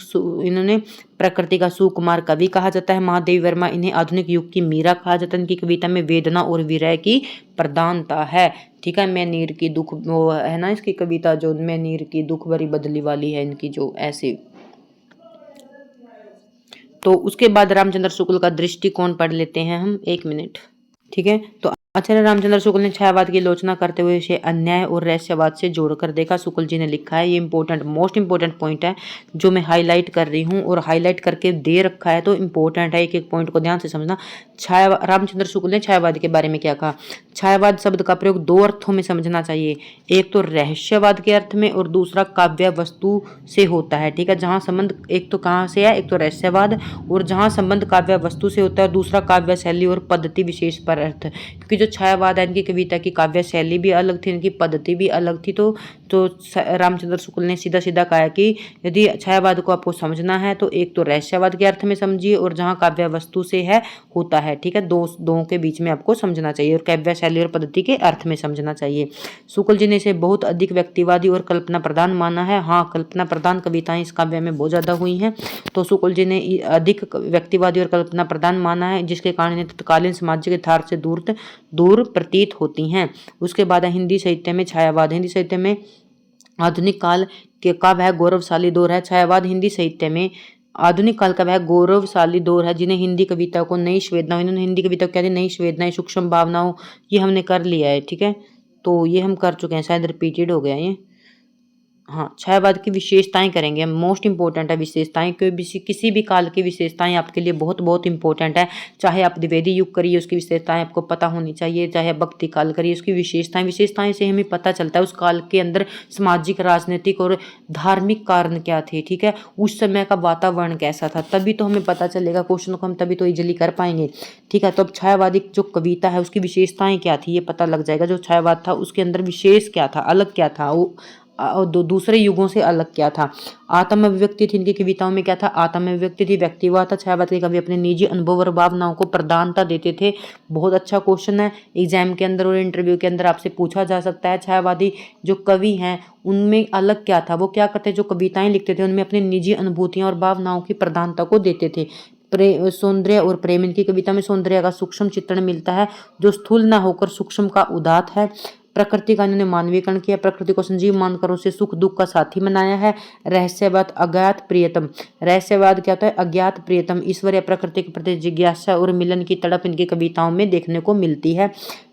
इन्होंने प्रकृति का सुकुमार कवि कहा जाता है। महादेवी वर्मा इन्हें आधुनिक युग की मीरा कहा जाता है। इनकी कविता में वेदना और विरह की प्रधानता है। ठीक है, मैं नीर की दुख, वो है ना इसकी कविता जो मैं नीर की दुख भरी बदली वाली है इनकी, जो ऐसे। तो उसके बाद रामचंद्र शुक्ल का दृष्टिकोण पढ़ लेते हैं हम, 1 मिनट। ठीक है, तो आचार्य रामचंद्र शुक्ल ने छायावाद की आलोचना करते हुए इसे अन्याय और रहस्यवाद से जोड़कर देखा। शुक्ल जी ने लिखा है, ये इंपॉर्टेंट मोस्ट इंपॉर्टेंट पॉइंट है जो मैं हाईलाइट कर रही हूँ, और हाईलाइट करके दे रखा है तो इंपॉर्टेंट है, एक एक पॉइंट को ध्यान से समझना। रामचंद्र शुक्ल ने छायावाद के बारे में क्या कहा? छायावाद शब्द का प्रयोग 2 अर्थों में समझना चाहिए, एक तो रहस्यवाद के अर्थ में और दूसरा काव्य वस्तु से होता है। ठीक है, जहाँ संबंध एक तो कहाँ से है, एक तो रहस्यवाद, और जहाँ संबंध काव्य वस्तु से होता है, दूसरा काव्य शैली और पद्धति विशेष पर अर्थ। क्योंकि जो छायावाद है इनकी कविता की काव्य शैली भी अलग थी, इनकी पद्धति भी अलग थी। तो रामचंद्र शुक्ल ने सीधा सीधा कहा कि यदि छायावाद को आपको समझना है तो एक तो रहस्यवाद के अर्थ में समझिए, और जहाँ काव्य वस्तु से है होता है। ठीक है, दो के बीच में आपको समझना चाहिए, और काव्य शैली और पद्धति के अर्थ में समझना चाहिए। शुक्ल जी ने इसे बहुत अधिक व्यक्तिवादी और कल्पना प्रधान माना है। हाँ, कल्पना प्रधान कविताएं इस काव्य में बहुत ज्यादा हुई हैं, तो शुक्ल जी ने अधिक व्यक्तिवादी और कल्पना प्रधान माना है, जिसके कारण इन्हें तत्कालीन सामाजिक यथार्थ से दूर प्रतीत होती हैं। उसके बाद हिंदी साहित्य में छायावाद। हिंदी साहित्य में आधुनिक काल के का वह गौरवशाली दौर है। छायावाद हिंदी साहित्य में आधुनिक काल का वह गौरवशाली दौर है जिन्हें हिंदी कविता को नई संवेदनाओं, इन्होंने हिंदी कविता को क्या दी? नई संवेदनाएं, सूक्ष्म भावनाओं, ये हमने कर लिया है। ठीक है, तो ये हम कर चुके हैं, शायद रिपीटेड हो गया ये। हाँ, छायावाद की विशेषताएं करेंगे, मोस्ट इंपॉर्टेंट है विशेषताएं, क्योंकि किसी भी काल की विशेषताएं आपके लिए बहुत बहुत इंपॉर्टेंट है। चाहे आप द्विवेदी युग करिए, उसकी विशेषताएं आपको पता होनी चाहिए, चाहे आप भक्ति काल करिए, उसकी विशेषताएं से हमें पता चलता है उस काल के अंदर सामाजिक, राजनीतिक और धार्मिक कारण क्या थे। ठीक है, उस समय का वातावरण कैसा था, तभी तो हमें पता चलेगा, क्वेश्चन को हम तभी तो इजिली कर पाएंगे। ठीक है, तो अब छायावादी जो कविता है उसकी विशेषताएं क्या थी ये पता लग जाएगा। जो छायावाद था उसके अंदर विशेष क्या था, अलग क्या था, वो दूसरे युगों से अलग क्या था। आत्म अभिव्यक्ति थी इनकी कविताओं में, क्या था? आत्म अभिव्यक्ति थी, व्यक्तिवाद था। छायावाद के कवि अपने निजी अनुभव और भावनाओं को प्रधानता देते थे। बहुत अच्छा क्वेश्चन है, एग्जाम के अंदर और इंटरव्यू के अंदर आपसे पूछा जा सकता है। छायावादी जो कवि हैं उनमें अलग क्या था, वो क्या करते, जो कविताएं लिखते थे उनमें अपनी निजी अनुभूतियां और भावनाओं की प्रधानता को देते थे। सौंदर्य और प्रेम, इनकी कविता में सौंदर्य का सूक्ष्म चित्रण मिलता है जो स्थूल न होकर सूक्ष्म का उदात है। प्रकृति का इन्होंने मानवीकरण किया, प्रकृति को संजीव मानकर उसे सुख दुख का साथी बनाया है। रहस्यवाद, अज्ञात प्रियतम, रहस्यवाद क्या होता है? अज्ञात प्रियतम, ईश्वर या प्रकृति के प्रति जिज्ञासा और मिलन की तड़प इनकी कविताओं में देखने को मिलती है।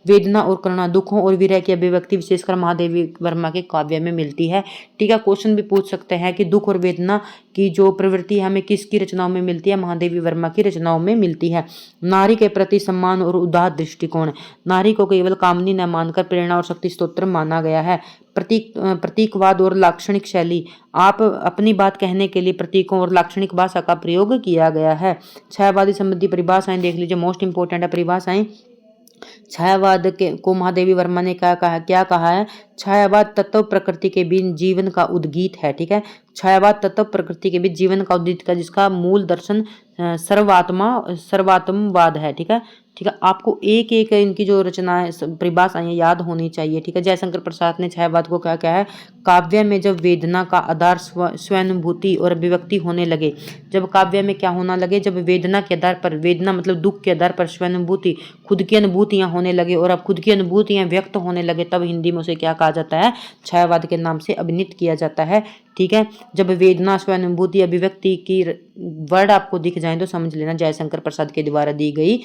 वेदना और करुणा, दुखों और विरह की अभिव्यक्ति विशेषकर महादेवी वर्मा के काव्य में मिलती है। ठीक है, क्वेश्चन भी पूछ सकते हैं कि दुख और वेदना की जो प्रवृत्ति हमें किसकी रचनाओं में मिलती है? महादेवी वर्मा की रचनाओं में मिलती है। नारी के प्रति सम्मान और उदार दृष्टिकोण, नारी को केवल कामनी न मानकर प्रेरणा और शक्ति स्तोत्र माना गया है। प्रतीकवाद और लाक्षणिक शैली, आप अपनी बात कहने के लिए प्रतीकों और लाक्षणिक भाषा का प्रयोग किया गया है। छायावादी संबंधी परिभाषाएं देख लीजिए, मोस्ट इंपोर्टेंट है परिभाषाएं। छायावाद के को महादेवी वर्मा ने क्या कहा है? छायावाद तत्व प्रकृति के बीच जीवन का उद्गीत है। ठीक है, छायावाद तत्व प्रकृति के बीच जीवन का उद्गीत का जिसका मूल दर्शन सर्वात्मवाद है। ठीक है, ठीक है, आपको एक एक इनकी जो रचनाएं परिभाषाएं याद होनी चाहिए। ठीक है, जयशंकर प्रसाद ने छायावाद को क्या कहा है, काव्य में जब वेदना का आधार स्वानुभूति और अभिव्यक्ति होने लगे, जब काव्य में क्या होना लगे, जब वेदना के आधार पर, वेदना मतलब दुख के आधार पर स्वानुभूति, खुद की अनुभूतियां होने लगे और अब खुद की अनुभूतियां व्यक्त होने लगे, तब हिंदी में उसे क्या कहा जाता है, छायावाद के नाम से अभिनीत किया जाता है। ठीक है, जब वेदना स्वानुभूति अभिव्यक्ति की वर्ड आपको दिख जाए तो समझ लेना जयशंकर प्रसाद के द्वारा दी गई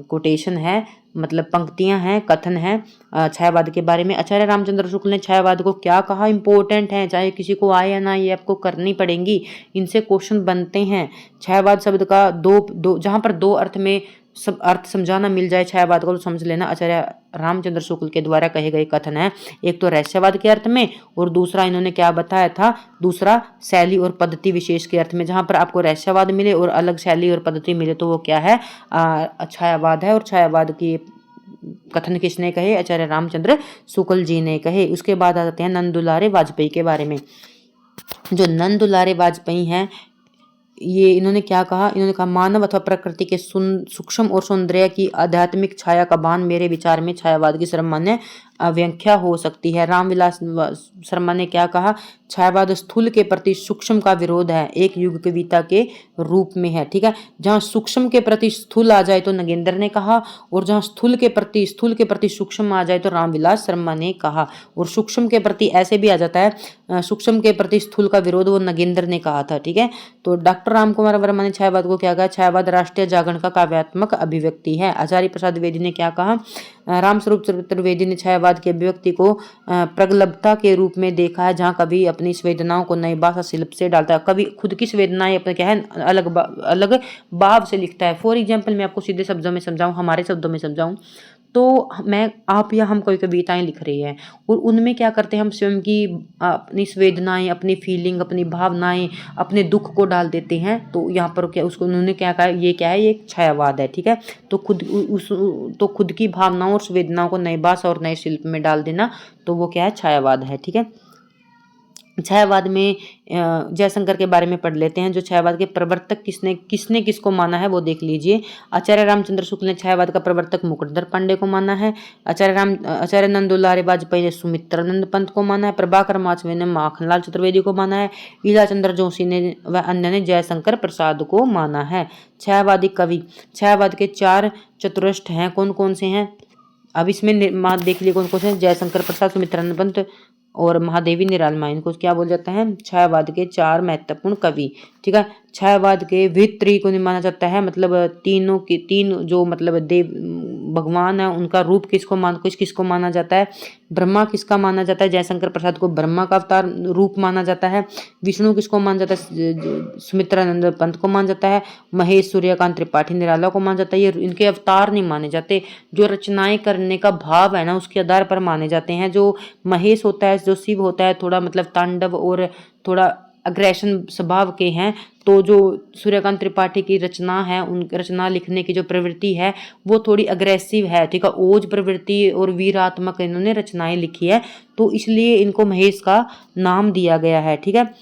कोटेशन है, मतलब पंक्तियां हैं, कथन है छायावाद के बारे में। आचार्य रामचंद्र शुक्ल ने छायावाद को क्या कहा, इंपॉर्टेंट है, चाहे किसी को आए या ना, ये आपको करनी पड़ेंगी, इनसे क्वेश्चन बनते हैं। छायावाद शब्द का दो जहां पर दो अर्थ में सब अर्थ समझाना मिल जाए छायावाद को, तो समझ लेना आचार्य रामचंद्र शुक्ल के द्वारा कहे गए कथन है। एक तो रहस्यवाद के अर्थ में, और दूसरा इन्होंने क्या बताया था, दूसरा शैली और पद्धति विशेष के अर्थ में। जहां पर आपको रहस्यवाद मिले और अलग शैली और पद्धति मिले तो वो क्या है, छायावाद है। और छायावाद की कथन किसने कहे, आचार्य रामचंद्र शुक्ल जी ने कहे। उसके बाद आ जाते हैं नंद दुलारे वाजपेयी के बारे में। जो नंद दुलारे वाजपेयी हैं, ये इन्होंने क्या कहा, इन्होंने कहा मानव अथवा प्रकृति के सूक्ष्म और सौंदर्य की आध्यात्मिक छाया का भान मेरे विचार में छायावाद की सर्वमान्य व्याख्या हो सकती है। रामविलास शर्मा ने क्या कहा, छायावाद स्थूल के प्रति सूक्ष्म का विरोध है, एक युग कविता के रूप में है। ठीक है, जहां सूक्ष्म के प्रति स्थूल आ जाए तो नगेंद्र ने कहा, और जहां स्थूल के प्रति सूक्ष्म आ जाए तो रामविलास शर्मा ने कहा। और सूक्ष्म के प्रति ऐसे भी आ जाता है, सूक्ष्म के प्रति स्थूल का विरोध वो नगेंद्र ने कहा था। ठीक है, तो डॉक्टर रामकुमार वर्मा ने छायावाद को क्या कहा, छायावाद राष्ट्रीय जागरण का काव्यात्मक अभिव्यक्ति है। आचार्य प्रसाद द्विवेदी ने क्या कहा, रामस्वरूप त्रिवेदी ने छायावाद की अभिव्यक्ति को प्रगल्भता के रूप में देखा है, जहां कवि अपनी संवेदनाओं को नई भाषा शिल्प से डालता है। कवि खुद की संवेदनाएं अपने क्या है अलग भाव से लिखता है। फॉर एग्जाम्पल मैं आपको सीधे शब्दों में समझाऊं, हमारे शब्दों में समझाऊं तो मैं आप या हम कोई कविताएं लिख रही हैं और उनमें क्या करते हैं, हम स्वयं की अपनी संवेदनाएं, अपनी फीलिंग, अपनी भावनाएं, अपने दुख को डाल देते हैं। तो यहाँ पर क्या उसको उन्होंने क्या कहा, ये क्या है, ये एक छायावाद है। ठीक है, तो खुद की भावनाओं और संवेदनाओं को नई भाषा और नए शिल्प में डाल देना, तो वो क्या है, छायावाद है। ठीक है, छायावाद में जयशंकर के बारे में पढ़ लेते हैं। जो छायावाद के प्रवर्तक किसने किसको माना है वो देख लीजिए। आचार्य रामचंद्र शुक्ल ने छायावाद का प्रवर्तक मुकुटधर पांडे को माना है। आचार्य नंद दुलारे वाजपेयी ने सुमित्रानंद पंत को माना है। प्रभाकर माचवे ने माखनलाल चतुर्वेदी को माना है। ईला चंद्र जोशी ने व अन्य ने जयशंकर प्रसाद को माना है। छायावादी कवि, छायावाद के 4 चतुष्ट हैं, कौन कौन से हैं, अब इसमें देख लिए कौन कौन से हैं, जयशंकर प्रसाद, सुमित्रानंद पंत और महादेवी निरालमा, इनको क्या बोल जाता है, छायावाद के 4 महत्वपूर्ण कवि। ठीक है, छायावाद के वित्री को माना जाता है, मतलब तीन जो मतलब देव भगवान है उनका रूप किसको माना जाता है, ब्रह्मा किसका माना जाता है, जयशंकर प्रसाद को ब्रह्मा का अवतार रूप माना जाता है। विष्णु किसको माना जाता है, सुमित्रानंद पंत को माना जाता है। महेश सूर्यकांत त्रिपाठी निराला को माना जाता है। ये इनके अवतार नहीं माने जाते, जो रचनाएं करने का भाव है ना उसके आधार पर माने जाते हैं। जो महेश होता है, जो शिव होता है, थोड़ा मतलब तांडव और थोड़ा अग्रेशन स्वभाव के हैं, तो जो सूर्यकांत त्रिपाठी की रचना है, उन रचना लिखने की जो प्रवृत्ति है वो थोड़ी अग्रेसिव है। ठीक है, ओज प्रवृत्ति और वीरात्मक इन्होंने रचनाएं लिखी है, तो इसलिए इनको महेश का नाम दिया गया है। ठीक है,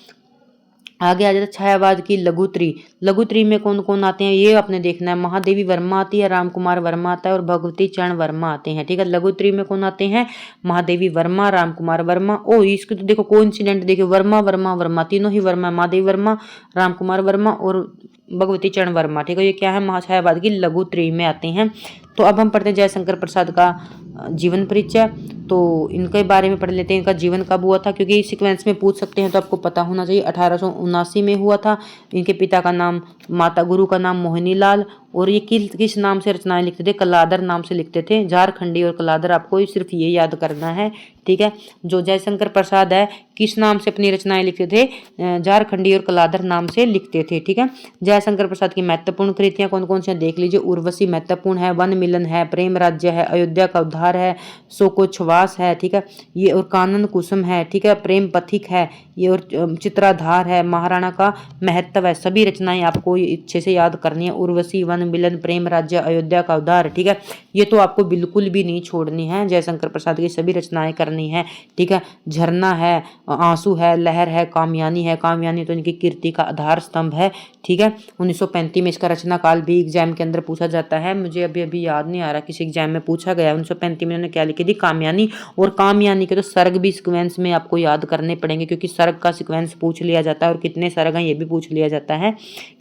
आगे आ जाता है छायावाद की लघुत्री में कौन कौन आते हैं ये आपने देखना है। महादेवी वर्मा आती है, रामकुमार वर्मा आता है और भगवती चरण वर्मा आते हैं। ठीक है, लघुत्री में कौन आते हैं, महादेवी वर्मा, रामकुमार वर्मा। ओ इसको तो देखो कोइंसिडेंट देखो, वर्मा वर्मा वर्मा, तीनों ही वर्मा, महादेवी वर्मा, रामकुमार वर्मा और भगवती चरण वर्मा। ठीक है, ये क्या है, छायावाद की लघुत्री में आते हैं। तो अब हम पढ़ते हैं जयशंकर प्रसाद का जीवन परिचय। तो इनके बारे में पढ़ लेते हैं, इनका जीवन कब हुआ था, क्योंकि सीक्वेंस में पूछ सकते हैं तो आपको पता होना चाहिए। 1879 में हुआ था। इनके पिता का नाम, माता गुरु का नाम मोहिनी लाल, और ये किस नाम से रचनाएं लिखते थे, कलादर नाम से लिखते थे। झारखंडी और कलादर, आपको सिर्फ ये याद करना है। ठीक है, जो जयशंकर प्रसाद है किस नाम से अपनी रचनाएं लिखते थे, झारखंडी और कलादर नाम से लिखते थे। ठीक है, जयशंकर प्रसाद की महत्वपूर्ण कृतियां कौन कौन सी देख लीजिए। उर्वशी महत्वपूर्ण है, वन मिलन है, प्रेम राज्य है, अयोध्या का उद्धार है, शोकोच्छ्वास है। ठीक है, ये और कानन कुसुम है। ठीक है, प्रेम पथिक है ये, और चित्राधार है, महाराणा का महत्व है। सभी रचनाएं आपको अच्छे से याद करनी है। उर्वशी, वन मिलन, प्रेम राज्य, अयोध्या का उद्धार। ठीक है, ये तो आपको बिल्कुल भी नहीं छोड़नी है। जयशंकर प्रसाद की सभी रचनाएं करनी है। ठीक है, झरना है, आंसू है, लहर है, कामयानी है। कामयानी तो इनकी कीर्ति का आधार स्तंभ है। ठीक है, 1935 में इसका रचना काल भी एग्जाम के अंदर पूछा जाता है। मुझे अभी याद नहीं आ रहा, किसी एग्जाम में पूछा गया 1935 में। उन्होंने क्या लिखी थी? कामयानी। और कामयानी के तो सर्ग भी सिक्वेंस में आपको याद करने पड़ेंगे, क्योंकि सर्ग का सिक्वेंस पूछ लिया जाता है और कितने सर्ग हैं ये भी पूछ लिया जाता है।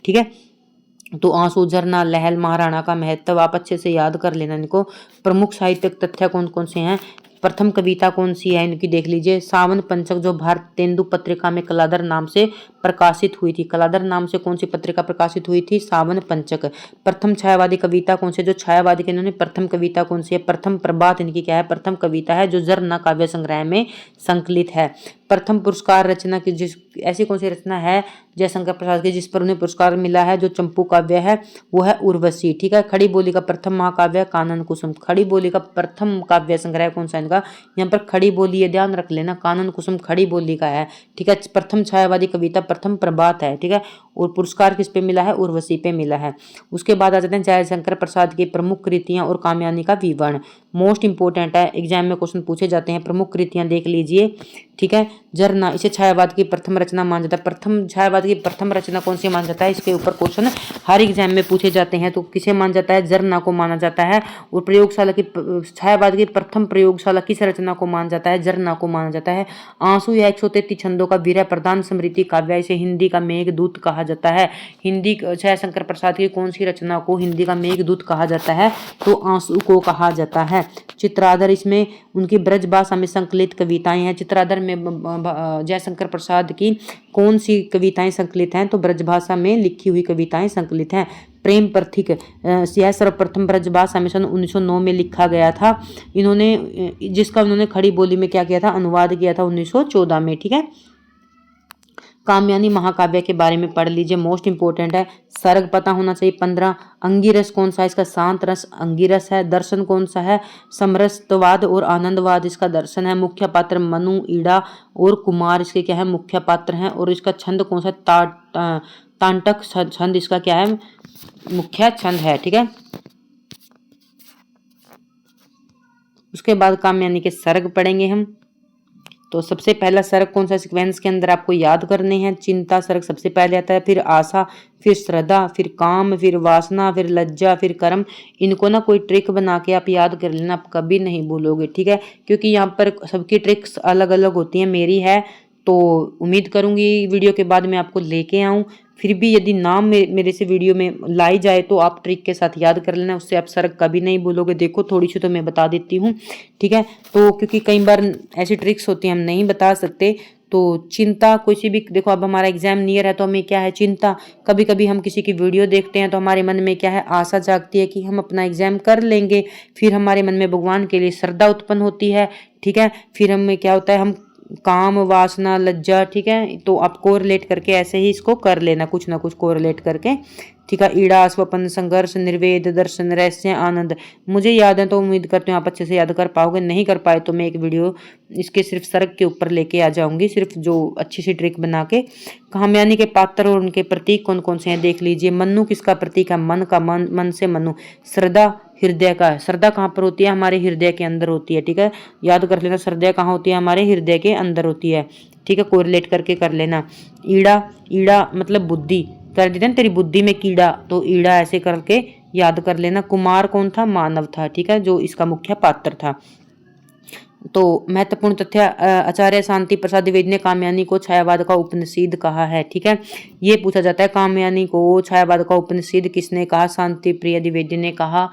ठीक है, तो आंसू, झरना, लहर, महाराणा का महत्व आप अच्छे से याद कर लेना इनको। प्रमुख साहित्यिक तथ्य कौन कौन से हैं? प्रथम कविता कौन सी है इनकी देख लीजिए, सावन पंचक, जो भारतेंदु पत्रिका में कलाधर नाम से प्रकाशित हुई थी। कलाधर नाम से कौन सी पत्रिका प्रकाशित हुई थी? सावन पंचक। प्रथम छायावादी कविता कौन सी, जो छायावादी के इन्होंने प्रथम कविता कौन सी है? प्रथम प्रभात इनकी क्या है? प्रथम कविता है, जो जरना काव्य संग्रह में संकलित है। प्रथम पुरस्कार रचना की, जिस ऐसी कौन सी रचना है जयशंकर प्रसाद की जिस पर उन्हें पुरस्कार मिला है? जो चंपू काव्य है वो है उर्वशी। ठीक है, खड़ी बोली का प्रथम महाकाव्य कानन कुसुम। खड़ी बोली का प्रथम काव्य संग्रह कौन सा इनका? यहाँ पर खड़ी बोली, ये ध्यान रख लेना, कानन कुसुम खड़ी बोली का है। ठीक है, प्रथम छायावादी कविता प्रथम प्रभात है। ठीक है, और पुरस्कार किस पे मिला है? उर्वशी पे मिला है। उसके बाद आ जाते हैं जयशंकर प्रसाद की प्रमुख कृतियां और कामयानी का विवरण। मोस्ट इंपोर्टेंट है, एग्जाम में क्वेश्चन पूछे जाते हैं। प्रमुख कृतियां देख लीजिए। ठीक है, झरना, इसे छायावाद की प्रथम रचना माना जाता है। प्रथम छायावाद की प्रथम रचना कौन सी माना जाता है? इसके ऊपर क्वेश्चन हर एग्जाम में पूछे जाते हैं। तो किसे माना जाता है? झरना को माना जाता है। और प्रयोगशाला की, छायावाद की प्रथम प्रयोगशाला किस रचना को माना जाता है? झरना को माना जाता है। आंसू या 133 छंदों का वीर्य प्रधान स्मृति काव्य, इसे हिंदी का मेघदूत कहा जाता है। हिंदी, जयशंकर प्रसाद की कौन सी रचना को हिंदी का मेघदूत कहा जाता है? तो आंसू को कहा जाता है। चित्राधर, इसमें उनकी ब्रज भाषा में संकलित कविताएं हैं। चित्राधर में जयशंकर प्रसाद की कौन सी कविताएं संकलित हैं? तो ब्रजभाषा में लिखी हुई कविताएं संकलित हैं। प्रेम प्रतीक, यह सर्वप्रथम ब्रजभाषा में सन 1909 में लिखा गया था। इन्होंने, जिसका उन्होंने खड़ी बोली में क्या किया था? अनुवाद किया था 1914 में। ठीक है, कामयानी महाकाव्य के बारे में पढ़ लीजिए, मोस्ट इंपोर्टेंट है। सर्ग पता होना चाहिए 15। अंगिरस कौन सा है? इसका शांत रस अंगिरस है। दर्शन कौन सा है? समरसत्ववाद और आनंदवाद इसका दर्शन है। मुख्य पात्र मनु, ईड़ा और कुमार इसके क्या है? मुख्य पात्र हैं। और इसका छंद कौन सा? तांटक छंद इसका क्या है? मुख्य छंद है। ठीक है, उसके बाद कामयानी के सर्ग पढ़ेंगे हम। तो सबसे पहला सर्ग कौन सा सीक्वेंस के अंदर आपको याद करने हैं? चिंता सर्ग सबसे पहले आता है, फिर आशा, फिर श्रद्धा, फिर काम, फिर वासना, फिर लज्जा, फिर कर्म। इनको ना कोई ट्रिक बना के आप याद कर लेना, आप कभी नहीं भूलोगे। ठीक है, क्योंकि यहाँ पर सबकी ट्रिक्स अलग अलग होती हैं। मेरी है, तो उम्मीद करूंगी वीडियो के बाद मैं आपको लेके आऊँ। फिर भी यदि नाम मेरे से वीडियो में लाई जाए तो आप ट्रिक के साथ याद कर लेना, उससे आप सर्ग कभी नहीं भूलोगे। देखो थोड़ी सी तो मैं बता देती हूँ। ठीक है, तो क्योंकि कई बार ऐसी ट्रिक्स होती हैं हम नहीं बता सकते। तो चिंता, किसी भी, देखो अब हमारा एग्जाम नियर है तो हमें क्या है? चिंता। कभी कभी हम किसी की वीडियो देखते हैं तो हमारे मन में क्या है? आशा जागती है कि हम अपना एग्जाम कर लेंगे। फिर हमारे मन में भगवान के लिए श्रद्धा उत्पन्न होती है। ठीक है, फिर हमें क्या होता है? हम काम, वासना, लज्जा। ठीक है, तो आप कोरिलेट करके ऐसे ही इसको कर लेना, कुछ ना कुछ कोरिलेट करके। ठीक है, ईड़ा, स्वपन, संघर्ष, निर्वेद, दर्शन, रहस्य, आनंद। मुझे याद है तो उम्मीद करती हूँ आप अच्छे से याद कर पाओगे। नहीं कर पाए तो मैं एक वीडियो इसके सिर्फ सर्ग के ऊपर लेके आ जाऊंगी, सिर्फ जो अच्छी सी ट्रिक बना के। कामयानी के पात्र और उनके प्रतीक कौन कौन से हैं देख लीजिए। मनु किसका प्रतीक है? मन का, मन से मनु। श्रद्धा हृदय का है। श्रद्धा कहाँ पर होती है? हमारे हृदय के अंदर होती है। ठीक है, याद कर लेना, श्रद्धा कहाँ होती है? हमारे हृदय के अंदर होती है। ठीक है, कोरिलेट करके कर लेना। ईड़ा, ईड़ा मतलब बुद्धि, कर देते हैं तेरी बुद्धि में कीड़ा, तो ईड़ा ऐसे करके याद कर लेना। कुमार कौन था? मानव था। ठीक है, जो इसका मुख्य पात्र था। तो महत्वपूर्ण तथ्य, आचार्य शांति प्रसाद द्विवेदी ने कामयानी को छायावाद का उपनिषद कहा है। ठीक है, ये पूछा जाता है कामयानी को छायावाद का उपनिषद किसने कहा? शांति प्रिय द्विवेदी ने कहा।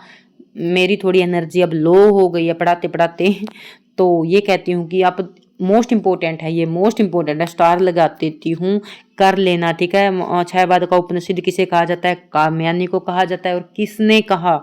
मेरी थोड़ी एनर्जी अब लो हो गई है पढ़ाते पढ़ाते, तो ये कहती हूँ कि आप, मोस्ट इंपोर्टेंट है ये, मोस्ट इंपोर्टेंट है, स्टार लगा देती हूँ, कर लेना। ठीक है, छायावाद का उपनिषद किसे कहा जाता है? कामयानी को कहा जाता है। और किसने कहा?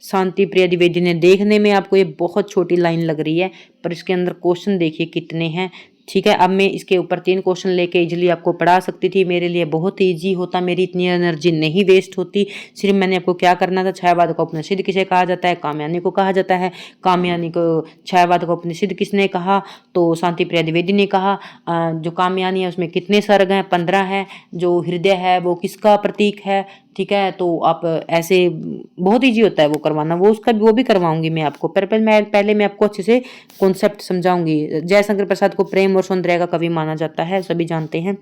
शांति प्रिय द्विवेदी ने। देखने में आपको ये बहुत छोटी लाइन लग रही है, पर इसके अंदर क्वेश्चन देखिए कितने हैं। ठीक है, अब मैं इसके ऊपर 3 क्वेश्चन लेके इजीली आपको पढ़ा सकती थी, मेरे लिए बहुत ईजी होता, मेरी इतनी एनर्जी नहीं वेस्ट होती। सिर्फ मैंने आपको क्या करना था? छायावाद का उपनिषद किसे कहा जाता है? कामयानी को कहा जाता है। कामयानी को छायावाद का उपनिषद किसने कहा? तो शांति प्रिय द्विवेदी ने कहा। जो कामयानी है उसमें कितने सर्ग हैं? 15 है। जो हृदय है वो किसका प्रतीक है? ठीक है। तो आप ऐसे बहुत ईजी होता है वो करवाना, वो भी करवाऊंगी मैं आपको। पर पहले मैं आपको अच्छे से कॉन्सेप्ट समझाऊंगी। जयशंकर प्रसाद को प्रेम और सौंदर्य का कवि माना जाता है, सभी जानते हैं।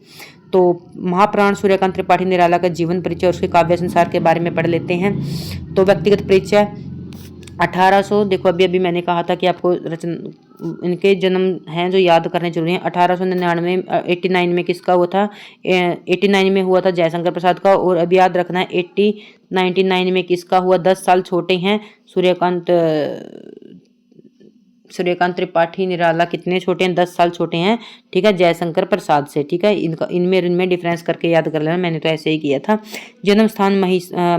तो महाप्राण सूर्यकांत त्रिपाठी निराला का जीवन परिचय और उसके काव्य संसार के बारे में पढ़ लेते हैं। तो व्यक्तिगत परिचय 1800, देखो अभी अभी मैंने कहा था कि आपको इनके जन्म हैं जो याद करने जरूरी हैं। 1899 89 में किसका हुआ था, 89 में हुआ था जयशंकर प्रसाद का। और अभी याद रखना है 99 में किसका हुआ, 10 साल छोटे हैं सूर्यकांत त्रिपाठी निराला। कितने छोटे हैं, 10 साल छोटे हैं, ठीक है, जयशंकर प्रसाद से, ठीक है। इनका इनमें डिफरेंस करके याद कर लेना, मैंने तो ऐसे ही किया था। जन्म स्थान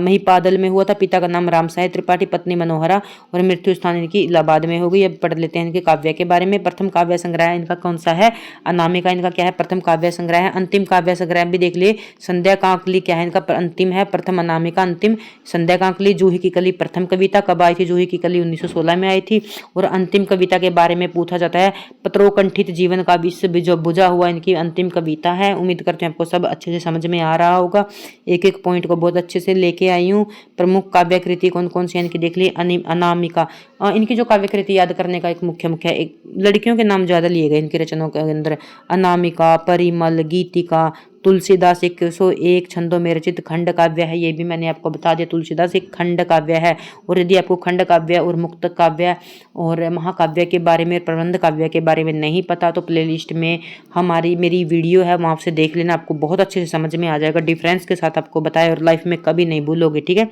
महिपादल में हुआ था। पिता का नाम राम साहेब त्रिपाठी, पत्नी मनोहरा, और मृत्यु स्थान इनकी इलाहाबाद में होगी। अब पढ़ लेते हैं इनके काव्य के बारे में। प्रथम काव्य संग्रह इनका कौन सा है, अनामिका इनका क्या है, प्रथम काव्य संग्रह है। अंतिम काव्य संग्रह भी देख लिए, संध्या कांकली क्या है इनका, अंतिम है। प्रथम अनामिका, अंतिम संध्या कांकली। जूही की कली प्रथम कविता, कब आई थी जूही की कली, 1916 में आई थी। और अंतिम कविता के बारे में पूछा जाता है, पत्रोकंठित जीवन का विश्व जो बुझा हुआ इनकी अंतिम कविता है। उम्मीद करते हैं आपको सब अच्छे से समझ में आ रहा होगा। एक एक पॉइंट को बहुत अच्छे से लेके आई हूँ। प्रमुख काव्य कृति कौन कौन सी इनकी देख ली, अनामिका। इनकी जो काव्य कृति याद करने का एक मुख्य है, एक लड़कियों के नाम ज्यादा लिए गए इनकी रचनाओं के अंदर, अनामिका, परिमल, गीतिका, तुलसीदास 101 छंदों में रचित खंड काव्य है। ये भी मैंने आपको बता दिया, तुलसीदास एक खंड काव्य है। और यदि आपको खंड काव्य और मुक्तक काव्य और महाकाव्य के बारे में, प्रबंध काव्य के बारे में नहीं पता, तो प्लेलिस्ट में मेरी वीडियो है, वहाँ से देख लेना, आपको बहुत अच्छे से समझ में आ जाएगा। डिफरेंस के साथ आपको बताया, और लाइफ में कभी नहीं भूलोगे, ठीक है।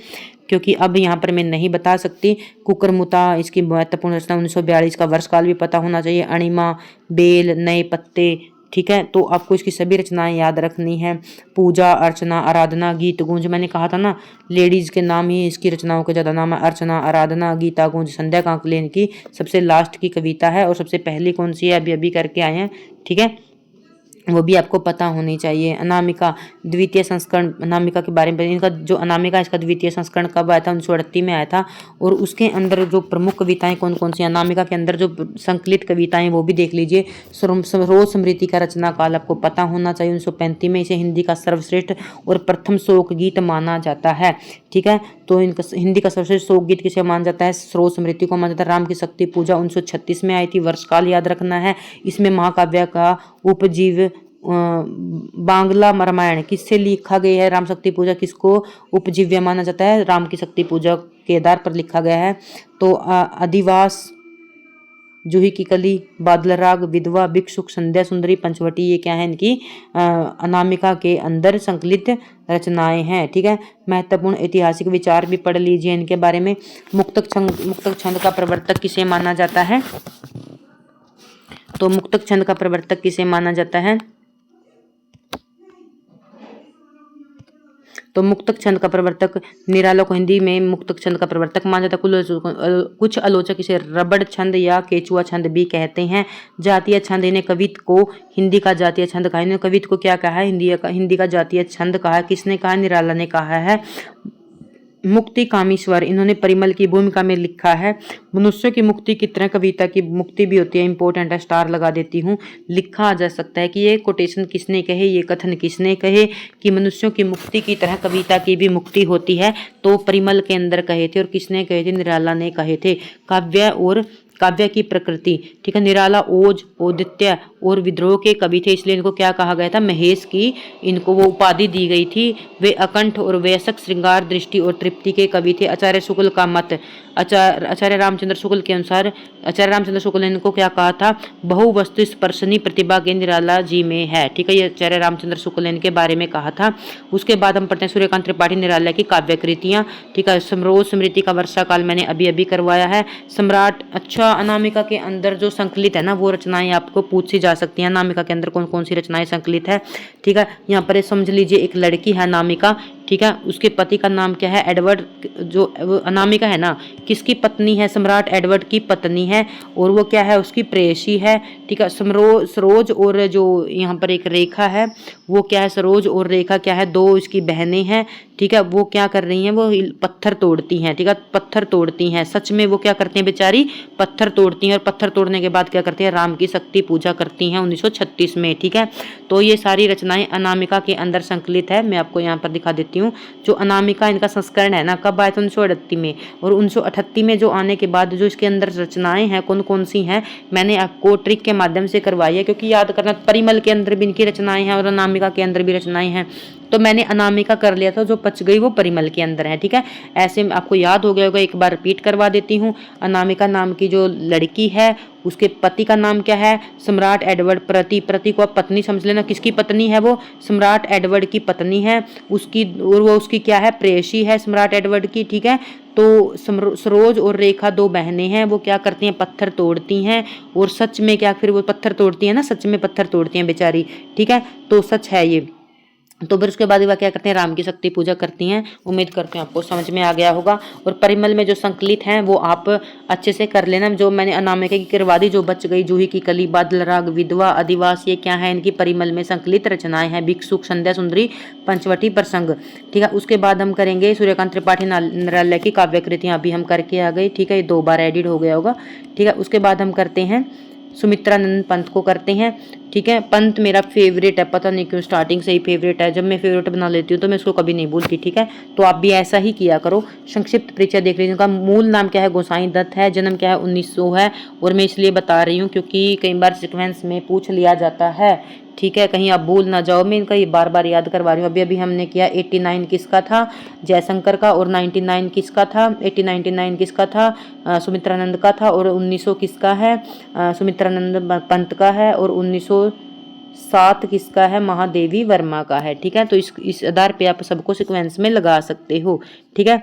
क्योंकि अब यहाँ पर मैं नहीं बता सकती। कुकरमुता इसकी महत्वपूर्ण रचना 1942 का वर्षकाल भी पता होना चाहिए। अणिमा, बेल, नए पत्ते, ठीक है। तो आपको इसकी सभी रचनाएं याद रखनी है। पूजा, अर्चना, आराधना, गीत गूंज, मैंने कहा था ना, लेडीज के नाम ही इसकी रचनाओं के ज्यादा नाम है। अर्चना, आराधना, गीता गूंज, संध्या कांकले इनकी सबसे लास्ट की कविता है। और सबसे पहली कौन सी है, अभी अभी करके आए हैं, ठीक है, वो भी आपको पता होनी चाहिए। अनामिका द्वितीय संस्करण, अनामिका के बारे में, इनका जो अनामिका इसका द्वितीय संस्करण कब आया था, 1938 में आया था। और उसके अंदर जो प्रमुख कविताएं कौन कौन सी, अनामिका के अंदर जो संकलित कविताएं वो भी देख लीजिए। सरोज स्मृति का रचना काल आपको पता होना चाहिए, 1935 में। इसे हिंदी का सर्वश्रेष्ठ और प्रथम शोक गीत माना जाता है, ठीक है। तो इनका हिंदी का सर्वश्रेष्ठ शोक गीत किसे माना जाता है, सरोज स्मृति को माना जाता है। राम की शक्ति पूजा 1936 में आई थी, वर्षकाल याद रखना है। इसमें महाकाव्य का उपजीव बांग्ला रामायण किससे लिखा गया है, राम शक्ति पूजा किसको उपजीव्य माना जाता है, राम की शक्ति पूजा के आधार पर लिखा गया है। तो अधिवास, जूही की कली, बादल राग, विधवा, भिक्षुक, संध्या सुंदरी, पंचवटी, ये क्या है इनकी अनामिका के अंदर संकलित रचनाएं हैं, ठीक है। महत्वपूर्ण ऐतिहासिक विचार भी पढ़ लीजिए इनके बारे में। मुक्तक छंद का प्रवर्तक किसे माना जाता है, तो मुक्तक छंद का प्रवर्तक किसे माना जाता है, तो मुक्तक छंद का प्रवर्तक निराला को हिंदी में मुक्तक छंद का प्रवर्तक माना जाता है। कुछ आलोचक इसे रबड़ छंद या केचुआ छंद भी कहते हैं। जातीय छंद, इन्हें कवित को हिंदी का जातीय छंद कहा। इन्हें कवित को क्या कहा है, हिंदी का जातीय छंद कहा है। किसने कहा, निराला ने कहा है। मुक्ति कामेश्वर, इन्होंने परिमल की भूमिका में लिखा है। मनुष्य की मुक्ति की तरह कविता की मुक्ति भी होती है, इंपॉर्टेंट है, स्टार लगा देती हूँ। लिखा जा सकता है कि ये कोटेशन किसने कहे, ये कथन किसने कहे कि मनुष्यों की मुक्ति की तरह कविता की भी मुक्ति होती है, तो परिमल के अंदर कहे थे। और किसने कहे थे, निराला ने कहे थे। काव्य की प्रकृति, ठीक है। निराला ओज, औदित्य और विद्रोह के कवि थे, इसलिए इनको क्या कहा गया था, महेश की इनको वो उपाधि दी गई थी। वे अकंठ और वयस्क, श्रृंगार, दृष्टि और तृप्ति के कवि थे। आचार्य शुक्ल का मत, आचार्य रामचंद्र शुक्ल के अनुसार, आचार्य रामचंद्र शुक्ल ने इनको क्या कहा था, बहुवस्तु स्पर्शनी प्रतिभा के निराला जी में है, ठीक है। ये आचार्य रामचंद्र शुक्ल ने इनके बारे में कहा था। उसके बाद हम पढ़ते हैं सूर्यकांत त्रिपाठी निराला की काव्य कृतियां, ठीक है। सरोज स्मृति का वर्षा काल मैंने अभी अभी करवाया है। सम्राट, अच्छा, अनामिका के अंदर जो संकलित है ना, वो रचनाएं आपको पूछी जा सकती हैं। अनामिका के अंदर कौन कौन सी रचनाएं संकलित है, ठीक है। यहाँ पर समझ लीजिए, एक लड़की है अनामिका, ठीक है। उसके पति का नाम क्या है, एडवर्ड। जो अनामिका है ना, किसकी पत्नी है, सम्राट एडवर्ड की पत्नी है। और वो क्या है, उसकी प्रेयसी है, ठीक है। सरोज और जो यहाँ पर एक रेखा है, वो क्या है, सरोज और रेखा क्या है, दो इसकी बहनें हैं, ठीक है। वो क्या कर रही हैं, वो पत्थर तोड़ती हैं, ठीक है, पत्थर तोड़ती हैं। सच में वो क्या करती हैं बेचारी, पत्थर तोड़ती हैं। और पत्थर तोड़ने के बाद क्या करती हैं, राम की शक्ति पूजा करती हैं 1936 में, ठीक है। तो ये सारी रचनाएं अनामिका के अंदर संकलित है। मैं आपको यहाँ पर दिखा देती हूँ। हूँ। जो अनामिका इनका संस्करण है ना, कब आया था 1938 में, और 1938 में जो आने के बाद जो इसके अंदर रचनाएं हैं कौन कौन सी हैं, मैंने आपको ट्रिक के माध्यम से करवाई है, क्योंकि याद करना परिमल के अंदर भी इनकी रचनाएं हैं और अनामिका के अंदर भी रचनाएं हैं। तो मैंने अनामिका कर लिया था, जो पच गई वो परिमल के अंदर है। ठीक है, ऐसे आपको याद हो गया होगा, एक बार रिपीट करवा देती हूँ। अनामिका नाम की जो लड़की है उसके पति का नाम क्या है, सम्राट एडवर्ड। प्रति को आप पत्नी समझ लेना, किसकी पत्नी है वो, सम्राट एडवर्ड की पत्नी है उसकी, और वो उसकी क्या है, प्रेयसी है सम्राट एडवर्ड की। ठीक है, तो सरोज और रेखा दो बहनें हैं, वो क्या करती हैं, पत्थर तोड़ती हैं। और सच में क्या, फिर वो पत्थर तोड़ती है ना, सच में पत्थर तोड़ती हैं बेचारी। ठीक है, तो सच है ये। तो फिर उसके बाद वह क्या करते हैं, राम की शक्ति पूजा करती हैं। उम्मीद करते हैं आपको समझ में आ गया होगा। और परिमल में जो संकलित हैं वो आप अच्छे से कर लेना। जो मैंने अनामिका की करवा दी, जो बच गई, जूही की कली, बादल राग, विधवा, अधिवास, ये क्या है, इनकी परिमल में संकलित रचनाएं हैं। भिक्षुक, संध्या सुंदरी, पंचवटी, प्रसंग। ठीक है, उसके बाद हम करेंगे सूर्यकांत त्रिपाठी नृत्यालय की काव्य कृतियां, अभी हम करके आ गए। ठीक है, ये 2 बार एडिट हो गया होगा। ठीक है, उसके बाद हम करते हैं सुमित्रानंद पंत को करते हैं। ठीक है, पंत मेरा फेवरेट है, पता नहीं क्यों स्टार्टिंग से ही फेवरेट है। जब मैं फेवरेट बना लेती हूँ तो मैं इसको कभी नहीं भूलती। ठीक है, तो आप भी ऐसा ही किया करो। संक्षिप्त परिचय देख लीजिए। उनका मूल नाम क्या है, गोसाई दत्त है। जन्म क्या है, 1900 है। और मैं इसलिए बता रही हूँ क्योंकि कई बार सीक्वेंस में पूछ लिया जाता है। ठीक है, कहीं आप भूल ना जाओ, मैं इनका ये बार बार याद करवा रही हूँ। अभी हमने किया 89 किसका था, जयशंकर का, और 99 किसका था, 99 किसका था, सुमित्रानंद का था, और 1900 किसका है, सुमित्रानंद पंत का है, और 1907 किसका है, महादेवी वर्मा का है। ठीक है, तो इस आधार पे आप सबको सीक्वेंस में लगा सकते हो। ठीक है,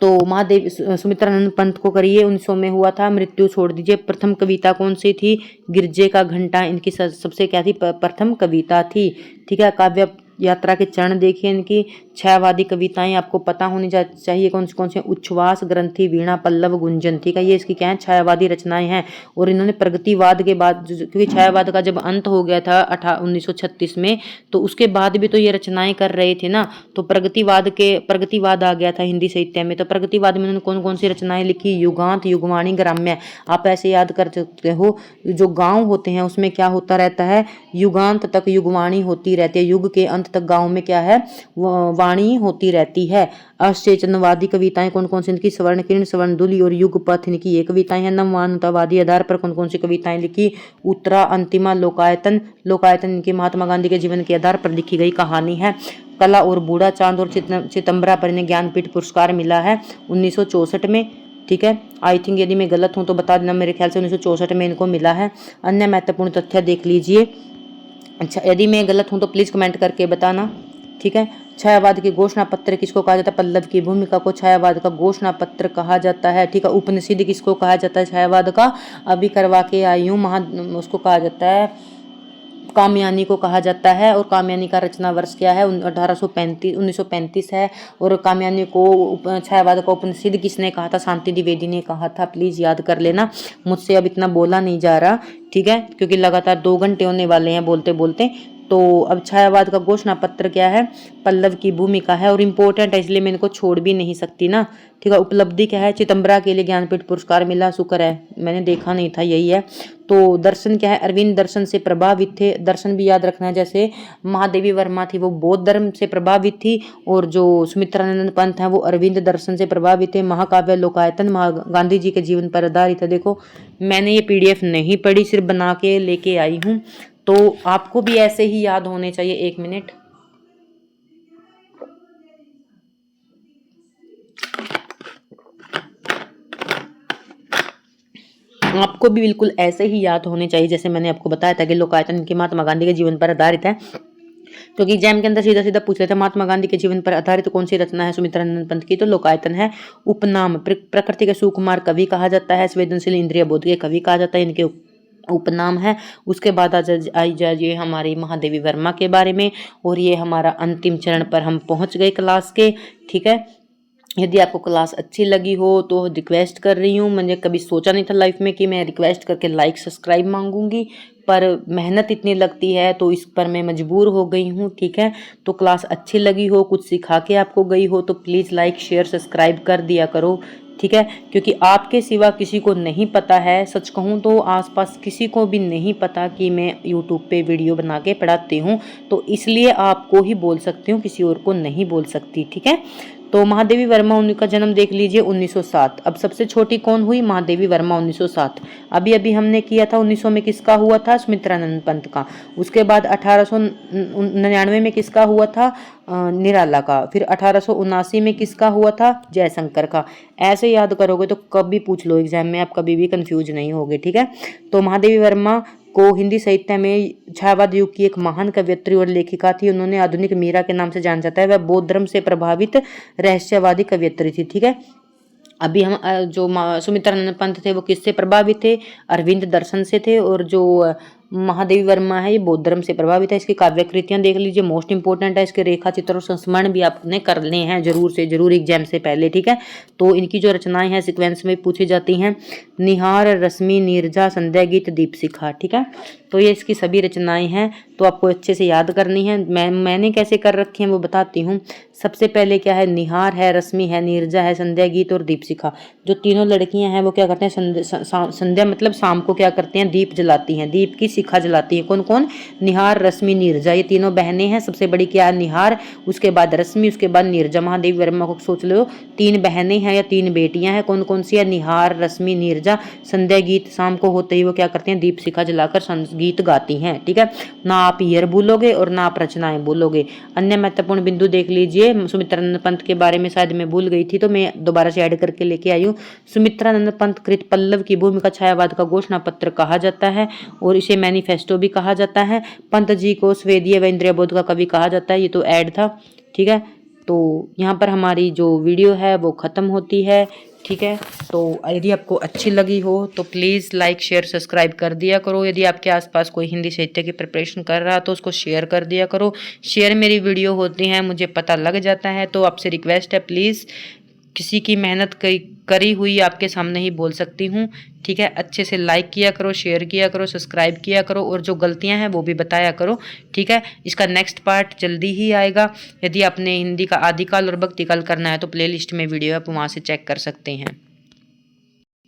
तो महादेव सुमित्रानंद पंत को करिए, 1900 में हुआ था। मृत्यु छोड़ दीजिए। प्रथम कविता कौन सी थी, गिरजे का घंटा इनकी सबसे क्या थी, प्रथम कविता थी। ठीक है, काव्य यात्रा के चरण देखिए इनकी। छायावादी कविताएं आपको पता होनी चाहिए कौन सी, उच्छ्वास, ग्रंथि, वीणा, पल्लव, गुंजन। ठीक है, ये इसकी क्या है, छायावादी रचनाएं हैं। और इन्होंने प्रगतिवाद के बाद, क्योंकि छायावाद का जब अंत हो गया था 1936 में, तो उसके बाद भी तो ये रचनाएं कर रहे थे ना। तो प्रगतिवाद आ गया था हिंदी साहित्य में। तो प्रगतिवाद में उन्होंने कौन कौन सी रचनाएं लिखी, युगांत, युगवाणी, ग्राम्य। आप ऐसे याद कर सकते हो, जो गाँव होते हैं उसमें क्या होता रहता है, युगांत तक युगवाणी होती रहती है, युग के अंत तक गाँव में क्या है, वाणी होती रहती है। अवचेतनवादी कविताएं कौन कौन सी इनकी, स्वर्ण किरण, स्वर्णदुली और युगपथ इनकी ये कविताएं हैं। नवमानवतावादी आधार पर कौन कौन सी कविताएं लिखी, उत्तरा, अंतिमा, लोकायतन। लोकायतन इनकी महात्मा गांधी के जीवन के आधार पर लिखी गई कहानी है। कला और बूढ़ा चांद और चिदंबरा पर इन्हें ज्ञानपीठ पुरस्कार मिला है 1964 में। ठीक है, आई थिंक यदि मैं गलत हूं तो बता देना, मेरे ख्याल से 1964 में इनको मिला है। अन्य महत्वपूर्ण तथ्य देख लीजिए। अच्छा, यदि मैं गलत हूं तो प्लीज कमेंट करके बताना। ठीक है, छायावाद के घोषणा पत्र किसको कहा जाता है, पल्लव की भूमिका को छायावाद का घोषणा पत्र कहा जाता है। ठीक है, उपनिषद किसको कहा जाता है, छायावाद का, अभी करवा के आई हूँ, उसको कहा जाता है, कामयानी को कहा जाता है। और कामयानी का रचना वर्ष क्या है, 1935 है। और कामयानी को छायावाद का उपनिषद किसने कहा था, शांति द्विवेदी ने कहा था। प्लीज याद कर लेना, मुझसे अब इतना बोला नहीं जा रहा। ठीक है, क्योंकि लगातार 2 घंटे होने वाले हैं बोलते बोलते। तो अब छायावाद का घोषणा पत्र क्या है, पल्लव की भूमिका है, और इम्पोर्टेंट है इसलिए मैं इनको छोड़ भी नहीं सकती ना। ठीक है, उपलब्धि क्या है, चिदंबरा के लिए ज्ञानपीठ पुरस्कार मिला, शुक्र है, मैंने देखा नहीं था, यही है। तो दर्शन क्या है, अरविंद दर्शन से प्रभावित थे। दर्शन भी याद रखना है, जैसे महादेवी वर्मा थी वो बौद्ध धर्म से प्रभावित थी, और जो सुमित्रानंद पंत है वो अरविंद दर्शन से प्रभावित थे। महाकाव्य लोकायतन गांधी जी के जीवन पर आधारित है। देखो, मैंने ये PDF नहीं पढ़ी, सिर्फ बना के लेके आई हूँ, तो आपको भी ऐसे ही याद होने चाहिए। 1 मिनट, आपको भी बिल्कुल ऐसे ही याद होने चाहिए जैसे मैंने आपको बताया था कि लोकायतन इनके महात्मा गांधी के जीवन पर आधारित है। क्योंकि एग्जाम के अंदर सीधा सीधा पूछ लेते हैं महात्मा गांधी के जीवन पर आधारित कौन सी रचना है सुमित्रानंद पंत की, तो लोकायतन है। उपनाम, प्रकृति के सुकुमार कवि कहा जाता है, संवेदनशील इंद्रिय बोध के कवि कहा जाता है, इनके उपनाम है। उसके बाद आई जाइए हमारी महादेवी वर्मा के बारे में, और ये हमारा अंतिम चरण पर हम पहुंच गए क्लास के। ठीक है, यदि आपको क्लास अच्छी लगी हो तो रिक्वेस्ट कर रही हूँ, मैंने कभी सोचा नहीं था लाइफ में कि मैं रिक्वेस्ट करके लाइक सब्सक्राइब मांगूंगी, पर मेहनत इतनी लगती है तो इस पर मैं मजबूर हो गई हूँ। ठीक है, तो क्लास अच्छी लगी हो, कुछ सिखा के आपको गई हो, तो प्लीज़ लाइक शेयर सब्सक्राइब कर दिया करो। ठीक है, क्योंकि आपके सिवा किसी को नहीं पता है, सच कहूँ तो आसपास किसी को भी नहीं पता कि मैं यूट्यूब पे वीडियो बना के पढ़ाती हूँ, तो इसलिए आपको ही बोल सकती हूँ, किसी और को नहीं बोल सकती। ठीक है, तो महादेवी वर्मा उनका जन्म देख लीजिए 1907। अब सबसे छोटी कौन हुई? महादेवी वर्मा 1907। अभी अभी हमने किया था 1900 में किसका हुआ था? सुमित्रानंद पंत का। उसके बाद 1899 में किसका हुआ था? निराला का। फिर 1879 में किसका हुआ था? जयशंकर का। ऐसे याद करोगे तो कभी पूछ लो एग्जाम में, आप कभी भी कंफ्यूज नहीं होगे। ठीक है, तो महादेवी वर्मा को हिंदी साहित्य में छायावाद युग की एक महान कवयित्री और लेखिका थी। उन्होंने आधुनिक मीरा के नाम से जाना जाता है। वह बौद्ध धर्म से प्रभावित रहस्यवादी कवयित्री थी। ठीक है, अभी हम जो सुमित्रानंद पंत थे वो किससे प्रभावित थे? अरविंद दर्शन से थे। और जो महादेवी वर्मा है ये बौद्ध धर्म से प्रभावित है। इसकी काव्य कृतियां देख लीजिए, मोस्ट इंपोर्टेंट है। इसके रेखा चित्र और संस्मरण भी आपने करने हैं जरूर से जरूर एग्जाम से पहले। ठीक है, तो इनकी जो रचनाएं हैं सीक्वेंस में पूछी जाती हैं। निहार, रश्मि, नीरजा, संध्या गीत, दीपशिखा। ठीक है, तो ये इसकी सभी रचनाएं हैं, तो आपको अच्छे से याद करनी है। मैंने कैसे कर रखी हैं वो बताती हूँ। सबसे पहले क्या है? निहार है, रश्मि है, नीरजा है, संध्या गीत और दीपशिखा। जो तीनों लड़कियां हैं वो क्या करते हैं? संध्या मतलब शाम को क्या करते हैं? दीप जलाती हैं, दीप की शिखा जलाती है। कौन कौन? निहार, रश्मि, नीरजा। ये तीनों बहनें हैं। सबसे बड़ी क्या है? निहार, उसके बाद रश्मि, उसके बाद नीरजा। महादेवी वर्मा को सोच लो, 3 बहनें हैं या 3 बेटियां हैं। कौन कौन सी है? निहार, रश्मि, नीरजा। संध्या गीत शाम को होते ही वो क्या करते हैं? दीप शिखा जलाकर गीत गाती हैं। ठीक है, ना आप ईयर भूलोगे और ना आप रचनाएं भूलोगे। अन्य महत्वपूर्ण बिंदु देख लीजिए। सुमित्रानंद पंत के बारे में शायद मैं भूल गई थी, तो मैं दोबारा से ऐड करके लेके आई हूँ। सुमित्रानंद पंत कृत पल्लव की भूमिका छायावाद का घोषणा पत्र कहा जाता है और इसे मैनिफेस्टो भी कहा जाता है। पंत जी को स्वेदीय व इंद्रिय बोध का कवि कहा जाता है। ये तो ऐड था। ठीक है, तो यहाँ पर हमारी जो वीडियो है वो खत्म होती है। ठीक है, तो यदि आपको अच्छी लगी हो तो प्लीज़ लाइक, शेयर, सब्सक्राइब कर दिया करो। यदि आपके आसपास कोई हिंदी साहित्य की प्रिपरेशन कर रहा तो उसको शेयर कर दिया करो। शेयर मेरी वीडियो होती हैं, मुझे पता लग जाता है, तो आपसे रिक्वेस्ट है प्लीज़, किसी की मेहनत करी हुई आपके सामने ही बोल सकती हूँ। ठीक है, अच्छे से लाइक किया करो, शेयर किया करो, सब्सक्राइब किया करो और जो गलतियां हैं वो भी बताया करो। ठीक है, इसका नेक्स्ट पार्ट जल्दी ही आएगा। यदि आपने हिंदी का आदिकाल और भक्तिकाल करना है तो प्लेलिस्ट में वीडियो आप वहाँ से चेक कर सकते हैं।